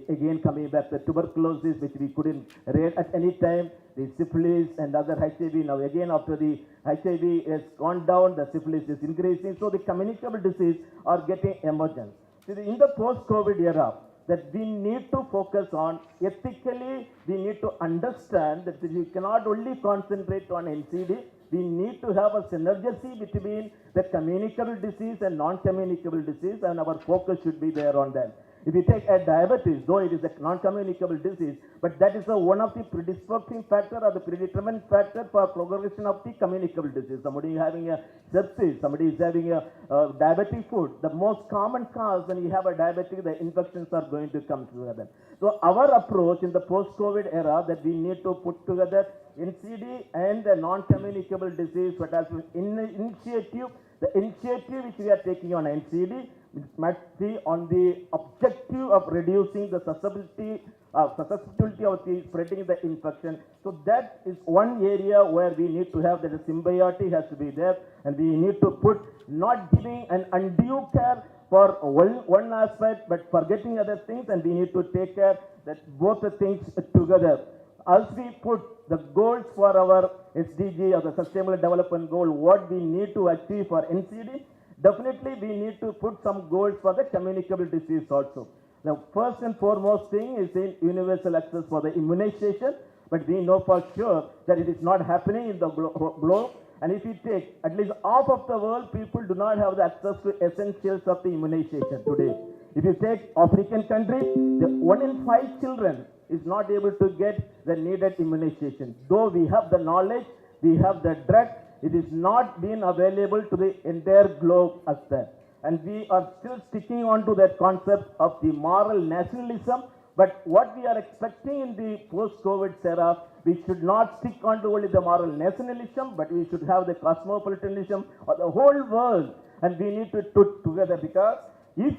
again coming back the tuberculosis which we couldn't rate at any time, the syphilis and other HIV. Now again after the HIV has gone down, the syphilis is increasing. So the communicable disease are getting emergent. So in the post-COVID era, that we need to focus on ethically, we need to understand that we cannot only concentrate on NCD, we need to have a synergy between the communicable disease and non-communicable disease, and our focus should be there on that. If you take a diabetes, though it is a non-communicable disease, but that is one of the predisposing factor or the predetermined factor for progression of the communicable disease. Somebody is having a sepsis, somebody is having a diabetic food. The most common cause when you have a diabetic, the infections are going to come together. So our approach in the post-COVID era that we need to put together NCD and the non-communicable disease, what has been initiative, the initiative which we are taking on NCD, must be on the objective of reducing the susceptibility of the spreading the infection. So that is one area where we need to have that the symbiotic has to be there, and we need to put not giving an undue care for one aspect but forgetting other things, and we need to take care that both the things together. As we put the goals for our SDG or the Sustainable Development Goal, what we need to achieve for NCD, definitely we need to put some goals for the communicable disease also. The first and foremost thing is in universal access for the immunization, but we know for sure that it is not happening in the globe. And if you take at least half of the world, people do not have the access to essentials of the immunization today. If you take African countries, 1 in 5 children is not able to get the needed immunization. Though we have the knowledge, we have the drug, it is not been available to the entire globe as that. And we are still sticking on to that concept of the moral nationalism. But what we are expecting in the post-COVID era, we should not stick on to only the moral nationalism, but we should have the cosmopolitanism of the whole world. And we need to put together, because if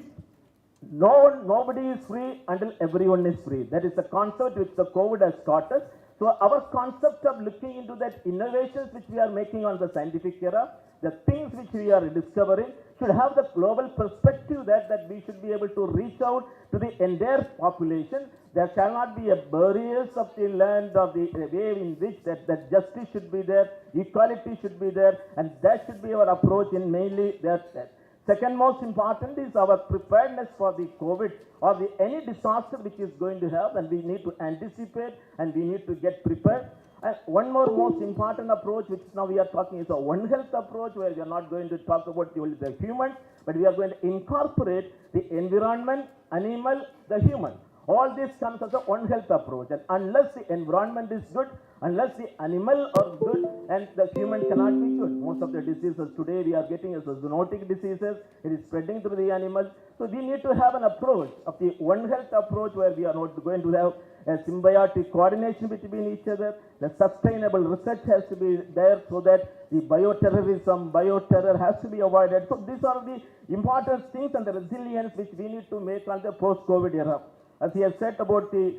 nobody is free until everyone is free. That is the concept which the COVID has taught us. So our concept of looking into that innovations which we are making on the scientific era, the things which we are discovering, should have the global perspective that we should be able to reach out to the entire population. There shall not be a barriers of the land of the way in which that justice should be there, equality should be there, and that should be our approach in mainly that. Second most important is our preparedness for the COVID or any disaster which is going to have, and we need to anticipate and we need to get prepared. And one more most important approach which now we are talking is a One Health approach, where we are not going to talk about only the human, but we are going to incorporate the environment, animal, the human. All this comes as a One Health approach, and unless the environment is good, unless the animal are good, and the human cannot be good. Most of the diseases today we are getting as zoonotic diseases, it is spreading through the animals. So we need to have an approach of the One Health approach, where we are not going to have a symbiotic coordination between each other. The sustainable research has to be there, so that the bioterror has to be avoided. So these are the important things and the resilience which we need to make on the post-COVID era. As he has said about the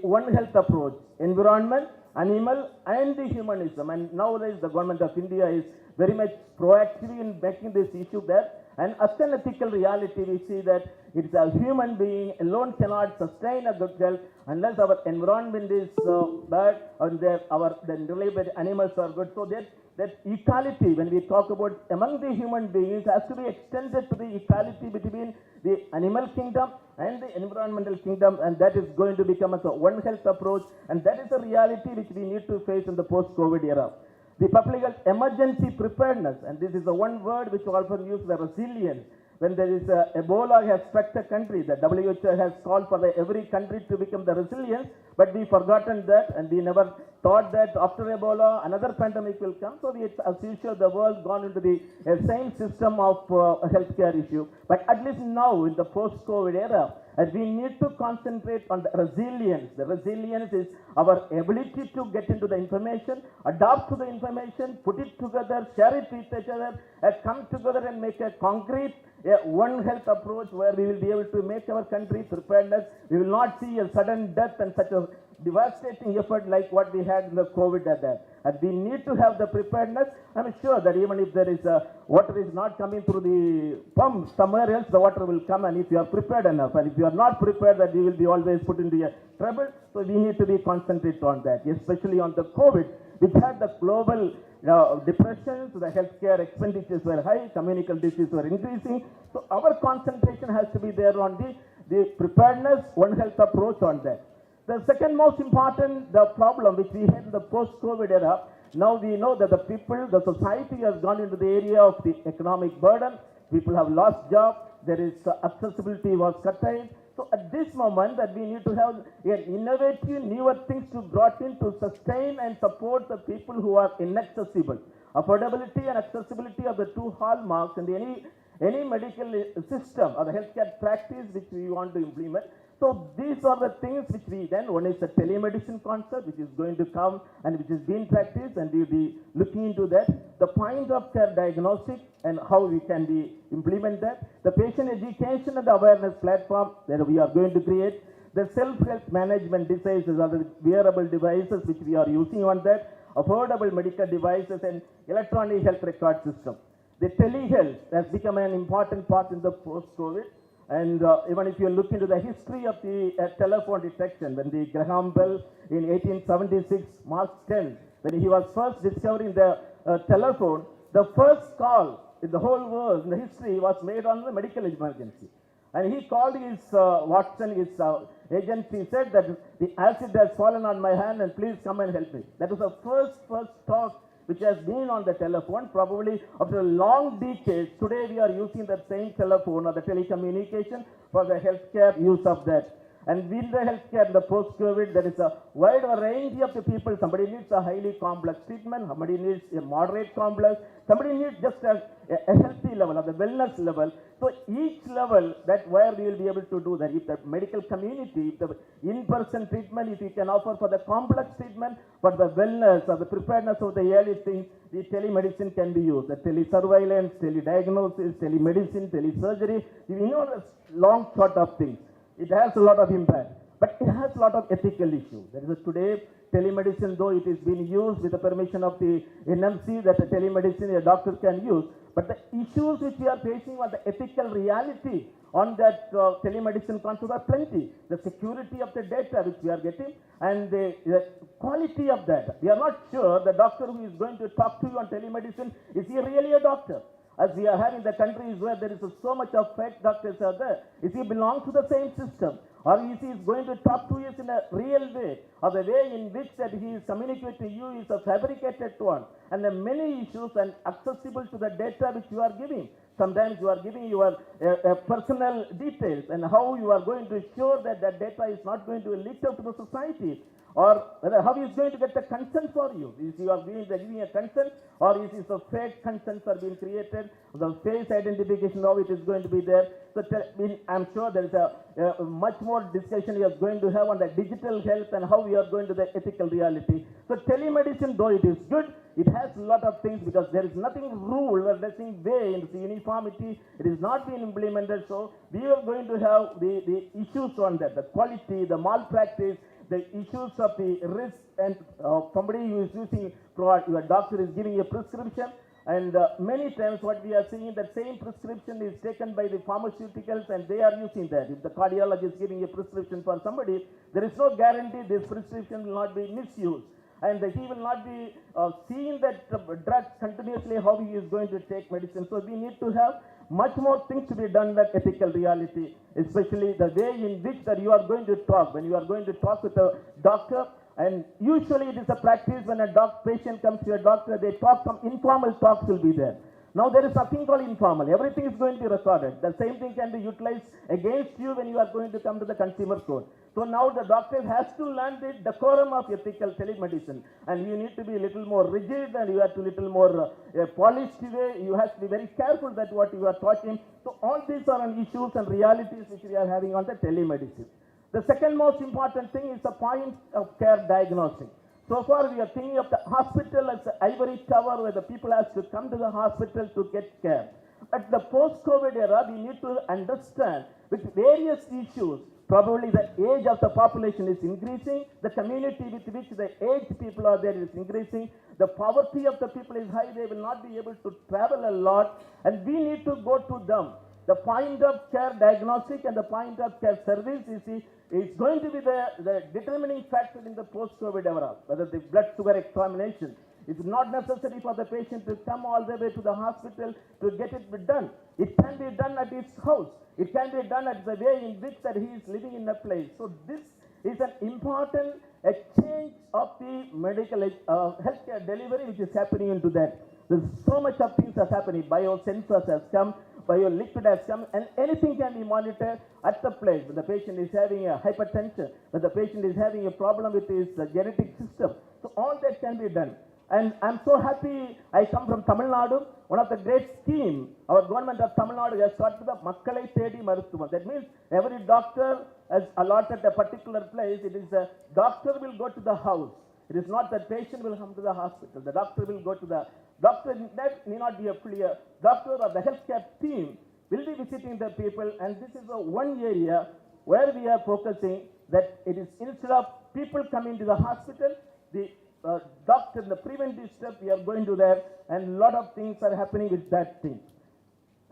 One Health approach, environment, animal, and the humanism. And nowadays the government of India is very much proactive in making this issue there. And as an ethical reality, we see that it's a human being alone cannot sustain a good health unless our environment is bad and the related animals are good. So that equality, when we talk about among the human beings, has to be extended to the equality between the animal kingdom and the environmental kingdom, and that is going to become as a One Health approach, and that is a reality which we need to face in the post-COVID era. the public health emergency preparedness, and this is the one word which often used, the resilience. When there is Ebola has struck the country, the WHO has called for every country to become the resilient, but we forgotten that, and we never thought that after Ebola another pandemic will come. So as usual, the world gone into the same system of healthcare issue. But at least now in the post-COVID era, we need to concentrate on the resilience. The resilience is our ability to get into the information, adapt to the information, put it together, share it with each other, come together and make a concrete one health approach where we will be able to make our country preparedness. We will not see a sudden death and such a devastating effort like what we had in the COVID at that. And we need to have the preparedness. I'm sure that even if there is water is not coming through the pump, somewhere else the water will come, and if you are prepared enough, and if you are not prepared, that we will be always put into a trouble. So we need to be concentrated on that, especially on the COVID, which had the global depressions, the healthcare expenditures were high, communicable diseases were increasing. So our concentration has to be there on the preparedness, one health approach on that. The second most important problem which we had in the post-COVID era, now we know that the people, the society has gone into the area of the economic burden. People have lost jobs. There is accessibility was curtailed. So at this moment that we need to have innovative, newer things to brought in to sustain and support the people who are inaccessible. Affordability and accessibility are the two hallmarks in any medical system or the healthcare practice which we want to implement. So these are the things which we then, one is the telemedicine concept which is going to come and which is being practiced, and we will be looking into that. The point of care diagnostic and how we can implement that. The patient education and awareness platform that we are going to create. The self-health management devices or the wearable devices which we are using on that. Affordable medical devices and electronic health record system. The telehealth has become an important part in the post-COVID. And even if you look into the history of the telephone detection, when the Graham Bell in 1876, March 10, when he was first discovering the telephone, the first call in the whole world, in the history, was made on the medical emergency. And he called his Watson, his agent, he said that the acid has fallen on my hand and please come and help me. That was the first talk which has been on the telephone. Probably after a long decades, today we are using that same telephone or the telecommunication for the healthcare use of that. And with the healthcare in the post-COVID, there is a wide variety of the people. Somebody needs a highly complex treatment, somebody needs a moderate complex, somebody needs just a healthy level or the wellness level. So each level that where we will be able to do that. If the medical community, if the in-person treatment, if we can offer for the complex treatment, for the wellness or the preparedness of the early things, the telemedicine can be used. The telesurveillance, telediagnosis, telemedicine, telesurgery, we know the long short of things. It has a lot of impact, but it has a lot of ethical issues. There is today telemedicine, though it is being used with the permission of the NMC, that the telemedicine a doctor can use, but the issues which we are facing on the ethical reality on that telemedicine concept are plenty. The security of the data which we are getting and the quality of that. We are not sure the doctor who is going to talk to you on telemedicine, is he really a doctor? As we are having the countries where there is so much of fake doctors are there, is he belong to the same system? Or is he going to talk to us in a real way? Or the way in which that he is communicating to you is a fabricated one? And there are many issues and accessible to the data which you are giving. Sometimes you are giving your personal details and how you are going to ensure that that data is not going to leak out to the society. Or how he is going to get the consent for you. Is you are giving a consent, or is it a fake consents are being created? The face identification, how it is going to be there. So I'm sure there is a much more discussion we are going to have on the digital health and how we are going to the ethical reality. So telemedicine, though it is good, it has a lot of things because there is nothing rule or nothing way in the uniformity. It is not being implemented. So we are going to have the issues on that, the quality, the malpractice, the issues of the risk, and somebody who is using, your doctor is giving a prescription, and many times what we are seeing, that same prescription is taken by the pharmaceuticals and they are using that. If the cardiologist is giving a prescription for somebody, there is no guarantee this prescription will not be misused. And he will not be seeing that drug continuously, how he is going to take medicine. So we need to have much more things to be done in that ethical reality, especially the way in which that you are going to talk. When you are going to talk with a doctor, And usually it is a practice when a patient comes to a doctor, they talk, some informal talks will be there. Now there is nothing called informal. Everything is going to be recorded. The same thing can be utilized against you when you are going to come to the consumer court. So now the doctor has to learn the decorum of ethical telemedicine, and you need to be a little more rigid, and you have to little more polished way. You have to be very careful that what you are talking. So all these are issues and realities which we are having on the telemedicine. The second most important thing is the point of care diagnostic. So far we are thinking of the hospital as the ivory tower where the people have to come to the hospital to get care. At the post-COVID era, we need to understand with various issues, probably the age of the population is increasing, the community with which the aged people are there is increasing, the poverty of the people is high, they will not be able to travel a lot, and we need to go to them. The point of care diagnostic and the point of care service is going to be the determining factor in the post-COVID era, whether the blood sugar examination. It's not necessary for the patient to come all the way to the hospital to get it done. It can be done at his house. It can be done at the way in which that he is living in a place. So this is an important change of the medical healthcare delivery which is happening into that. There's so much of things are happening. Biosensors has come, bioliquid has come, and anything can be monitored at the place. When the patient is having a hypertension, when the patient is having a problem with his genetic system. So all that can be done. And I'm so happy I come from Tamil Nadu. One of the great schemes, our government of Tamil Nadu has started the Makkalai Thedi Maruthuvam. That means every doctor has allotted a particular place. It is the doctor will go to the house. It is not that patient will come to the hospital. The doctor will go to the doctor. That may not be a clear doctor or the healthcare team will be visiting the people. And this is the one area where we are focusing that it is instead of people coming to the hospital, the doctor, the preventive step, we are going to there, and a lot of things are happening with that thing.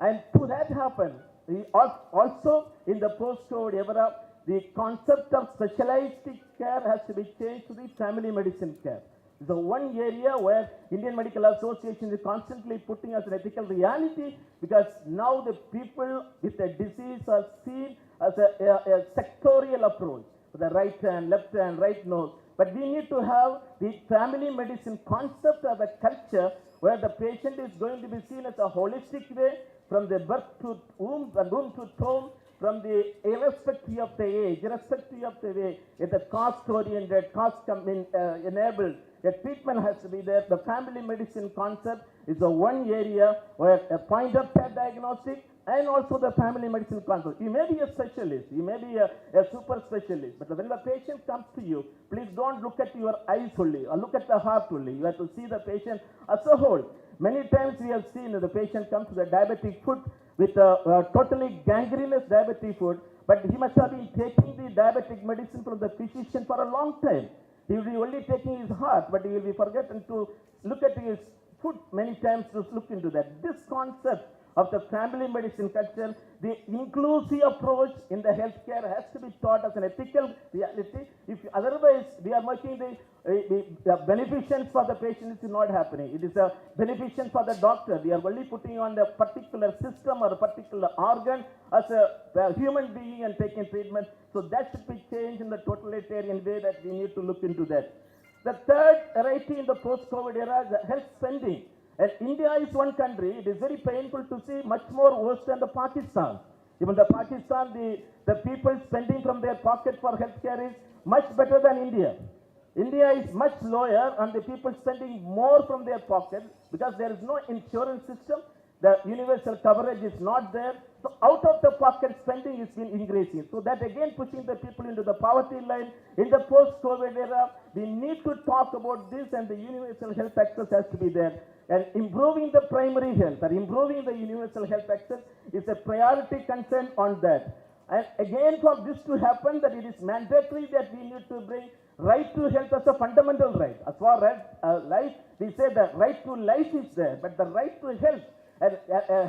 And to that happen, we also in the post-COVID era, the concept of specialized care has to be changed to the family medicine care. The one area where Indian Medical Association is constantly putting as an ethical reality, because now the people with the disease are seen as a sectorial approach, the right hand, left hand, right nose. But we need to have the family medicine concept of a culture where the patient is going to be seen as a holistic way from the birth to womb, womb to tomb, from the irrespective of the age, irrespective of the way, if the cost-oriented, cost-enabled, the treatment has to be there. The family medicine concept is the one area where a point of care diagnostic and also the family medicine concept. You may be a specialist, you may be a super specialist, but when the patient comes to you, please don't look at your eyes only or look at the heart only. You have to see the patient as a whole. Many times we have seen that the patient comes to the diabetic foot with a totally gangrenous diabetic foot, but he must have been taking the diabetic medicine from the physician for a long time. He will be only taking his heart, but he will be forgotten to look at his foot many times to look into that. This concept of the family medicine culture, the inclusive approach in the healthcare has to be taught as an ethical reality. If otherwise we are making the beneficence for the patient is not happening. It is a beneficence for the doctor. We are only putting on the particular system or a particular organ as a human being and taking treatment. So that should be changed in the totalitarian way that we need to look into that. The third variety in the post-COVID era is the health spending. And India is one country, it is very painful to see much more worse than the Pakistan. Even the Pakistan, the people spending from their pocket for healthcare is much better than India. India is much lower and the people spending more from their pocket because there is no insurance system. The universal coverage is not there. So out of the pocket spending is been increasing. So that again pushing the people into the poverty line. In the post-COVID era, we need to talk about this and the universal health access has to be there. And improving the primary health or improving the universal health access is a priority concern on that. And again for this to happen, that it is mandatory that we need to bring right to health as a fundamental right. As far as life, we say the right to life is there, but the right to health and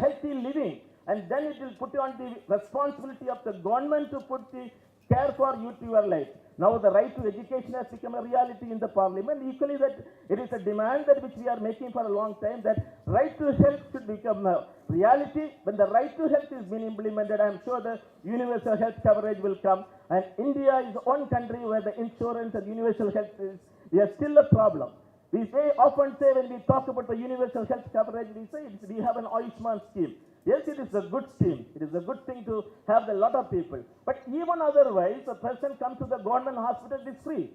healthy living, and then it will put on the responsibility of the government to put the care for you to your life. Now the right to education has become a reality in the parliament. Equally that it is a demand that which we are making for a long time, that right to health should become a reality. When the right to health is being implemented, I am sure the universal health coverage will come. And India is one country where the insurance and universal health is still a problem. We often say when we talk about the universal health coverage, we say we have an 𝐼𝐬𝐫𝐾𝐬𝐬 scheme. Yes, it is a good scheme. It is a good thing to have a lot of people. But even otherwise, a person comes to the government hospital, it is free.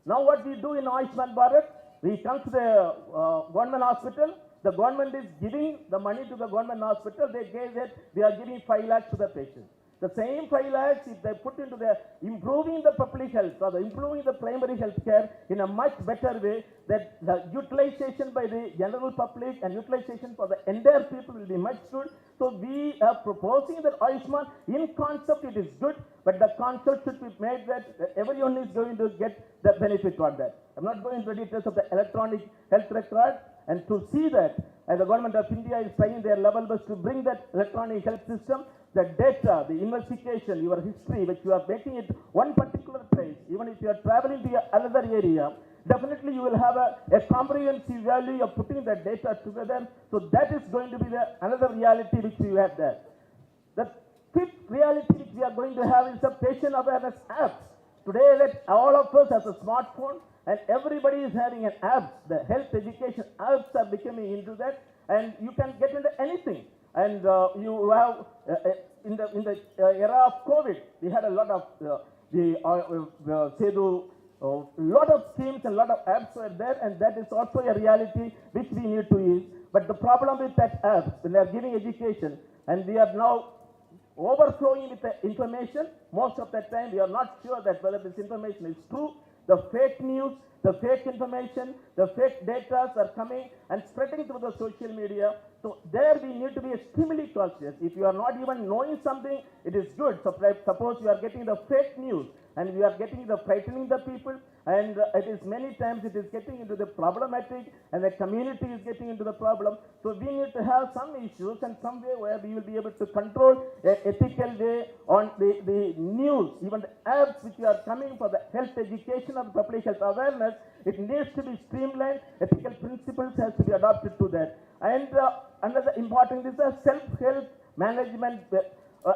Now what we do in 𝐼𝐬𝐫𝐾𝐬𝐬, we come to the government hospital, the government is giving the money to the government hospital, they gave that we are giving 5 lakhs to the patient. The same 5 lakhs, if they put into the improving the public health or the improving the primary health care in a much better way, that the utilization by the general public and utilization for the entire people will be much good. So we are proposing that 𝐼𝐬𝐫𝐾𝐬𝐬, in concept it is good, but the concept should be made that everyone is going to get the benefit on that. I'm not going into the details of the electronic health record, and to see that, and the government of India is trying their level best to bring that electronic health system, the data, the investigation, your history, which you are making it one particular place, even if you are traveling to another area, definitely you will have a comprehensive value of putting the data together. So that is going to be another reality which we have there. The fifth reality which we are going to have is the patient awareness apps. Today that all of us have a smartphone and everybody is having an app. The health education apps are becoming into that, and you can get into anything. And you have, in the era of COVID, we had a lot of lot of schemes and lot of apps were there, and that is also a reality which we need to use. But the problem with that app, when they are giving education, and we are now overflowing with the information, most of the time we are not sure that whether this information is true. The fake news, the fake information, the fake data are coming and spreading through the social media. So there we need to be extremely cautious. If you are not even knowing something, it is good. So suppose you are getting the fake news and you are getting the frightening the people, and it is many times it is getting into the problematic, and the community is getting into the problem. So we need to have some issues and some way where we will be able to control an ethical way on the news, even the apps which are coming for the health education of public health awareness. It needs to be streamlined. Ethical principles has to be adopted to that. And another important is the self-help management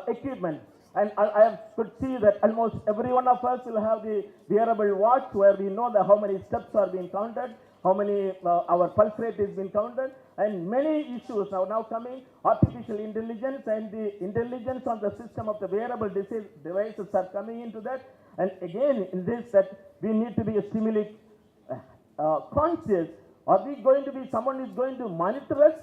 equipment. And I could see that almost every one of us will have the wearable watch where we know how many steps are being counted, how many our pulse rate is being counted, and many issues now coming. Artificial intelligence and the intelligence on the system of the wearable devices are coming into that. And again, in this, that we need to be extremely conscious. Are we going to be, someone is going to monitor us?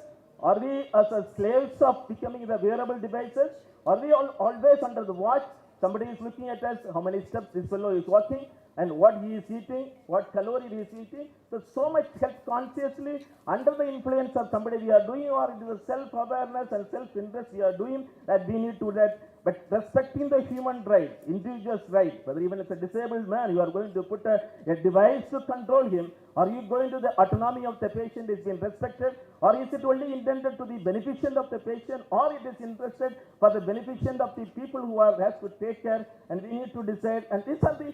Are we as a slaves of becoming the wearable devices? Are we always under the watch? Somebody is looking at us, how many steps this fellow is walking, and what he is eating, what calorie he is eating. So much health consciously under the influence of somebody we are doing, or it is a self-awareness and self-interest we are doing, that we need to do that. But respecting the human right, individual's right, whether even as a disabled man, you are going to put a device to control him, are you going to the autonomy of the patient is being respected, or is it only intended to the beneficent of the patient, or it is interested for the beneficent of the people who has to take care, and we need to decide. And these are the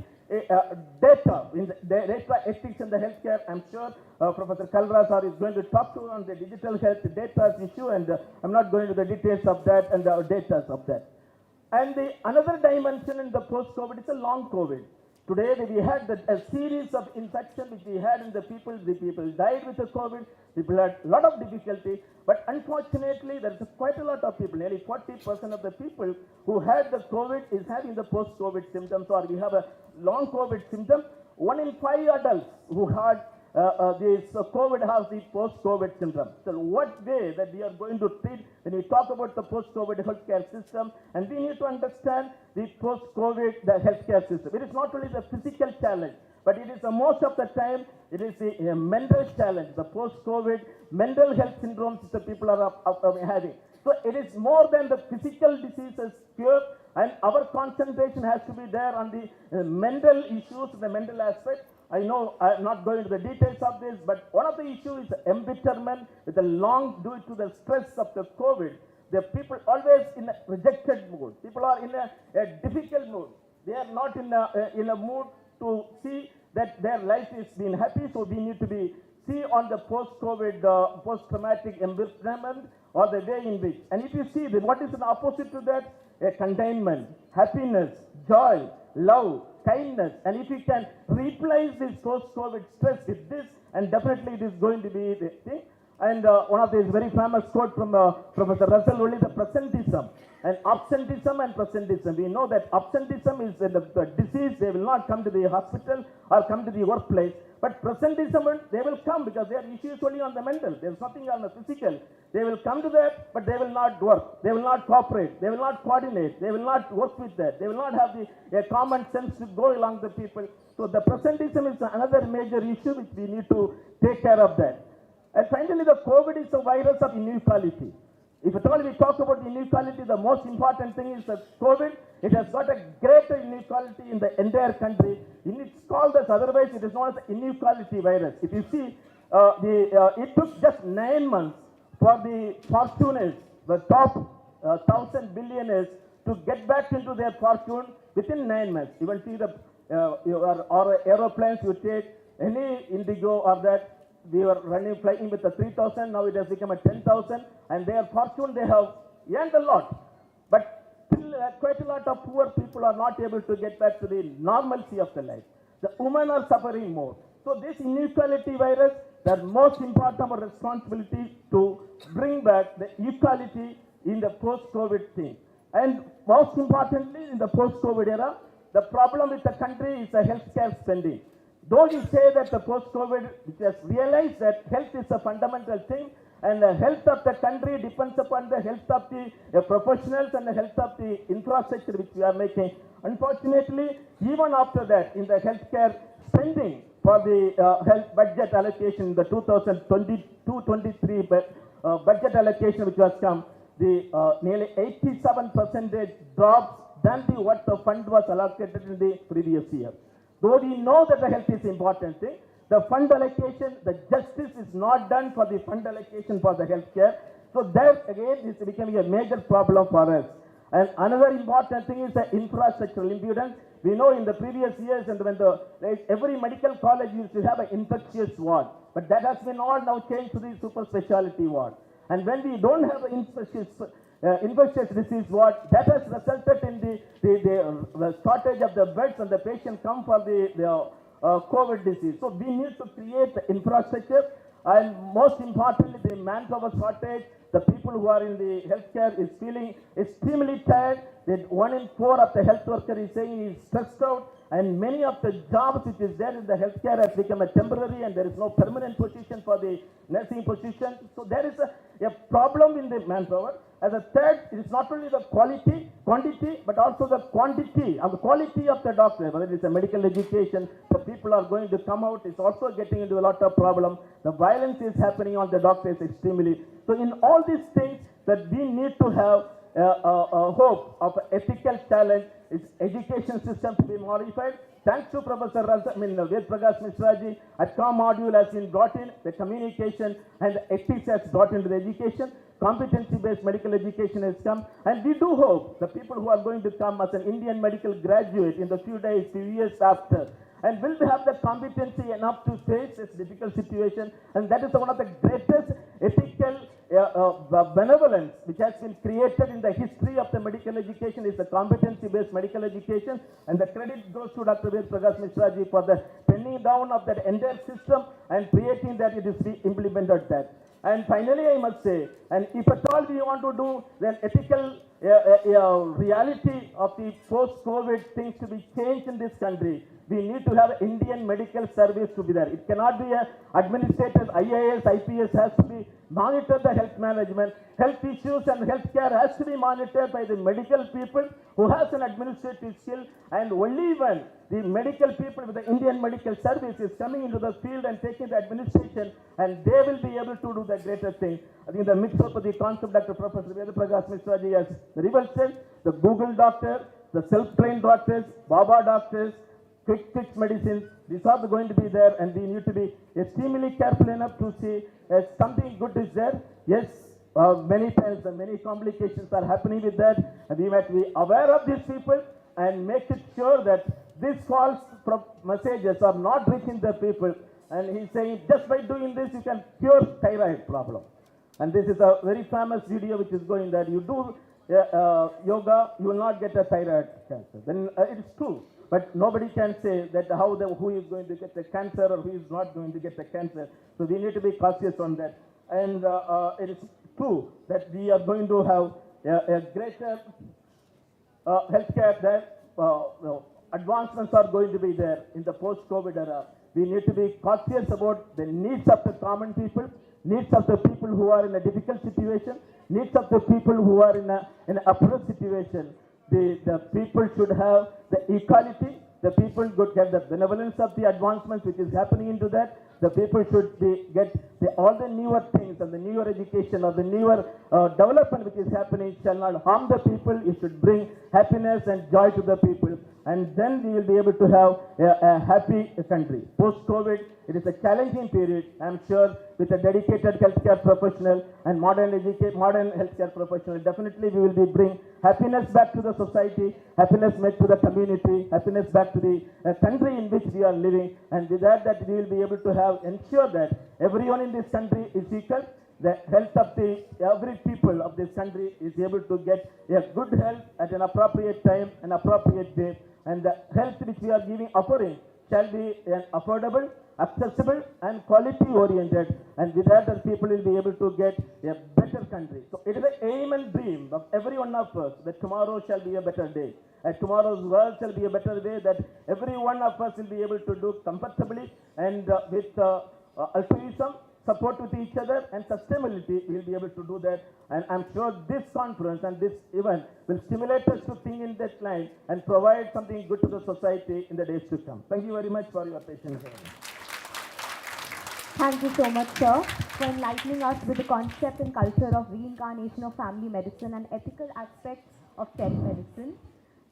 data, in the data ethics in the healthcare. I'm sure Professor 𝐶𝐿 is going to talk to on the digital health data issue, and I'm not going to the details of that and the data of that. And another dimension in the post-COVID is a long COVID. Today we had a series of infections which we had in the people died with the COVID, people had a lot of difficulty, but unfortunately there is quite a lot of people, nearly 40% of the people who had the COVID is having the post-COVID symptoms, or we have a long COVID symptom. 1 in 5 adults who had this COVID has the post-COVID syndrome. So what way that we are going to treat when we talk about the post-COVID healthcare system, and we need to understand the post-COVID the healthcare system. It is not only the physical challenge, but it is most of the time it is the mental challenge, the post-COVID mental health syndromes that the people are having. So it is more than the physical diseases cure, and our concentration has to be there on the mental issues, the mental aspect. I know I'm not going into the details of this, but one of the issues is embitterment with the due to the stress of the COVID. The people always in a rejected mood. People are in a difficult mood. They are not in a mood to see that their life is being happy, so we need to be see on the post-COVID, post-traumatic environment or the day in which. And if you see what is the opposite to that? A containment, happiness, joy, love, kindness. And if you can replace this post-COVID stress with this, and definitely it is going to be the thing. And one of these very famous quote from Professor Russell only the presentism. And absentism and presentism. We know that absentism is the disease. They will not come to the hospital or come to the workplace. But presentism, they will come because their issue is only on the mental. There is nothing on the physical. They will come to that, but they will not work. They will not cooperate. They will not coordinate. They will not work with that. They will not have a common sense to go along the people. So the presentism is another major issue which we need to take care of that. And finally, the COVID is a virus of inequality. If at all we talk about inequality, the most important thing is that COVID, it has got a greater inequality in the entire country. It's called as otherwise, it is known as inequality virus. If you see, it took just 9 months for the fortuners, the top 1,000 billionaires to get back into their fortune within 9 months. You will see or aeroplanes, you take any Indigo or that, we were flying with a 3,000, now it has become a 10,000, and their fortune they have earned a lot. But still quite a lot of poor people are not able to get back to the normalcy of the life. The women are suffering more. So this inequality virus, the most important responsibility to bring back the equality in the post-COVID thing. And most importantly, in the post-COVID era, the problem with the country is the healthcare spending. Though we say that the post-COVID, which has realized that health is a fundamental thing, and the health of the country depends upon the health of the professionals and the health of the infrastructure which we are making. Unfortunately, even after that, in the healthcare spending for the health budget allocation, the 2022-23 budget allocation which has come, the nearly 87% drops than what the fund was allocated in the previous year. Though we know that the health is important thing, the fund allocation, the justice is not done for the fund allocation for the healthcare. So that again is becoming a major problem for us. And another important thing is the infrastructural impedance. We know in the previous years, and when every medical college used to have an infectious ward, but that has been all now changed to the super specialty ward. And when we don't have an infectious disease ward, that has resulted in the shortage of the beds, and the patients come for the COVID disease. So we need to create the infrastructure, and most importantly, the manpower shortage. The people who are in the healthcare is feeling extremely tired. That 1 in 4 of the health worker is saying he is stressed out, and many of the jobs which is there in the healthcare has become a temporary, and there is no permanent position for the nursing position. So there is a problem in the manpower. As a third, it is not only the quantity, but also the quantity and the quality of the doctor. Whether it is a medical education, the people are going to come out, it's also getting into a lot of problem. The violence is happening on the doctors extremely. So in all these things that we need to have a hope of ethical challenge, is education system to be modified. Thanks to Professor 𝐔𝐍𝐄𝐒 𝐬𝐵 at COM module has been brought in, the communication and the ethics has brought into the education. Competency-based medical education has come, and we do hope the people who are going to come as an Indian medical graduate in the few days, few years after, and will have the competency enough to face this difficult situation. And that is one of the greatest ethical benevolence which has been created in the history of the medical education is the competency-based medical education. And the credit goes to Dr. 𝐵 for the penning down of that entire system and creating that it is implemented that. And finally, I must say, and if at all we want to do then ethical reality of the post-COVID things to be changed in this country, we need to have Indian medical service to be there. It cannot be administrators, IAS, IPS has to be monitor the health management. Health issues and healthcare has to be monitored by the medical people who has an administrative skill, and only when the medical people with the Indian medical service is coming into the field and taking the administration, and they will be able to do the greater thing. I think the mix up of the concept Dr. Professor 𝐵 has revealed, the Google doctor, the self-trained doctors, Baba doctors, quick fix medicines, these are going to be there, and we need to be extremely careful enough to see if something good is there. Yes, many times many complications are happening with that, and we must be aware of these people and make it sure that these false messages are not reaching the people. And he's saying just by doing this you can cure thyroid problem. And this is a very famous video which is going that you do yoga, you will not get a thyroid cancer. Then it's true. But nobody can say that who is going to get the cancer or who is not going to get the cancer. So we need to be cautious on that. And it is true that we are going to have a greater healthcare that advancements are going to be there in the post-COVID era. We need to be cautious about the needs of the common people, needs of the people who are in a difficult situation, needs of the people who are in an oppressed situation. The people should have the equality, the people should get the benevolence of the advancements which is happening into that. The people should get all the newer things and the newer education or the newer development which is happening shall not harm the people. It should bring happiness and joy to the people. And then we will be able to have a happy country. Post-COVID, it is a challenging period. I am sure with a dedicated healthcare professional and modern healthcare professional, definitely we will be bring happiness back to the society, happiness back to the community, happiness back to the country in which we are living. And with that we will be able to ensure that everyone in this country is equal. The health of every people of this country is able to get a good health at an appropriate time, an appropriate way. And the health which we are offering shall be affordable, accessible and quality oriented, and with that the people will be able to get a better country. So it is the aim and dream of every one of us that tomorrow shall be a better day, and tomorrow's world shall be a better way, that every one of us will be able to do comfortably and with altruism, support with each other and sustainability, we will be able to do that. And I'm sure this conference and this event will stimulate us to think in that line and provide something good to the society in the days to come. Thank you very much for your patience. Thank you so much, sir, for enlightening us with the concept and culture of reincarnation of family medicine and ethical aspects of telemedicine.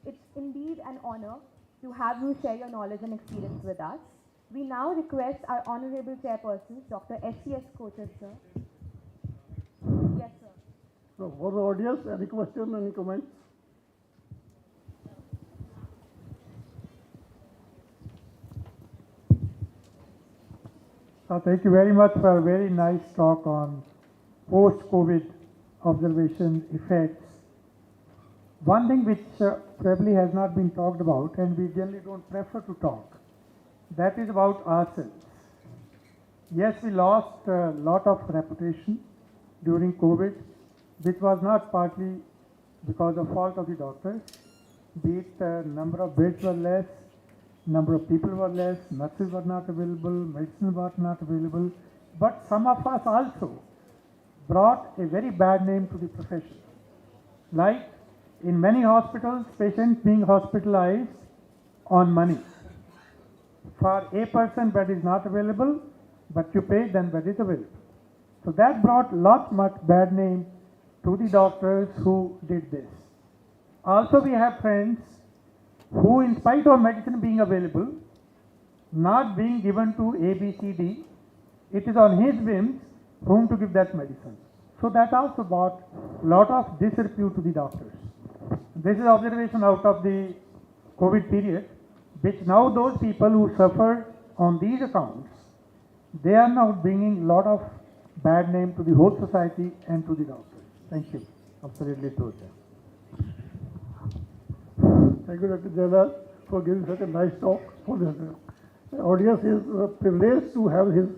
It's indeed an honor to have you share your knowledge and experience with us. We now request our Honorable Chairperson, Dr. S.C.S. Kochhar, sir. Yes, sir. So for the audience, any question, any comments? Thank you very much for a very nice talk on post-COVID observation effects. One thing which probably has not been talked about, and we generally don't prefer to talk, that is about ourselves. Yes, we lost a lot of reputation during COVID, which was not partly because of fault of the doctors, be it number of beds were less, number of people were less, nurses were not available, medicine was not available, but some of us also brought a very bad name to the profession. Like in many hospitals, patients being hospitalized on money. For a person bed is not available, but you pay, then bed is available. So that brought much bad name to the doctors who did this. Also we have friends who, in spite of medicine being available, not being given to A, B, C, D, it is on his whims whom to give that medicine. So that also brought lot of disrepute to the doctors. This is observation out of the COVID period, which now those people who suffered on these accounts, they are now bringing lot of bad name to the whole society and to the doctors. Thank you. Absolutely true, sir. Thank you, Dr. Jalal, for giving such a nice talk. For the audience is privileged to have his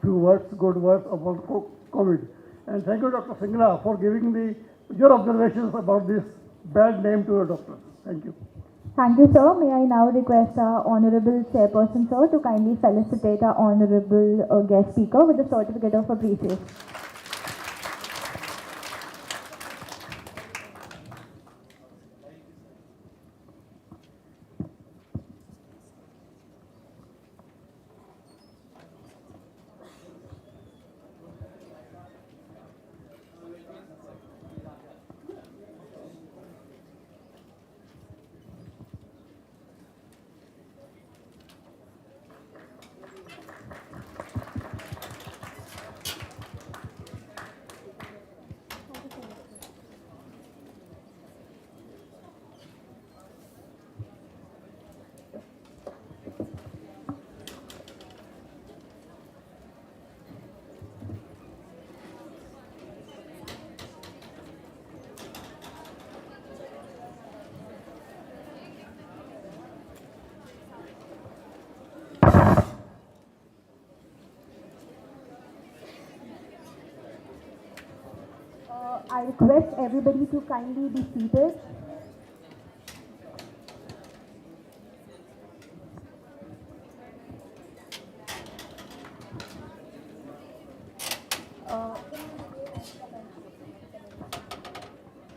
few words, good words about COVID. And thank you, Dr. Singla, for giving your observations about this bad name to your doctors. Thank you. Thank you, sir. May I now request our Honorable Chairperson, sir, to kindly felicitate our Honorable guest speaker with the certificate of appreciation. I request everybody to kindly be seated.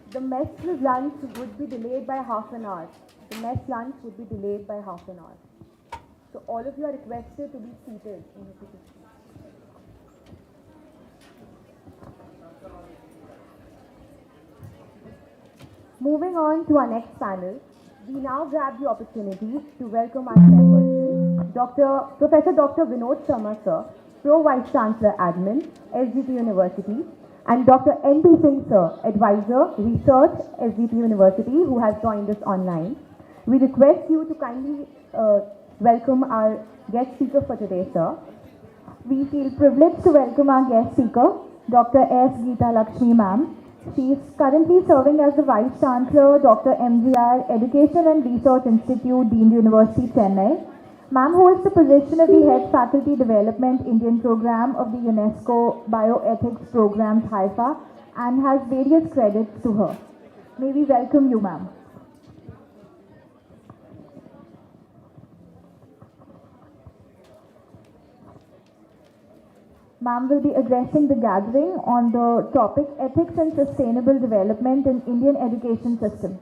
The mess lunch would be delayed by half an hour. The mess lunch would be delayed by half an hour. So all of you are requested to be seated in your positions. Moving on to our next panel, we now grab the opportunity to welcome our chairperson, Professor Dr. Vinod Sharma sir, Pro Vice Chancellor Admin, SGT University, and Dr. N.P. Singh sir, Advisor, Research, SGT University, who has joined us online. We request you to kindly welcome our guest speaker for today, sir. We feel privileged to welcome our guest speaker, Dr. S. Geeta Lakshmi ma'am. She is currently serving as the Vice Chancellor, Dr. MGR Education and Research Institute, Deemed University, Chennai. Ma'am holds the position of the Head Faculty Development Indian Program of the UNESCO Bioethics Programs HIFA and has various credits to her. May we welcome you, ma'am. Ma'am will be addressing the gathering on the topic Ethics and Sustainable Development in Indian Education System.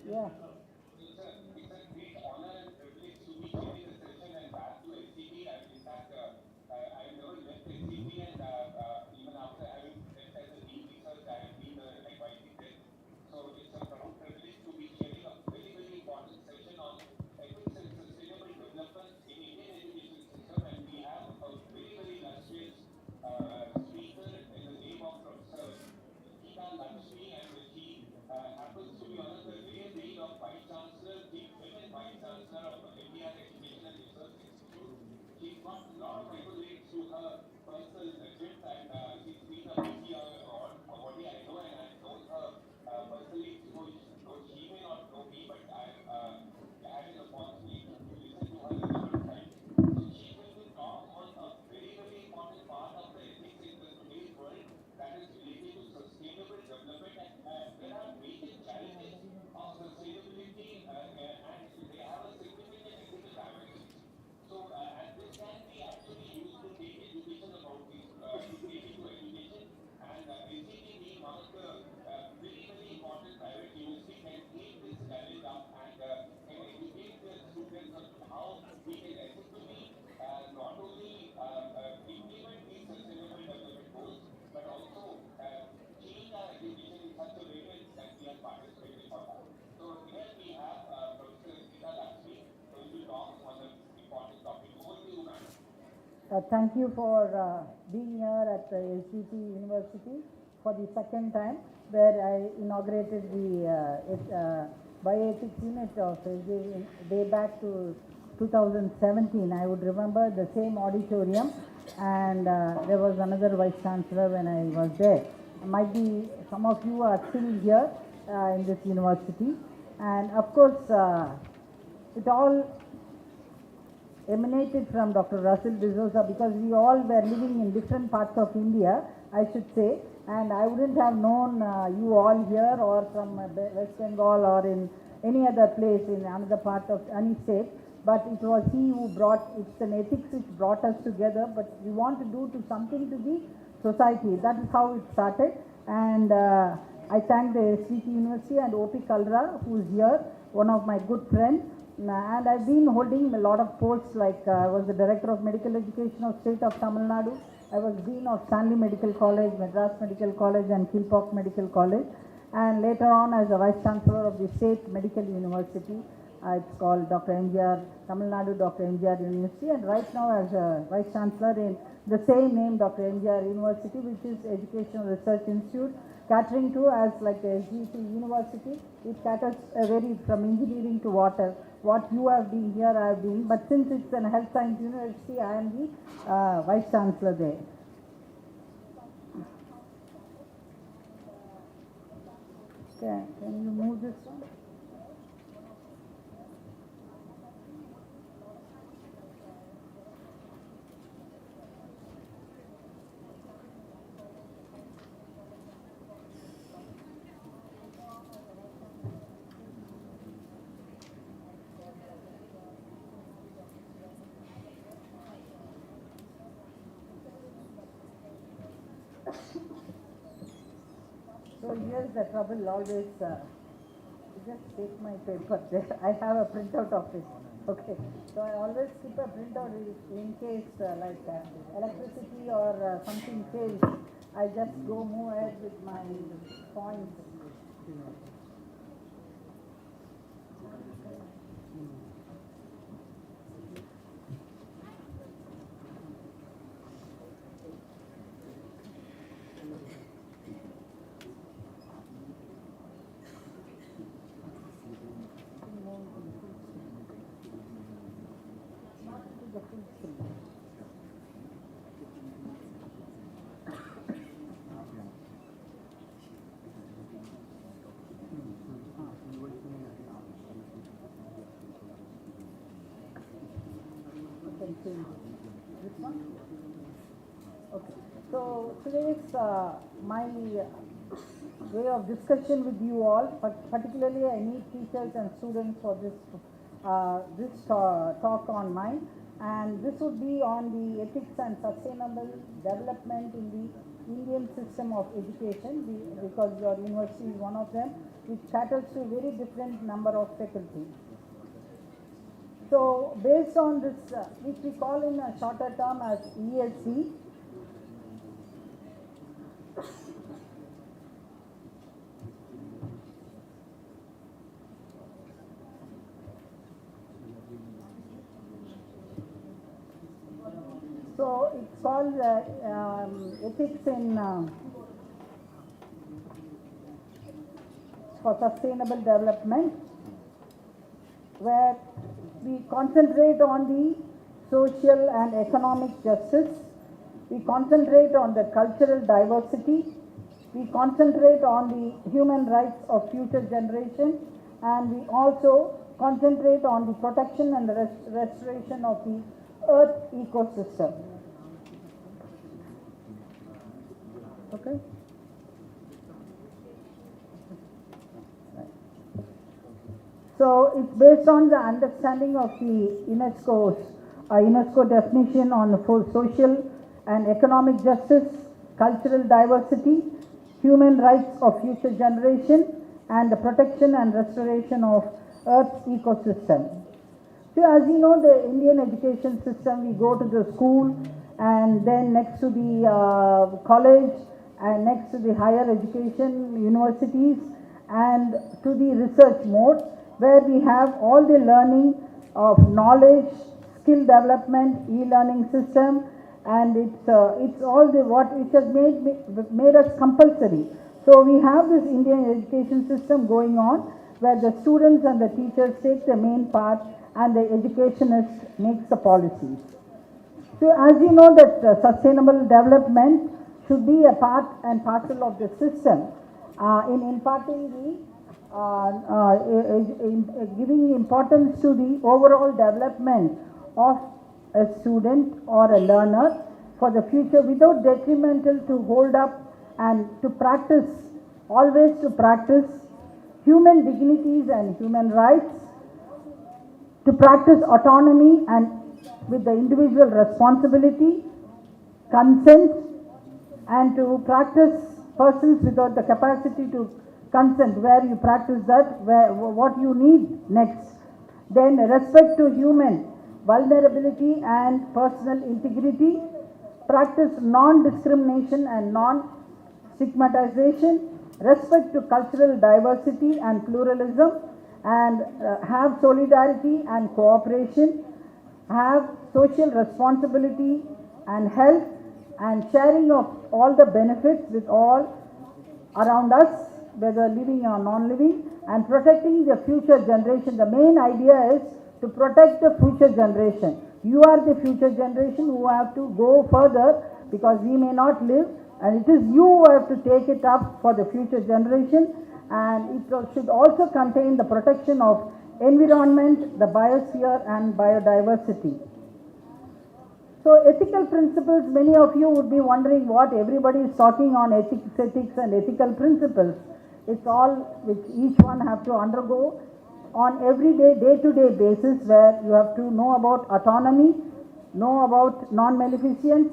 Yeah. It's a great honor and privilege to be chairing the session and back to SGT. In fact, I've never left SGT and even after having left as a dean research, I have been advising there. So it's a proud privilege to be chairing a very, very important session on ethics and sustainable development in Indian education system. And we have a very, very illustrious speaker in the name of Professor Geeta Lakshmi, and she happens to be one of the rare breed of Vice Chancellor, the women Vice Chancellor of the India Education and Research Institute. She's got a lot of accolades to her personal legend, and she's been a BCR awardee, I know, and I've known her personally, so she may not know me, but I've had an opportunity to listen to her in different times. So she's going to talk on a very, very important part of the ethics in today's world that is related to sustainable development, and there are major challenges of sustainability and they have a significant ethical dimensions. So at this time we actually used to take education about this, to take into education, and SGT being one of the very, very important private universities can take this challenge up and can educate the students on how we can ethically not only implement these sustainable development goals, but also change our education in such a way that we are participating for that. So here we have Professor Geeta Lakshmi going to talk on an important topic. Over to you, ma'am. Thank you for being here at the SGT University for the second time, where I inaugurated the bioethics unit of SGT way back to 2017. I would remember the same auditorium, and there was another Vice Chancellor when I was there. Might be some of you are still here in this university, and of course it all emanated from Dr. Russell D'Souza, because we all were living in different parts of India, I should say, and I wouldn't have known you all here or from West Bengal or in any other place in another part of any state, but it was he who brought, it's an ethics which brought us together, but we want to do something to the society. That is how it started, and I thank the SGT University and O.P. Kalra, who is here, one of my good friends. And I've been holding a lot of posts, like I was the Director of Medical Education of State of Tamil Nadu. I was Dean of Stanley Medical College, Madras Medical College and 𝐶𝐿POC Medical College. And later on as a Vice Chancellor of the State Medical University. It's called Dr. 𝐿.J.R. Tamil Nadu Dr. 𝐿.J.R. University. And right now as a Vice Chancellor in the same name, Dr. 𝐿.J.R. University, which is Educational Research Institute, catering to as like the SGT University. It caters very from engineering to water. What you have been here, I have been. But since it's an health science university, I am the Vice Chancellor there. Okay, can you move this one? So here's the trouble always, just take my paper there. I have a printout of it. Okay, so I always keep a printout in case like electricity or something fails. I just move ahead with my points. This one? Okay. So today's my way of discussion with you all, but particularly I need teachers and students for this talk on mine, and this would be on the ethics and sustainable development in the Indian system of education, because your university is one of them, which caters to a very different number of faculty. So based on this, which we call in a shorter term as ESC, so it's called ethics in for sustainable development, where we concentrate on the social and economic justice, we concentrate on the cultural diversity, we concentrate on the human rights of future generation, and we also concentrate on the protection and the restoration of the earth ecosystem. Okay? So it's based on the understanding of the UNESCO definition on for social and economic justice, cultural diversity, human rights of future generation, and the protection and restoration of Earth's ecosystem. So as you know, the Indian education system, we go to the school, and then next to the college, and next to the higher education, universities, and to the research mode, where we have all the learning of knowledge, skill development, e-learning system, and it's all the which has made us compulsory. So we have this Indian education system going on, where the students and the teachers take the main part, and the educationist makes the policies. So as you know that sustainable development should be a part and parcel of the system in imparting the giving importance to the overall development of a student or a learner for the future without detrimental to hold up and to practice, always to practice human dignities and human rights, to practice autonomy and with the individual responsibility, consent, and to practice persons without the capacity to consent, where you practice that, what you need next. Then respect to human vulnerability and personal integrity, practice non-discrimination and non-stigmatization, respect to cultural diversity and pluralism, and have solidarity and cooperation, have social responsibility and health, and sharing of all the benefits with all around us, whether living or non-living, and protecting the future generation. The main idea is to protect the future generation. You are the future generation who have to go further, because we may not live, and it is you who have to take it up for the future generation. And it should also contain the protection of environment, the biosphere, and biodiversity. So ethical principles, many of you would be wondering what everybody is talking on ethics and ethical principles. It's all which each one have to undergo on everyday, day-to-day basis, where you have to know about autonomy, know about non-maleficence,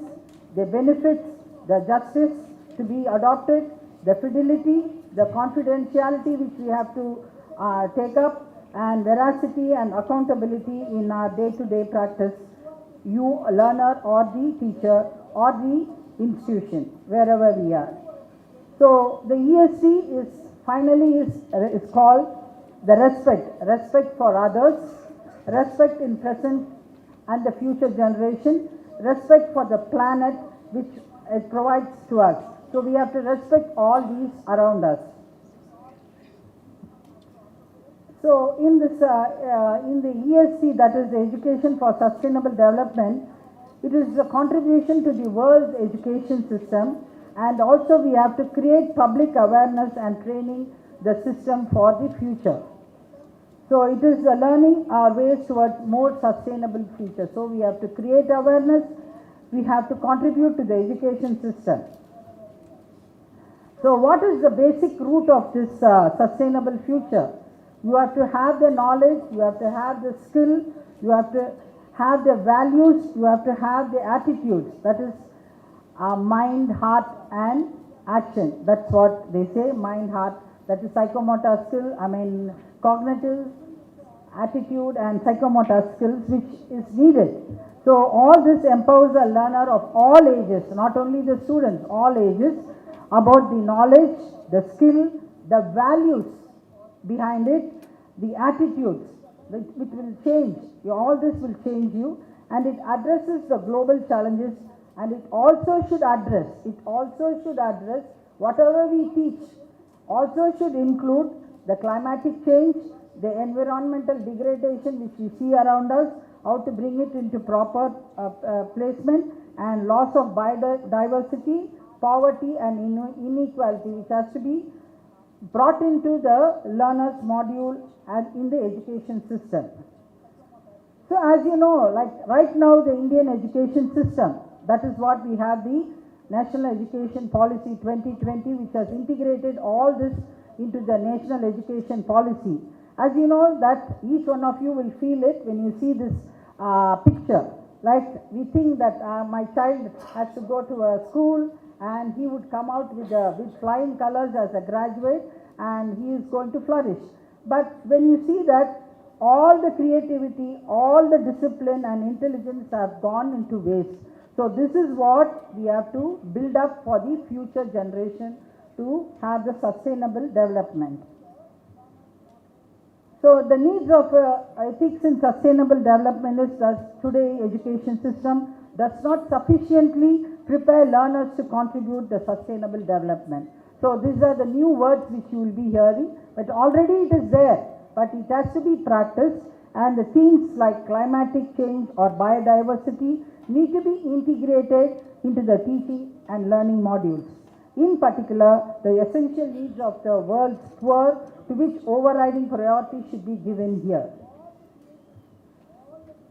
the benefits, the justice to be adopted, the fidelity, the confidentiality which we have to take up, and veracity and accountability in our day-to-day practice, you learner or the teacher or the institution, wherever we are. So the ESC is finally is called the respect for others, respect in present and the future generation, respect for the planet which it provides to us. So we have to respect all these around us. So in this, in the ESC, that is the Education for Sustainable Development, it is a contribution to the world education system, and also we have to create public awareness and training the system for the future. So it is learning our ways towards more sustainable future. So we have to create awareness, we have to contribute to the education system. So what is the basic root of this sustainable future? You have to have the knowledge, you have to have the skill, you have to have the values, you have to have the attitudes. That is mind, heart and action. That's what they say, mind, heart. That is psychomotor skill, cognitive, attitude and psychomotor skills which is needed. So all this empowers a learner of all ages, not only the students, all ages, about the knowledge, the skill, the values behind it, the attitudes which will change. All this will change you, and it addresses the global challenges, and it also should address whatever we teach, also should include the climatic change, the environmental degradation which we see around us, how to bring it into proper placement, and loss of biodiversity, poverty and inequality, which has to be brought into the learner's module and in the education system. So as you know, like right now the Indian education system, that is what we have, the National Education Policy 2020, which has integrated all this into the National Education Policy. As you know that each one of you will feel it when you see this picture. Like we think that my child has to go to a school and he would come out with flying colors as a graduate and he is going to flourish. But when you see that all the creativity, all the discipline and intelligence have gone into waste. So this is what we have to build up for the future generation to have the sustainable development. So the needs of ethics in sustainable development is that today education system does not sufficiently prepare learners to contribute the sustainable development. So these are the new words which you will be hearing, but already it is there, but it has to be practiced, and the themes like climatic change or biodiversity need to be integrated into the teaching and learning modules. In particular, the essential needs of the world's poor, to which overriding priority should be given here.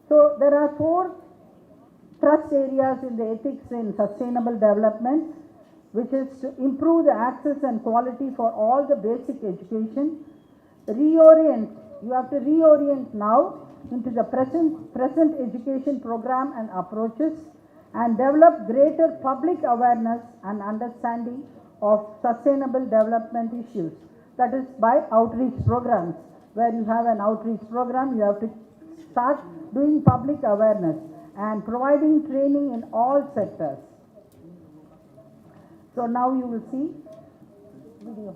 So there are 4 thrust areas in the ethics in sustainable development, which is to improve the access and quality for all the basic education. Reorient, you have to reorient now into the present education program and approaches, and develop greater public awareness and understanding of sustainable development issues. That is by outreach programs. Where you have an outreach program, you have to start doing public awareness and providing training in all sectors. So now you will see video.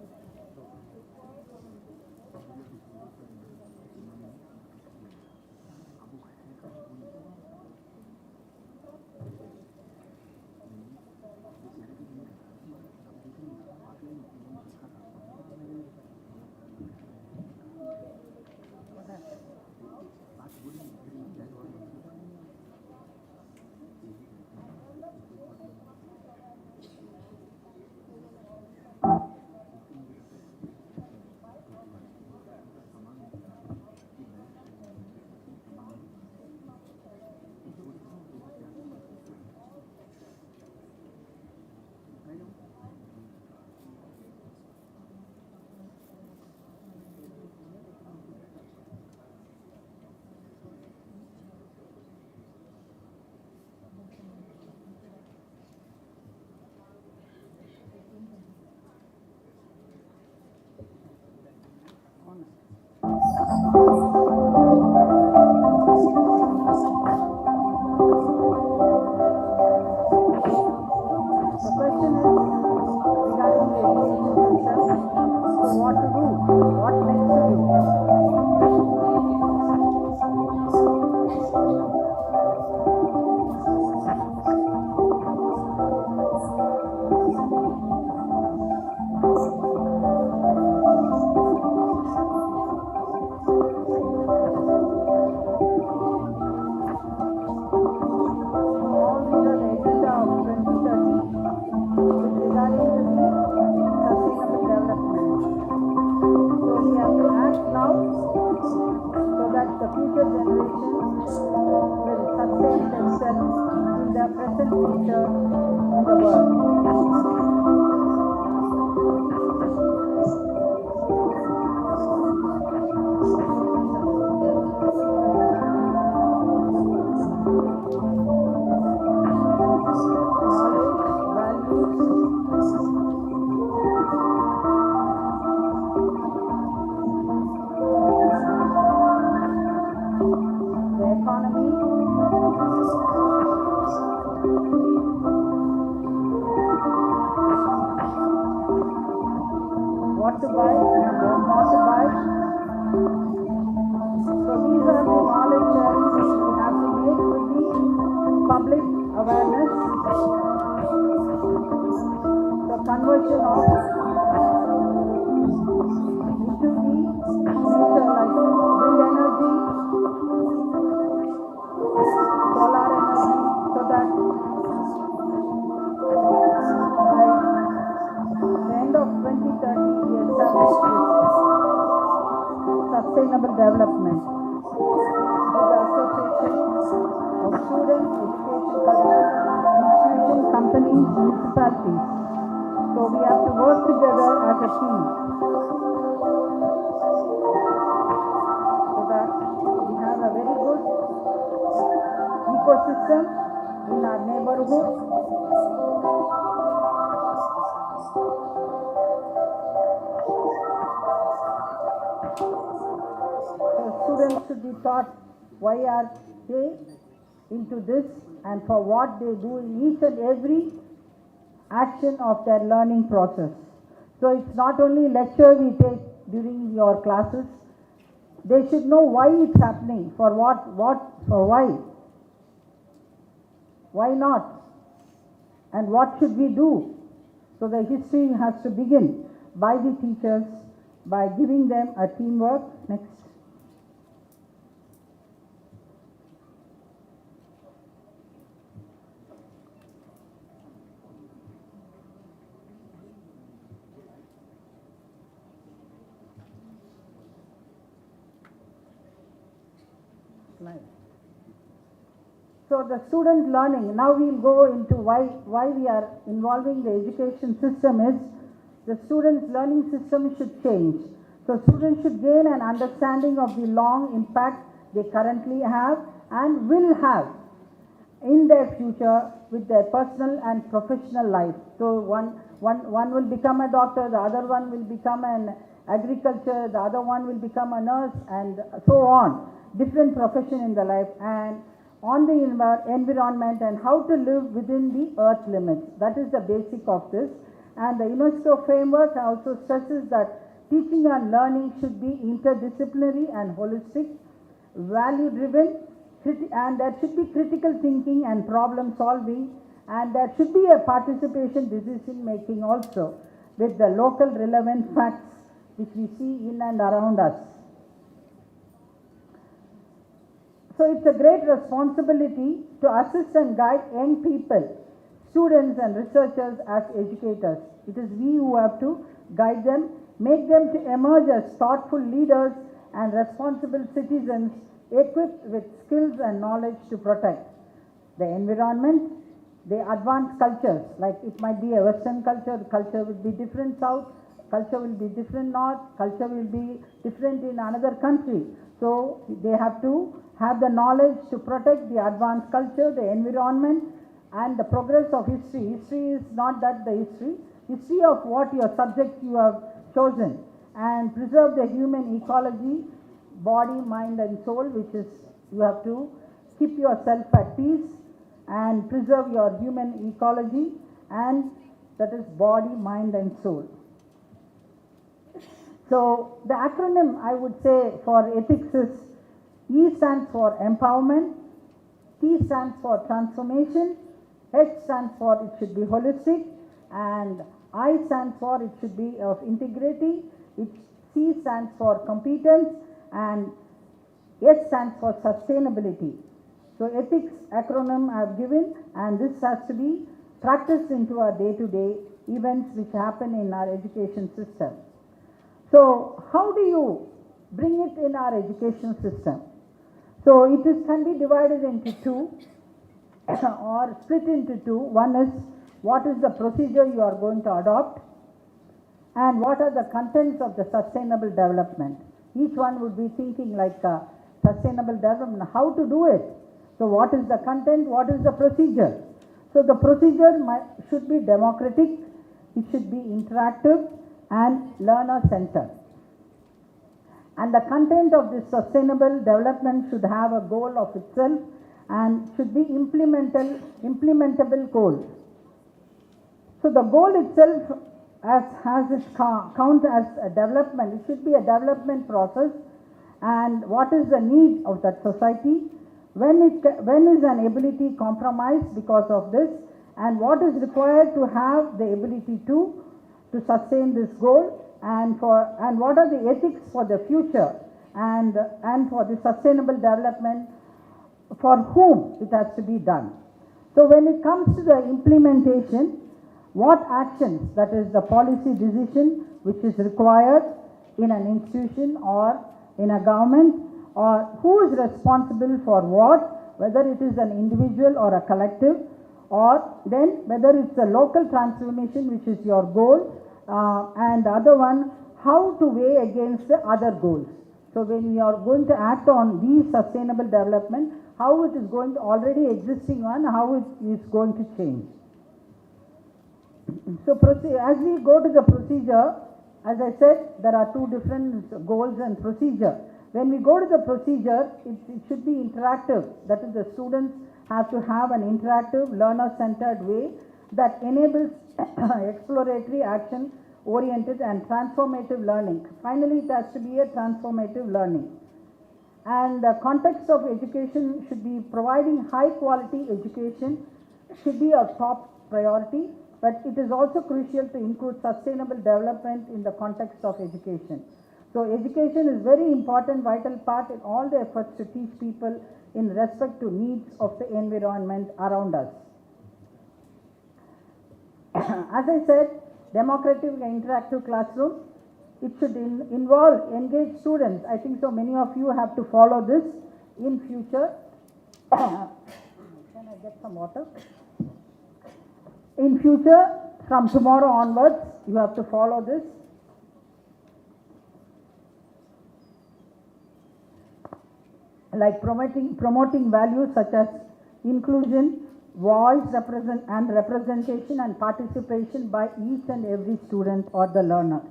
What to buy and what not to buy. So these are the knowledge sharing which we have to make with the public awareness. The conversion of into the nature like wind energy, solar energy, so that by the end of 2030 we establish sustainable development with the association of students, education, culture, institutions, companies, municipalities. So we have to work together as a team so that we have a very good ecosystem in our neighborhood. Students should be taught why are they into this and for what they do in each and every action of their learning process. So it's not only lecture we take during your classes. They should know why it's happening, for for why not, and what should we do. So the history has to begin by the teachers, by giving them a teamwork. Next. So the student learning, now we'll go into why we are involving the education system is the students' learning system should change. So students should gain an understanding of the long impact they currently have and will have in their future with their personal and professional life. So one will become a doctor, the other one will become an agriculture, the other one will become a nurse, and so on. Different profession in the life, and on the environment and how to live within the earth limits. That is the basic of this. And the UNESCO framework also stresses that teaching and learning should be interdisciplinary and holistic, value-driven, and there should be critical thinking and problem solving, and there should be a participation decision making also with the local relevant facts which we see in and around us. So it's a great responsibility to assist and guide young people, students and researchers as educators. It is we who have to guide them, make them to emerge as thoughtful leaders and responsible citizens equipped with skills and knowledge to protect the environment, the advanced cultures, like it might be a Western culture, the culture will be different South, culture will be different North, culture will be different in another country. So they have to have the knowledge to protect the advanced culture, the environment, and the progress of history. History is not that the history of what your subject you have chosen, and preserve the human ecology, body, mind and soul, which is you have to keep yourself at peace and preserve your human ecology, and that is body, mind and soul. So the acronym I would say for ethics is E stands for empowerment, T stands for transformation, H stands for it should be holistic, and I stands for it should be of integrity, C stands for competence, and S stands for sustainability. So ethics acronym I have given, and this has to be practiced into our day-to-day events which happen in our education system. So how do you bring it in our education system? So it can be divided into two or split into two. One is what is the procedure you are going to adopt, and what are the contents of the sustainable development. Each one would be thinking like sustainable development, how to do it. So what is the content, what is the procedure? So the procedure should be democratic, it should be interactive and learner-centered. And the content of this sustainable development should have a goal of itself and should be implementable goals. So the goal itself has its count as a development. It should be a development process, and what is the need of that society, when is an ability compromised because of this, and what is required to have the ability to sustain this goal, and what are the ethics for the future and for the sustainable development, for whom it has to be done. So when it comes to the implementation, what actions, that is the policy decision which is required in an institution or in a government, or who is responsible for what, whether it is an individual or a collective, or then whether it's a local transformation which is your goal, and the other one, how to weigh against the other goals. So when you are going to act on these sustainable development, how it is going to already existing one, how it is going to change. So as we go to the procedure, as I said, there are two different goals and procedure. When we go to the procedure, it should be interactive. That is, the students have to have an interactive, learner-centered way that enables exploratory, action-oriented and transformative learning. Finally, it has to be a transformative learning. And the context of education should be providing high-quality education, should be a top priority, but it is also crucial to include sustainable development in the context of education. So education is very important, vital part in all the efforts to teach people in respect to needs of the environment around us. As I said, democratic and interactive classroom, it should involve engaged students. I think so many of you have to follow this in future. Can I get some water? In future, from tomorrow onwards, you have to follow this. Like promoting values such as inclusion, voice representation and participation by each and every student or the learner.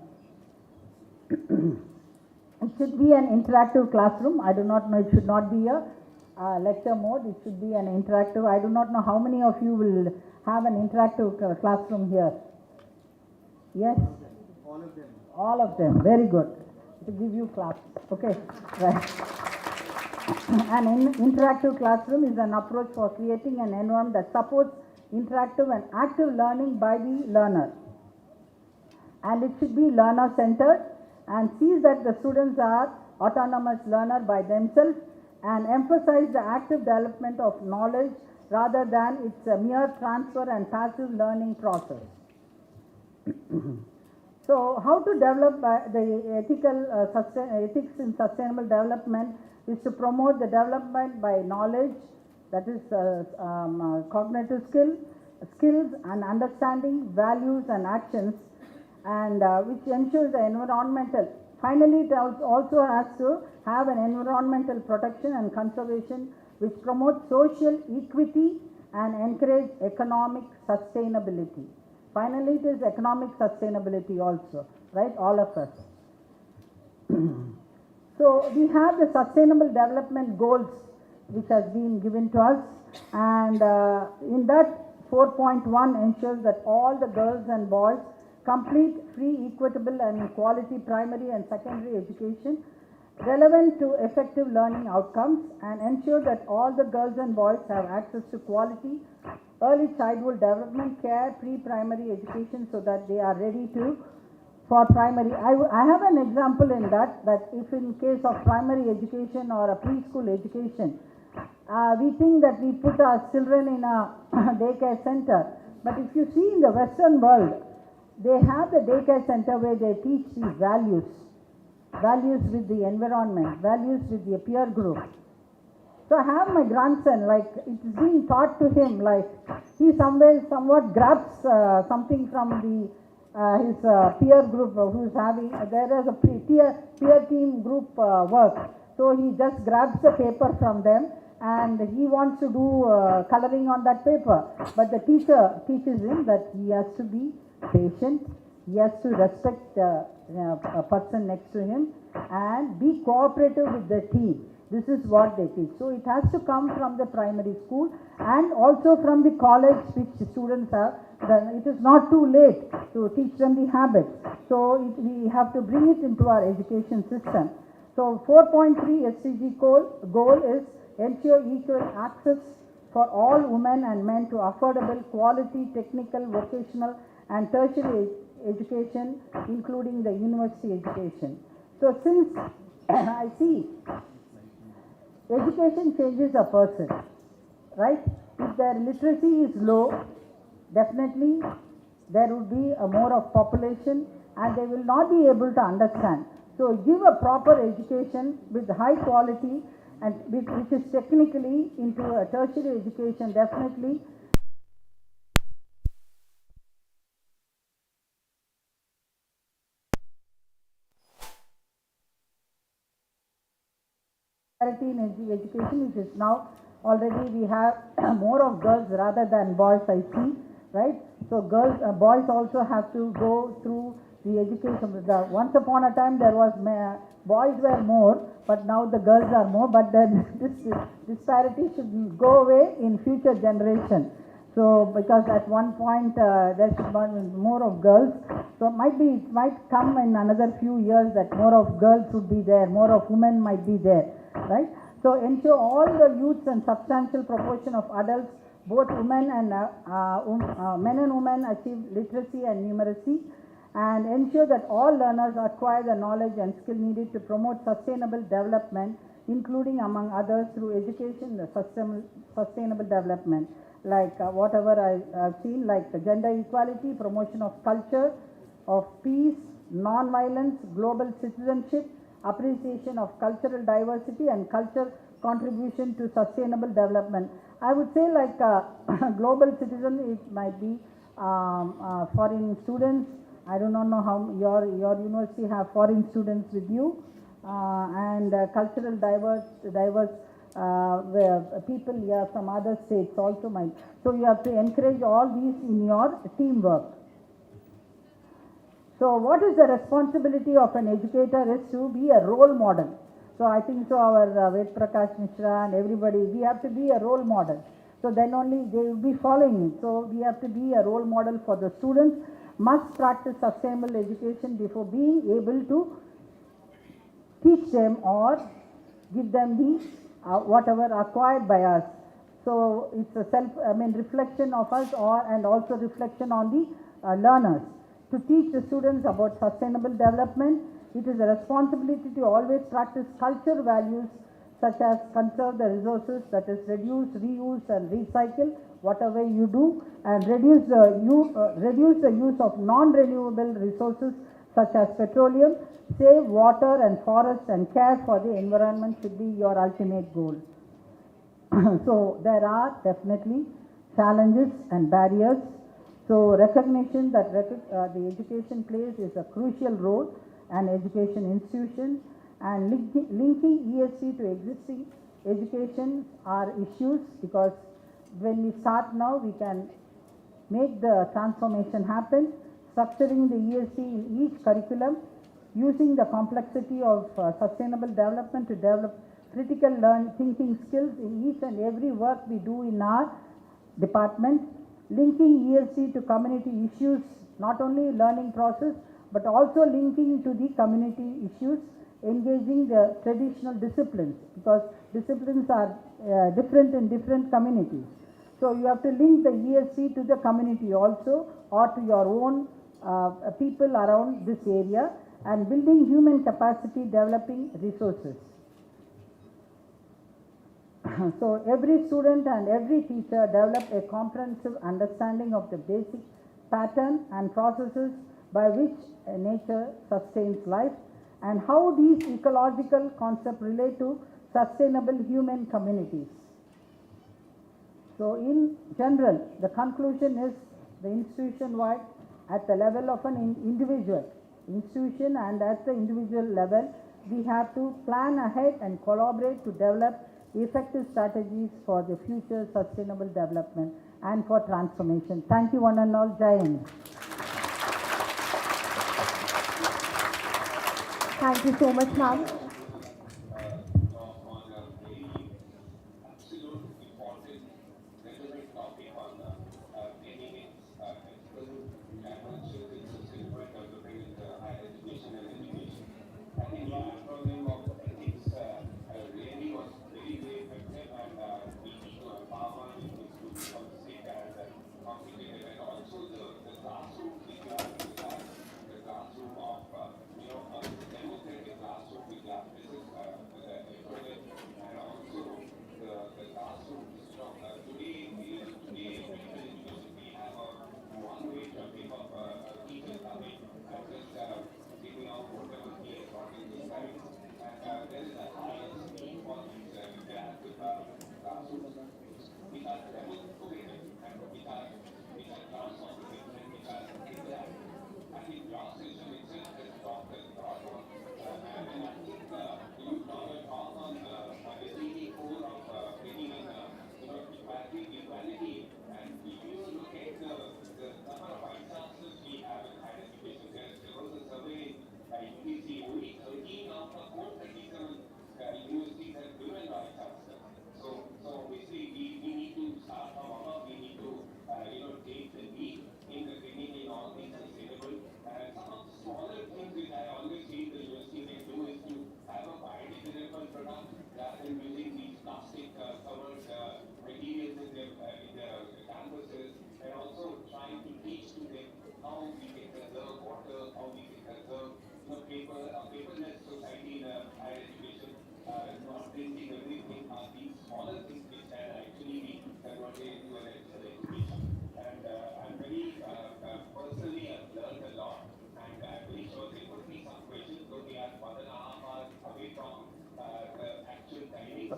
It should be an interactive classroom. I do not know, it should not be a lecture mode. It should be an interactive. I do not know how many of you will have an interactive classroom here. Yes? All of them. All of them. Very good. To give you claps. Okay. Right. An interactive classroom is an approach for creating an environment that supports interactive and active learning by the learner. And it should be learner-centered and sees that the students are autonomous learner by themselves and emphasize the active development of knowledge rather than its mere transfer and passive learning process. So, how to develop the ethics in sustainable development is to promote the development by knowledge, that is cognitive skills and understanding, values and actions, and which ensures the environmental. Finally, it also has to have an environmental protection and conservation which promotes social equity and encourage economic sustainability. Finally, it is economic sustainability also, right? All of us. So, we have the sustainable development goals which has been given to us, and in that 4.1 ensures that all the girls and boys complete free, equitable and quality primary and secondary education relevant to effective learning outcomes, and ensure that all the girls and boys have access to quality early childhood development care, pre-primary education, so that they are ready for primary. I have an example in that if in case of primary education or a preschool education, we think that we put our children in a daycare center, but if you see in the Western world, they have the daycare center where they teach these values with the environment, values with the peer group. So I have my grandson, like it's being taught to him, like he somewhat grabs something from his peer group who's having, there is a peer team group work. So he just grabs the paper from them and he wants to do coloring on that paper. But the teacher teaches him that he has to be patient, he has to respect a person next to him and be cooperative with the team. This is what they teach. So it has to come from the primary school and also from the college which the students have. Then it is not too late to teach them the habits. So we have to bring it into our education system. So 4.3 SDG goal is ensure equal access for all women and men to affordable quality technical, vocational and tertiary education, including the university education. So since I see education changes a person, right? If their literacy is low, definitely there would be a more of population and they will not be able to understand. So give a proper education with high quality and which is technically into a tertiary education, definitely. In education, which is now already we have more of girls rather than boys, I see, right? So boys also have to go through the education. Once upon a time there was boys were more, but now the girls are more. But then this disparity should go away in future generation. So because at one point there should be more of girls. So it might come in another few years that more of girls would be there, more of women might be there. Right? So ensure all the youths and substantial proportion of adults, both women and men and women, achieve literacy and numeracy, and ensure that all learners acquire the knowledge and skill needed to promote sustainable development, including among others through education, the sustainable development, like whatever I have seen, like the gender equality, promotion of culture, of peace, non-violence, global citizenship, appreciation of cultural diversity and culture contribution to sustainable development. I would say like global citizen, it might be foreign students. I do not know how your university have foreign students with you, and cultural diverse people here from other states also might. So you have to encourage all these in your teamwork. So what is the responsibility of an educator is to be a role model. So I think so our Ved Prakash Mishra and everybody, we have to be a role model. So then only they will be following it. So we have to be a role model for the students, must practice sustainable education before being able to teach them or give them the whatever acquired by us. So it's a reflection of us and also reflection on the learners. To teach the students about sustainable development, it is a responsibility to always practice culture values such as conserve the resources, that is reduce, reuse and recycle whatever you do, and reduce the use of non-renewable resources such as petroleum, save water and forest, and care for the environment should be your ultimate goal. So there are definitely challenges and barriers. So recognition that the education plays is a crucial role, an education institution, and linking ESG to existing education are issues, because when we start now, we can make the transformation happen, structuring the ESG in each curriculum, using the complexity of sustainable development to develop critical thinking skills in each and every work we do in our department, linking ESG to community issues, not only learning process, but also linking to the community issues, engaging the traditional disciplines, because disciplines are different in different communities. So you have to link the ESG to the community also, or to your own people around this area, and building human capacity, developing resources. So every student and every teacher develop a comprehensive understanding of the basic pattern and processes by which nature sustains life, and how these ecological concepts relate to sustainable human communities. So in general, the conclusion is the institution-wide at the level of an individual institution and at the individual level, we have to plan ahead and collaborate to develop effective strategies for the future sustainable development and for transformation. Thank you one and all. Jai Hind. Thank you so much, ma'am.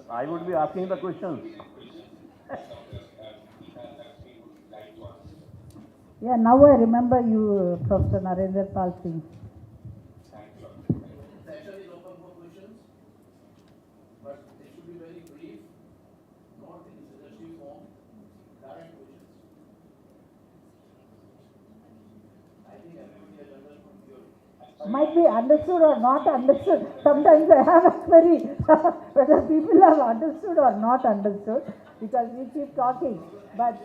I would be asking the questions. Yeah, now I remember you, Professor Narendra Pal Singh. Session is open for questions, but they should be very brief, not in suggestive form, direct questions. I think everybody has understood your... Might be understood or not understood. Sometimes I have a query whether people have understood or not understood, because we keep talking. But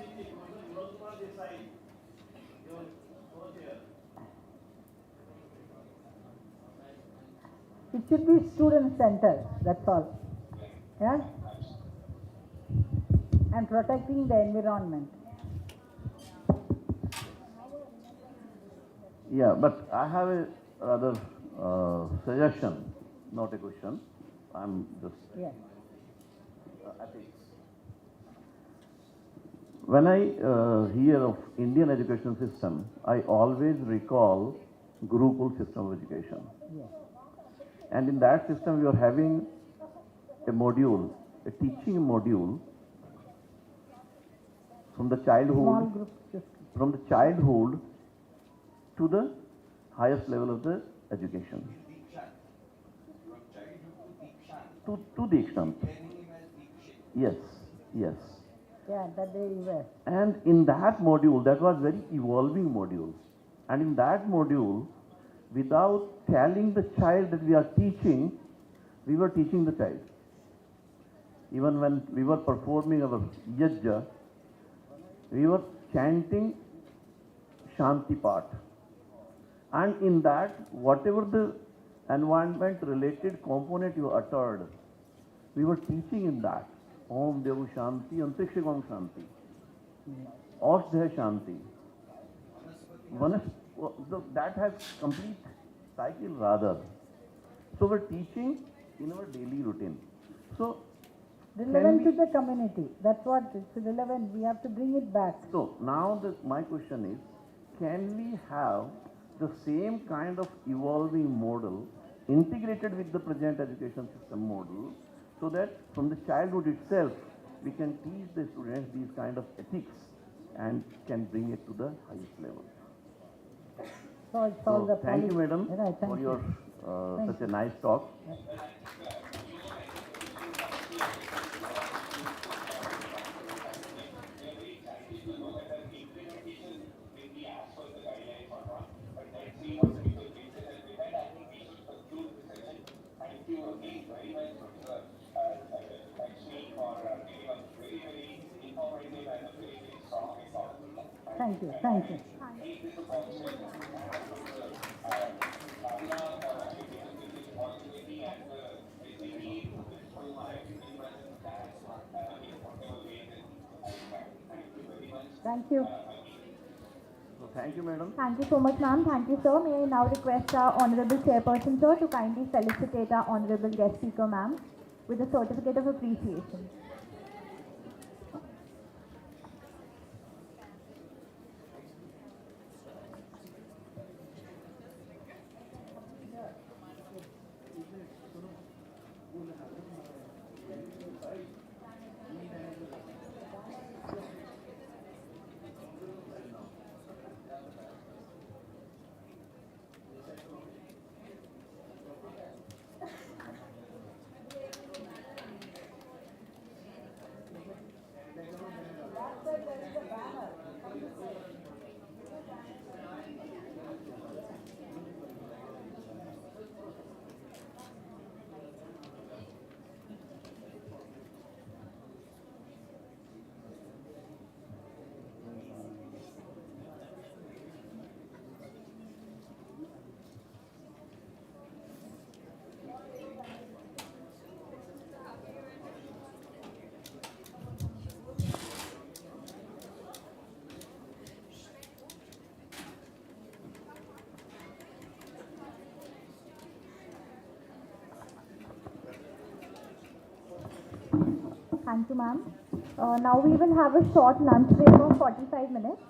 it should be student-centered, that's all. Yeah? And protecting the environment. Yeah, but I have a rather suggestion, not a question. I'm just ethics. When I hear of Indian education system, I always recall Gurukul system of education. Yes. And in that system, we are having a module, a teaching module from the Small group system. To the highest level of the education. To Dikshant. Yes, yes. Yeah, that they were. And in that module, that was very evolving module. And in that module, without telling the child that we are teaching, we were teaching the child. Even when we were performing our 𝐔𝐍, we were chanting Shanti part. And in that, whatever the environment related component you uttered, we were teaching in that. Om Devu Shanti, 𝐸𝐴𝐓 Shanti. 𝐔𝐍 Shanti. That has complete cycle rather. So we're teaching in our daily routine. So relevant to the community. That's what it's relevant. We have to bring it back. So now my question is, can we have the same kind of evolving model integrated with the present education system model, so that from the childhood itself we can teach the students these kind of ethics and can bring it to the highest level. So it's all the thank you, madam, right, for your such a nice talk. Thank you, thank you. Thank you. So thank you, madam. Thank you so much, ma'am. Thank you, sir. May I now request our Honorable Chairperson, sir, to kindly felicitate our Honorable Guest Speaker, ma'am, with a certificate of appreciation. Thank you, ma'am. Now we will have a short lunch break of 45 minutes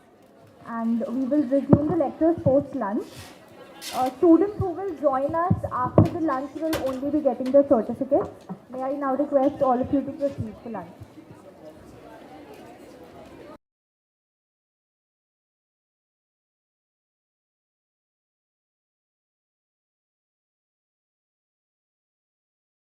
and we will resume the lectures post-lunch. Students who will join us after the lunch will only be getting the certificates. May I now request all of you to proceed for lunch.